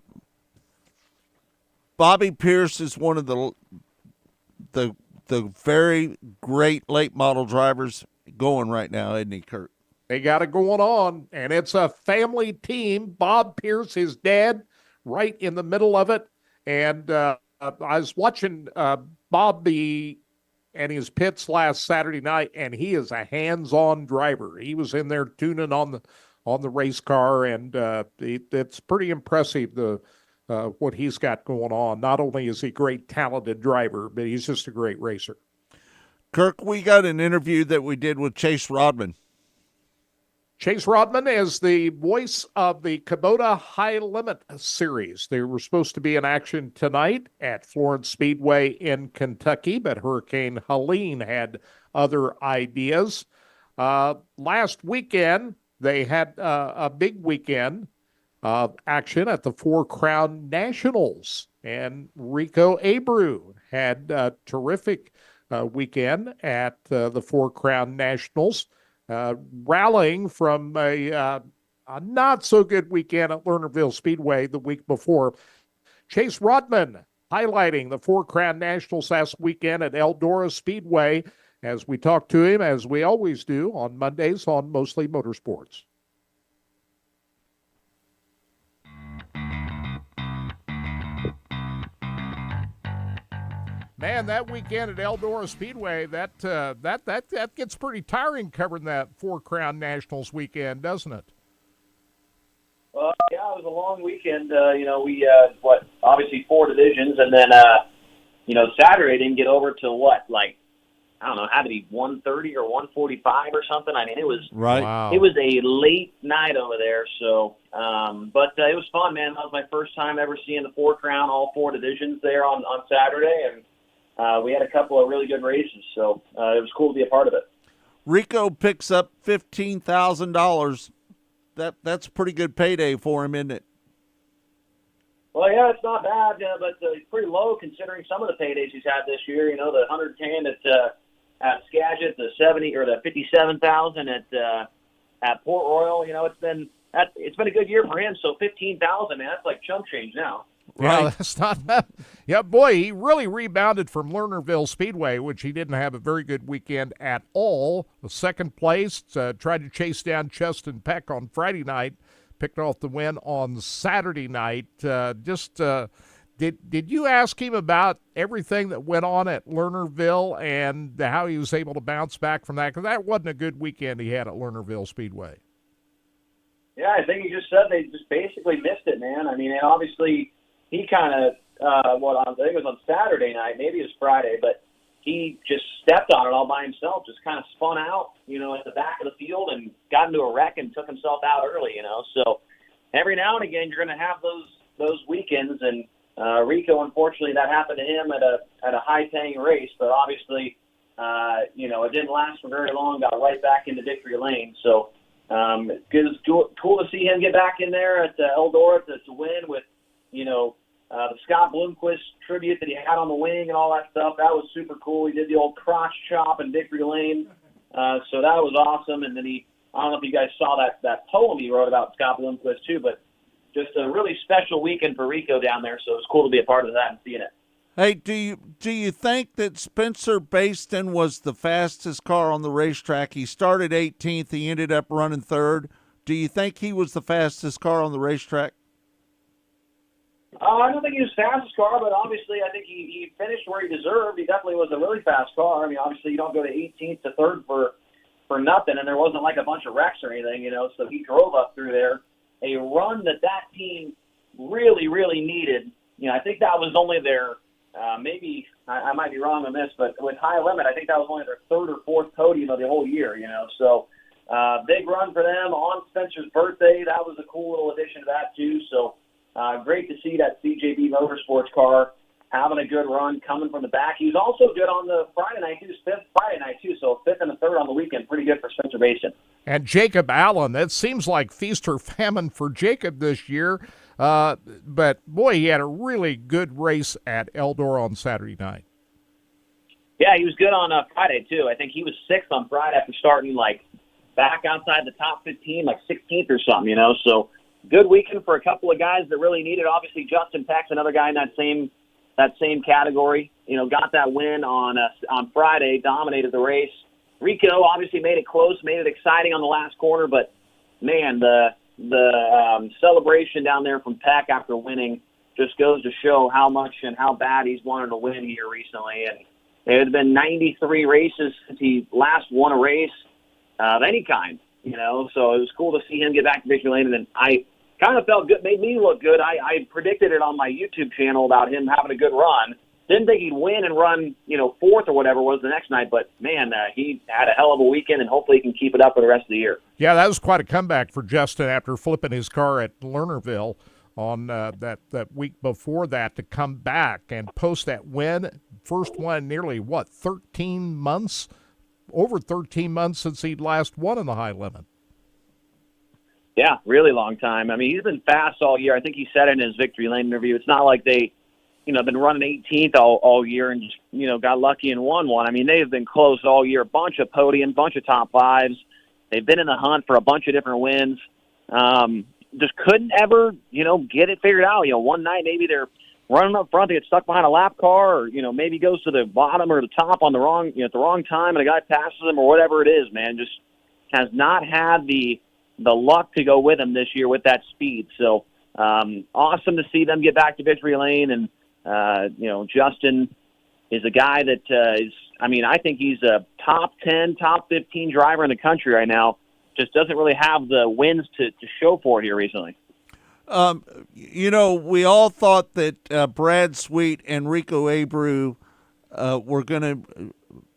Bobby Pierce is one of the very great late model drivers going right now, isn't he, Kurt? They got it going on, and it's a family team. Bob Pierce, his dad, right in the middle of it. And I was watching Bobby and his pits last Saturday night, and he is a hands-on driver. He was in there tuning on the race car, and it's pretty impressive what he's got going on. Not only is he a great, talented driver, but he's just a great racer. Kirk, we got an interview that we did with Chase Rodman. Chase Rodman is the voice of the Kubota High Limit Series. They were supposed to be in action tonight at Florence Speedway in Kentucky, but Hurricane Helene had other ideas. Last weekend, they had a big weekend of action at the Four Crown Nationals, and Rico Abreu had a terrific weekend at the Four Crown Nationals, rallying from a not so good weekend at Lernerville Speedway the week before. Chase Rodman highlighting the Four Crown Nationals last weekend at Eldora Speedway as we talk to him, as we always do on Mondays on Mostly Motorsports. Man, that weekend at Eldora Speedway, that gets pretty tiring covering that Four Crown Nationals weekend, doesn't it? Well, yeah, it was a long weekend. We obviously 4 divisions, and then Saturday didn't get over to I don't know, had to be 1:30 or 1:45 or something. I mean, it was right. Wow. It was a late night over there. So, but it was fun, man. That was my first time ever seeing the Four Crown, all 4 divisions there on Saturday, and we had a couple of really good races, so it was cool to be a part of it. Rico picks up $15,000. That's a pretty good payday for him, isn't it? Well, yeah, it's not bad, but it's pretty low considering some of the paydays he's had this year. The 110 at Skagit, the 70 or the 57,000 at Port Royal. It's been a good year for him. So 15,000, man, that's like chump change now. Right. Yeah, that's not bad. Yeah, boy, he really rebounded from Lernerville Speedway, which he didn't have a very good weekend at all. The second place, tried to chase down Justin Peck on Friday night, picked off the win on Saturday night. Did you ask him about everything that went on at Lernerville and how he was able to bounce back from that? Because that wasn't a good weekend he had at Lernerville Speedway. Yeah, I think he just said they just basically missed it, man. I mean, and obviously he kind of, I think it was on Saturday night, maybe it was Friday, but he just stepped on it all by himself, just kind of spun out, at the back of the field and got into a wreck and took himself out early, So every now and again you're going to have those weekends, and Rico, unfortunately, that happened to him at a high-paying race, but obviously, it didn't last for very long, got right back into victory lane. So it's cool to see him get back in there at Eldora to win with, the Scott Bloomquist tribute that he had on the wing and all that stuff. That was super cool. He did the old crotch chop in victory lane. So that was awesome. And then I don't know if you guys saw that poem he wrote about Scott Bloomquist too, but just a really special weekend for Rico down there. So it was cool to be a part of that and seeing it. Hey, do you think that Spencer Baston was the fastest car on the racetrack? He started 18th. He ended up running third. Do you think he was the fastest car on the racetrack? I don't think he was fastest car, but obviously I think he finished where he deserved. He definitely was a really fast car. I mean, obviously you don't go to 18th to third for nothing, and there wasn't like a bunch of wrecks or anything, so he drove up through there. A run that team really, really needed. I think that was only their maybe I might be wrong on this, but with High Limit, I think that was only their third or fourth podium of the whole year, So big run for them on Spencer's birthday. That was a cool little addition to that too. So great to see that CJB Motorsports car having a good run coming from the back. He was also good on the Friday night too, so fifth and a third on the weekend. Pretty good for Spencer Baston. And Jacob Allen, that seems like feast or famine for Jacob this year. But, boy, he had a really good race at Eldora on Saturday night. Yeah, he was good on Friday, too. I think he was sixth on Friday after starting, back outside the top 15, 16th or something, So good weekend for a couple of guys that really needed. Obviously, Justin Peck's another guy in that same category. Got that win on Friday, dominated the race. Rico obviously made it close, made it exciting on the last corner, but man, the celebration down there from Peck after winning just goes to show how much and how bad he's wanted to win here recently. And it had been 93 races since he last won a race of any kind, So it was cool to see him get back to victory lane, and then I kind of felt good, made me look good. I predicted it on my YouTube channel about him having a good run. Didn't think he'd win and run, fourth or whatever was the next night, but man, he had a hell of a weekend, and hopefully he can keep it up for the rest of the year. Yeah, that was quite a comeback for Justin after flipping his car at Lernerville on that week before that to come back and post that win. First one in nearly, 13 months? Over 13 months since he'd last won in the High Limit. Yeah, really long time. I mean, he's been fast all year. I think he said in his victory lane interview, it's not like they been running 18th all year and just, got lucky and won one. I mean, they have been close all year, a bunch of podiums, bunch of top fives. They've been in the hunt for a bunch of different wins. Just couldn't ever, get it figured out. One night maybe they're running up front, they get stuck behind a lap car, or, maybe goes to the bottom or the top on the wrong, at the wrong time, and a guy passes them or whatever it is, man. Just has not had the luck to go with him this year with that speed. So awesome to see them get back to victory lane. And, Justin is a guy that I think he's a top 10, top 15 driver in the country right now. Just doesn't really have the wins to show for it here recently. We all thought that Brad Sweet and Rico Abreu were going to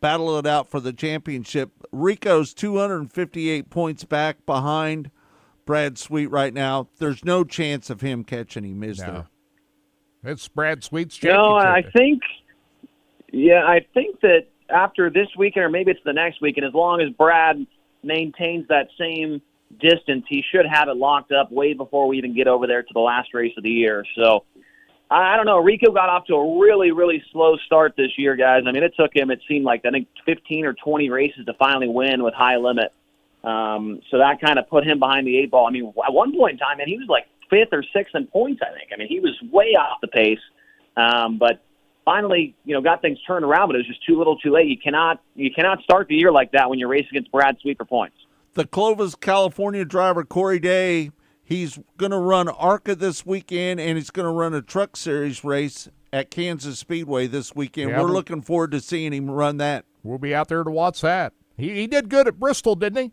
battle it out for the championship. Rico's 258 points back behind Brad Sweet right now. There's no chance of him catching him, is there? It's Brad Sweet's championship. No, I think that after this weekend, or maybe it's the next weekend, as long as Brad maintains that same distance, he should have it locked up way before we even get over there to the last race of the year. So I don't know. Rico got off to a really, really slow start this year, guys. I mean, it took him, it seemed like, I think 15 or 20 races to finally win with High Limit. So that kind of put him behind the eight ball. I mean, at one point in time, man, he was like 5th or 6th in points, I think. I mean, he was way off the pace, but finally, got things turned around, but it was just too little too late. You cannot start the year like that when you're racing against Brad Sweet for points. The Clovis, California driver, Corey Day, he's going to run ARCA this weekend, and he's going to run a truck series race at Kansas Speedway this weekend. Yeah, We're looking forward to seeing him run that. We'll be out there to watch that. He did good at Bristol, didn't he?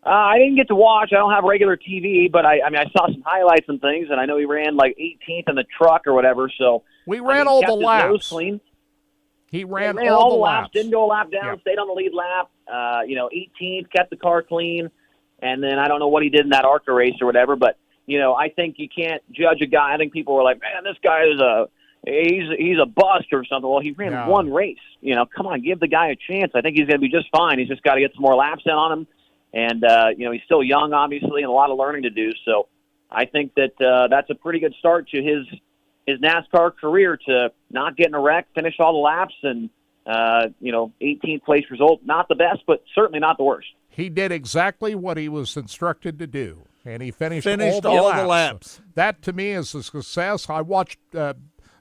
I didn't get to watch. I don't have regular TV, but I saw some highlights and things, and I know he ran like 18th in the truck or whatever. So we ran all the laps. Clean. He ran all the laps. laps. Didn't go a lap down. Stayed on the lead lap. 18th, kept the car clean, and then I don't know what he did in that ARCA race or whatever. But I think you can't judge a guy. I think people were like, "Man, this guy is he's a bust or something." Well, he ran one race. Come on, give the guy a chance. I think he's going to be just fine. He's just got to get some more laps in on him. And, he's still young, obviously, and a lot of learning to do. So I think that that's a pretty good start to his NASCAR career, to not get in a wreck, finish all the laps, and, 18th place result. Not the best, but certainly not the worst. He did exactly what he was instructed to do, and he finished all the laps. So that, to me, is a success. I watched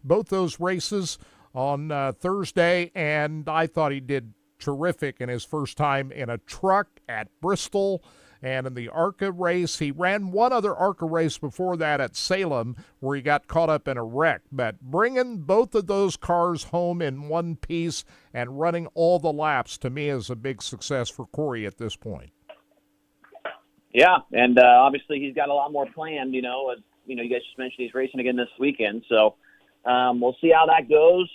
both those races on Thursday, and I thought he did terrific in his first time in a truck at Bristol, and in the ARCA race. He ran one other ARCA race before that at Salem where he got caught up in a wreck. But bringing both of those cars home in one piece and running all the laps, to me, is a big success for Corey at this point. Yeah, and obviously he's got a lot more planned. You guys just mentioned he's racing again this weekend, so we'll see how that goes.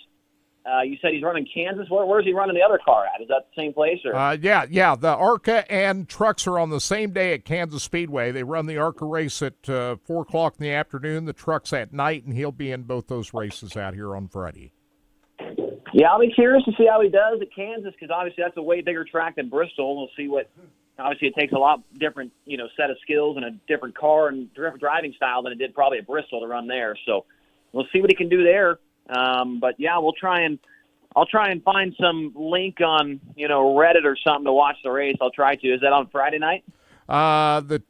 You said he's running Kansas. Where's he running the other car at? Is that the same place? Or? Yeah. The ARCA and trucks are on the same day at Kansas Speedway. They run the ARCA race at 4 o'clock in the afternoon, the trucks at night, and he'll be in both those races out here on Friday. Yeah, I'll be curious to see how he does at Kansas, because obviously that's a way bigger track than Bristol. We'll see what – obviously it takes a lot different, set of skills and a different car and different driving style than it did probably at Bristol to run there. So we'll see what he can do there. But yeah, I'll try and find some link on, Reddit or something to watch the race. I'll try to. Is that on Friday night? The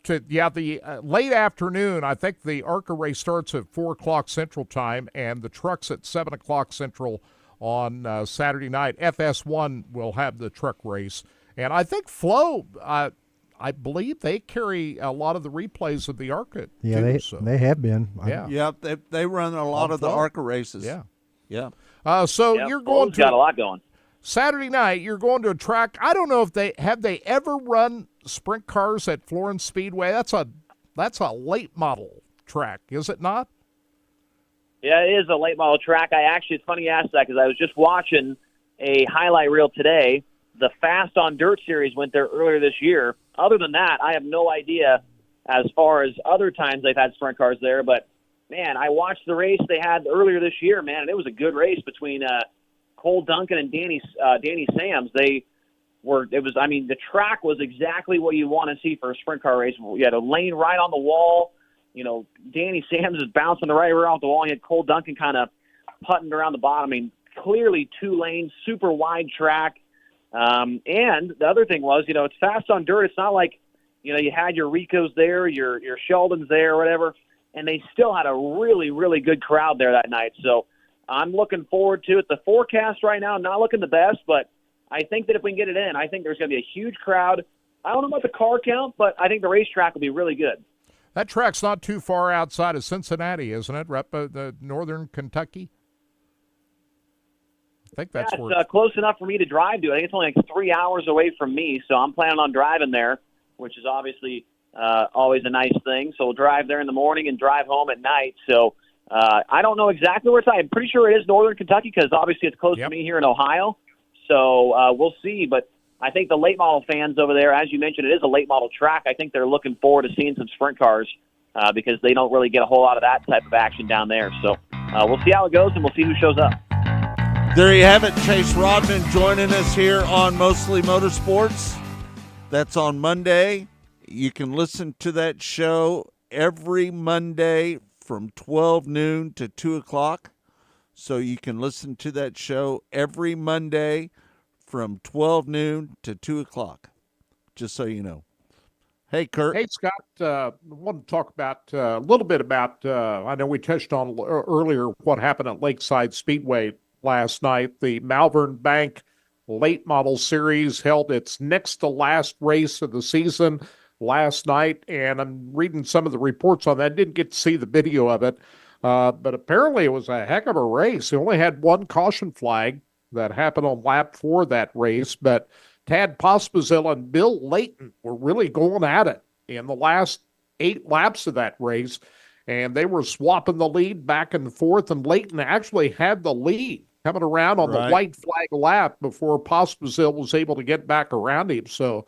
late afternoon. I think the ARCA race starts at 4 o'clock Central Time, and the trucks at 7 o'clock Central on Saturday night. FS1 will have the truck race, and I think Flow. I believe they carry a lot of the replays of the ARCA. Yeah, too, they have been. They run a lot of the ARCA races. Yeah. You're going to got a lot going. Saturday night. You're going to a track. I don't know if they ever run sprint cars at Florence Speedway. That's a late model track, is it not? Yeah, it is a late model track. It's funny you asked that, because I was just watching a highlight reel today. The Fast on Dirt series went there earlier this year. Other than that, I have no idea as far as other times they've had sprint cars there. But, man, I watched the race they had earlier this year, man, and it was a good race between Cole Duncan and Danny Sams. The track was exactly what you want to see for a sprint car race. You had a lane right on the wall. Danny Sams is bouncing the right rear off the wall. You had Cole Duncan kind of putting around the bottom. I mean, clearly 2 lanes, super wide track. And the other thing was, it's Fast on Dirt. It's not like, you had your Ricos there, your Sheldons there, or whatever, and they still had a really, really good crowd there that night. So I'm looking forward to it. The forecast right now, not looking the best, but I think that if we can get it in, I think there's going to be a huge crowd. I don't know about the car count, but I think the racetrack will be really good. That track's not too far outside of Cincinnati, isn't it? Right by the northern Kentucky? I think that's it's close enough for me to drive to. I think it's only like 3 hours away from me, so I'm planning on driving there, which is obviously always a nice thing. So we'll drive there in the morning and drive home at night. So I don't know exactly where it's at. I'm pretty sure it is northern Kentucky, because obviously it's close to me here in Ohio. So we'll see. But I think the late model fans over there, as you mentioned, it is a late model track. I think they're looking forward to seeing some sprint cars because they don't really get a whole lot of that type of action down there. So we'll see how it goes, and we'll see who shows up. There you have it, Chase Rodman joining us here on Mostly Motorsports. That's on Monday. You can listen to that show every Monday from 12 noon to 2 o'clock. So you can listen to that show every Monday from 12 noon to 2 o'clock, just so you know. Hey, Kurt. Hey, Scott. I want to talk about a little bit about, I know we touched on earlier what happened at Lakeside Speedway last night. The Malvern Bank Late Model Series held its next to last race of the season last night, and I'm reading some of the reports on that. Didn't get to see the video of it, but apparently it was a heck of a race. It only had one caution flag that happened on lap 4 of that race, but Tad Pospisil and Bill Layton were really going at it in the last 8 laps of that race, and they were swapping the lead back and forth, and Layton actually had the lead coming around on the white flag lap before Pospisil was able to get back around him. So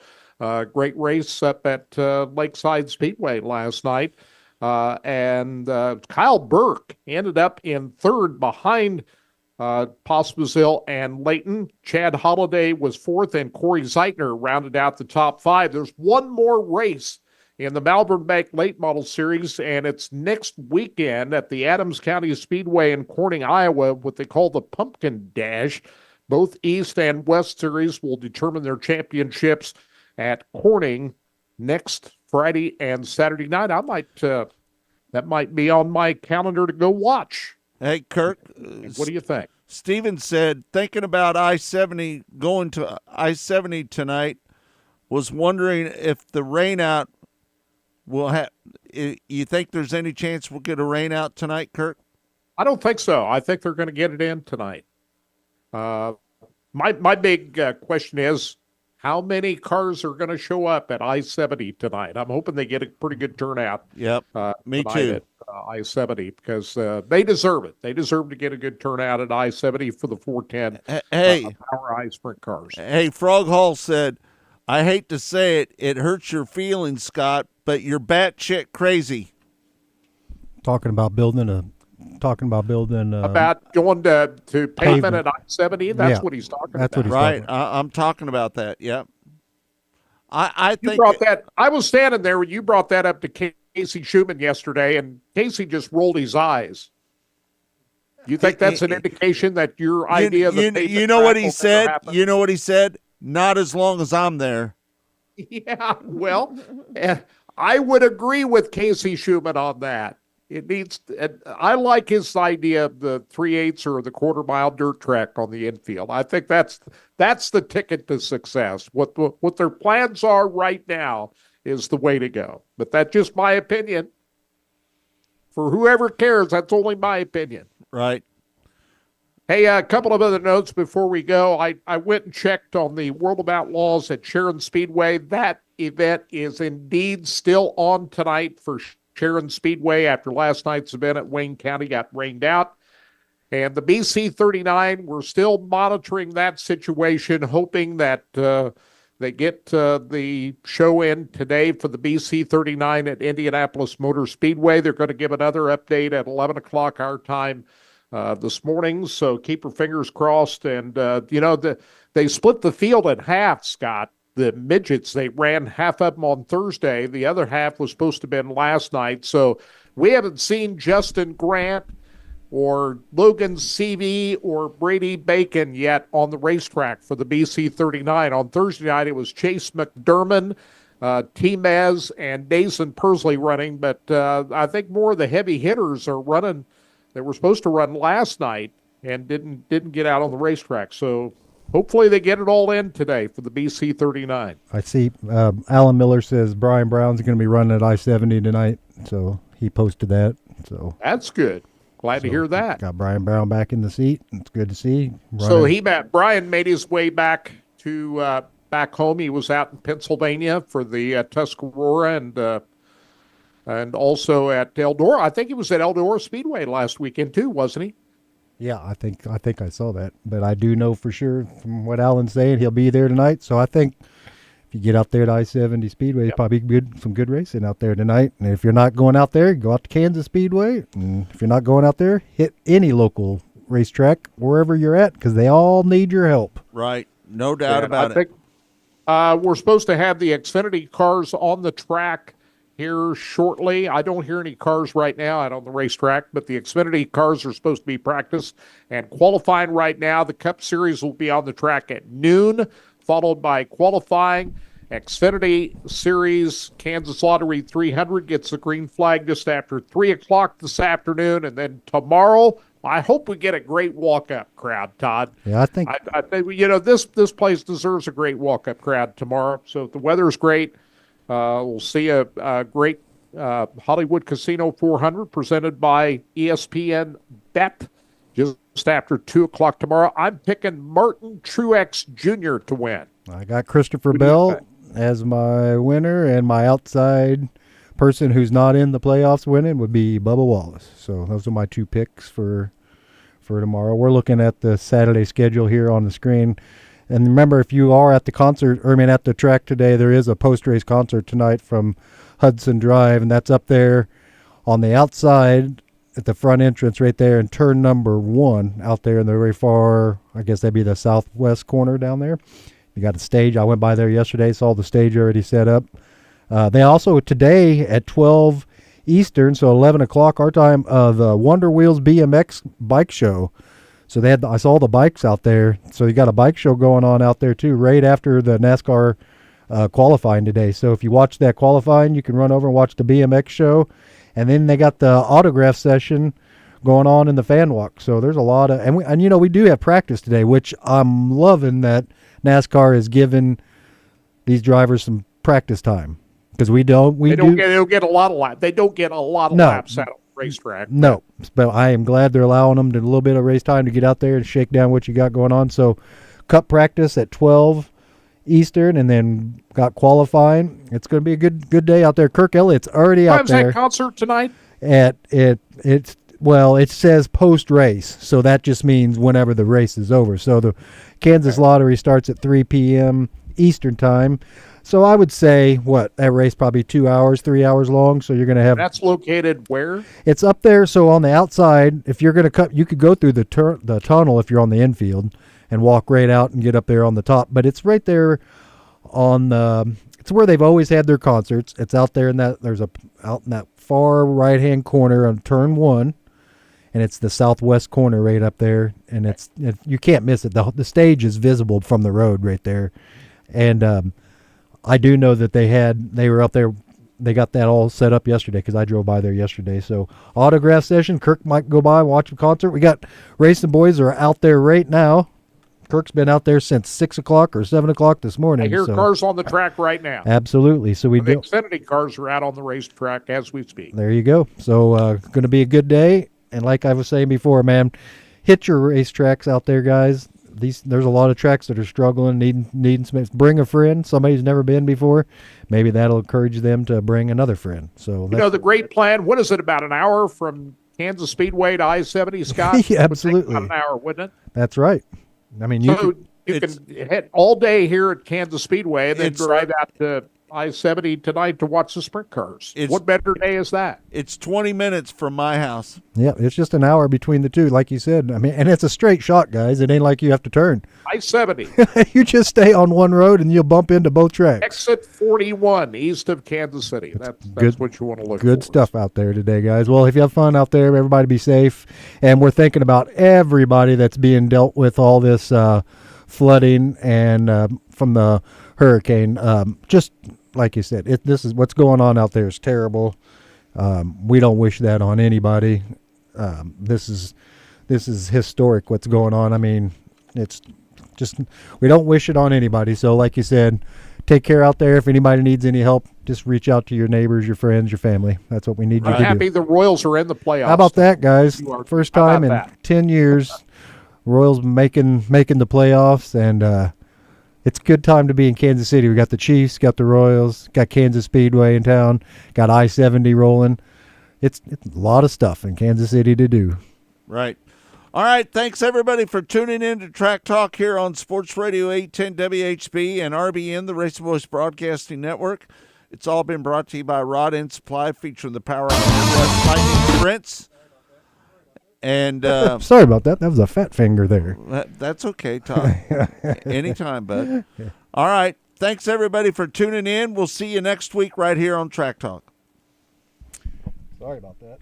great race up at Lakeside Speedway last night. And Kyle Burke ended up in 3rd behind Pospisil and Layton. Chad Holliday was 4th, and Corey Zeitner rounded out the top 5. There's one more race in the Malvern Bank Late Model Series, and it's next weekend at the Adams County Speedway in Corning, Iowa, what they call the Pumpkin Dash. Both East and West Series will determine their championships at Corning next Friday and Saturday night. I might that might be on my calendar to go watch. Hey, Kirk. What do you think? Steven said, thinking about I-70, going to I-70 tonight, was wondering if the rain out will have. You think there's any chance we'll get a rain out tonight, Kirk? I don't think so. I think they're going to get it in tonight. My big question is, how many cars are going to show up at I-70 tonight? I'm hoping they get a pretty good turnout. Yep, me tonight too. At I-70, because they deserve it. They deserve to get a good turnout at I-70 for the 410 Power I Sprint cars. Hey, Frog Hall said, I hate to say it, it hurts your feelings, Scott, but you're batshit crazy. Talking about building about going to pavement at I-70. That's what he's talking about. Right. I'm talking about that. Yep. I think you brought that. I was standing there when you brought that up to Casey Schumann yesterday, and Casey just rolled his eyes. You think that's an indication that your idea of the you know what he said? You know what he said? Not as long as I'm there. Yeah, well, I would agree with Casey Schumann on that. It needs. I like his idea of the 3/8 or the quarter-mile dirt track on the infield. I think that's the ticket to success. What their plans are right now is the way to go. But that's just my opinion. For whoever cares, that's only my opinion. Right. Hey, a couple of other notes before we go. I went and checked on the World of Outlaws at Sharon Speedway. That event is indeed still on tonight for Sharon Speedway after last night's event at Wayne County got rained out. And the BC39, we're still monitoring that situation, hoping that they get the show in today for the BC39 at Indianapolis Motor Speedway. They're going to give another update at 11 o'clock our time this morning, so keep your fingers crossed. And, they split the field in half, Scott. The midgets, they ran half of them on Thursday. The other half was supposed to have been last night. So we haven't seen Justin Grant or Logan Seavey or Brady Bacon yet on the racetrack for the BC39. On Thursday night, it was Chase McDermott, T-Mez, and Dason Persley running. But I think more of the heavy hitters are running. They were supposed to run last night and didn't get out on the racetrack. So hopefully they get it all in today for the BC39. I see Alan Miller says Brian Brown's going to be running at I-70 tonight, so he posted that. So that's good. Glad to hear that. Got Brian Brown back in the seat. It's good to see. So Brian made his way back to back home. He was out in Pennsylvania for the Tuscarora and also at Eldora. I think he was at Eldora Speedway last weekend too, wasn't he? Yeah, I think I saw that, but I do know for sure from what Alan's saying he'll be there tonight. So I think if you get out there to I-70 Speedway, it's probably some good racing out there tonight. And if you're not going out there, go out to Kansas Speedway. And if you're not going out there, hit any local racetrack wherever you're at, because they all need your help. Right, no doubt about it. I think we're supposed to have the Xfinity cars on the track here shortly. I don't hear any cars right now out on the racetrack, but the Xfinity cars are supposed to be practiced and qualifying right now. The Cup Series will be on the track at noon, followed by qualifying, Xfinity Series Kansas Lottery 300 gets the green flag just after 3 o'clock this afternoon. And then tomorrow, I hope we get a great walk-up crowd, Todd. Yeah, I think this place deserves a great walk-up crowd tomorrow. So if the weather's great, we'll see a great Hollywood Casino 400 presented by ESPN Bet just after 2 o'clock tomorrow. I'm picking Martin Truex Jr. to win. I got Christopher Bell as my winner, and my outside person who's not in the playoffs winning would be Bubba Wallace. So those are my 2 picks for tomorrow. We're looking at the Saturday schedule here on the screen. And remember, if you are at the at the track today, there is a post-race concert tonight from Hudson Drive, and that's up there on the outside at the front entrance right there in turn number 1 out there in the very far, I guess that'd be the southwest corner down there. You got a stage. I went by there yesterday, saw the stage already set up. They also, today at 12 Eastern, so 11 o'clock our time, the Wonder Wheels BMX bike show. So I saw the bikes out there. So you got a bike show going on out there too, right after the NASCAR qualifying today. So if you watch that qualifying, you can run over and watch the BMX show. And then they got the autograph session going on in the fan walk. So there's a lot of, and we do have practice today, which I'm loving that NASCAR is giving these drivers some practice time, because they don't get a lot of laps out of the racetrack. No, but I am glad they're allowing them to a little bit of race time to get out there and shake down what you got going on. So cup practice at 12 Eastern, and then got qualifying. It's going to be a good day out there. Kirk Elliott's already out there. Time's that concert tonight? It says post-race, so that just means whenever the race is over. So the Kansas Lottery starts at 3 p.m. Eastern time. So I would say, that race probably 2 hours, 3 hours long. So you're going to have... That's located where? It's up there. So on the outside, if you're going to cut, you could go through the tunnel if you're on the infield and walk right out and get up there on the top. But it's right there on the... It's where they've always had their concerts. It's out there in that... out in that far right-hand corner on turn 1. And it's the southwest corner right up there, and you can't miss it. The stage is visible from the road right there, and I do know that they were up there. They got that all set up yesterday because I drove by there yesterday. So autograph session. Kirk might go by and watch a concert. We got Racing Boys are out there right now. Kirk's been out there since 6 o'clock or 7 o'clock this morning. I hear cars on the track right now. Absolutely. So the Xfinity cars are out on the racetrack as we speak. There you go. So going to be a good day. And like I was saying before, man, hit your racetracks out there, guys. There's a lot of tracks that are struggling, needing some. Bring a friend, somebody who's never been before. Maybe that'll encourage them to bring another friend. So the great plan. What is it, about an hour from Kansas Speedway to I-70, Scott? Yeah, absolutely. About an hour, wouldn't it? That's right. I mean, you can hit all day here at Kansas Speedway and then drive out to I-70 tonight to watch the sprint cars. What better day is that? It's 20 minutes from my house. Yeah, it's just an hour between the two, like you said. I mean, and it's a straight shot, guys. It ain't like you have to turn. I-70. You just stay on one road and you'll bump into both tracks. Exit 41 east of Kansas City. That's what you want to look for. Good stuff out there today, guys. Well, if you have fun out there, everybody be safe. And we're thinking about everybody that's being dealt with all this flooding and from the hurricane. Just like you said, this is what's going on out there is terrible. We don't wish that on anybody. This is historic what's going on. I mean, it's just, we don't wish it on anybody. So like you said, take care out there. If anybody needs any help, just reach out to your neighbors, your friends, your family. That's what we need you to do. Happy the Royals are in the playoffs. How about that, guys? First time in 10 years, Royals making the playoffs, and it's a good time to be in Kansas City. We got the Chiefs, got the Royals, got Kansas Speedway in town, got I-70 rolling. It's a lot of stuff in Kansas City to do. Right. All right, thanks everybody for tuning in to Track Talk here on Sports Radio 810 WHB and RBN, the Racing Boys Broadcasting Network. It's all been brought to you by Rod End Supply, featuring the Power Midwest Lightning Sprints. And sorry about that. That was a fat finger there. That's okay, Todd. Anytime, bud. All right, thanks everybody for tuning in. We'll see you next week right here on Track Talk. Sorry about that.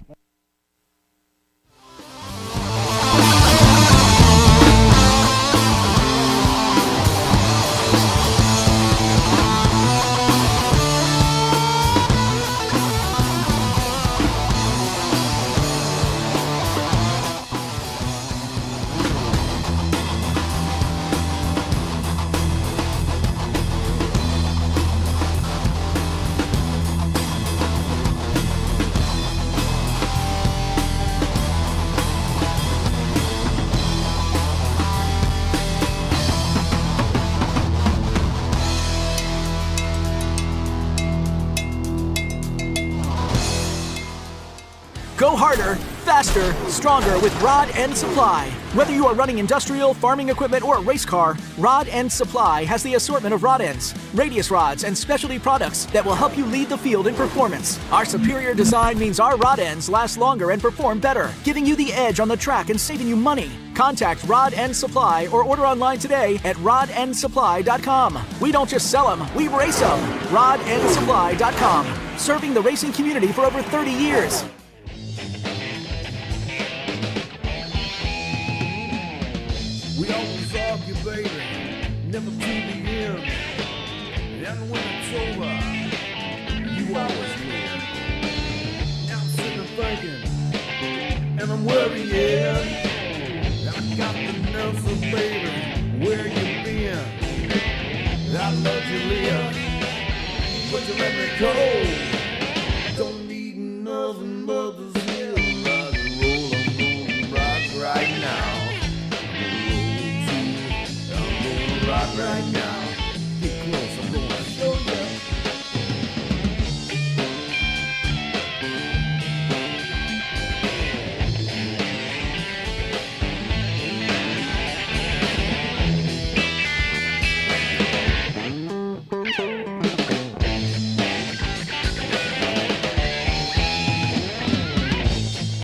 Go harder, faster, stronger with Rod End Supply. Whether you are running industrial, farming equipment, or a race car, Rod End Supply has the assortment of rod ends, radius rods, and specialty products that will help you lead the field in performance. Our superior design means our rod ends last longer and perform better, giving you the edge on the track and saving you money. Contact Rod End Supply or order online today at rodendsupply.com. We don't just sell them, we race them. rodendsupply.com. Serving the racing community for over 30 years. We always argue, baby, never to the end. And when it's over, you always win. Now I'm sitting thinking, and I'm worrying. I've got the nerves of baby, where you been? I love you, Leah, but you let me go. Don't need another mother's milk. I'm gonna rock right now. Rock right now.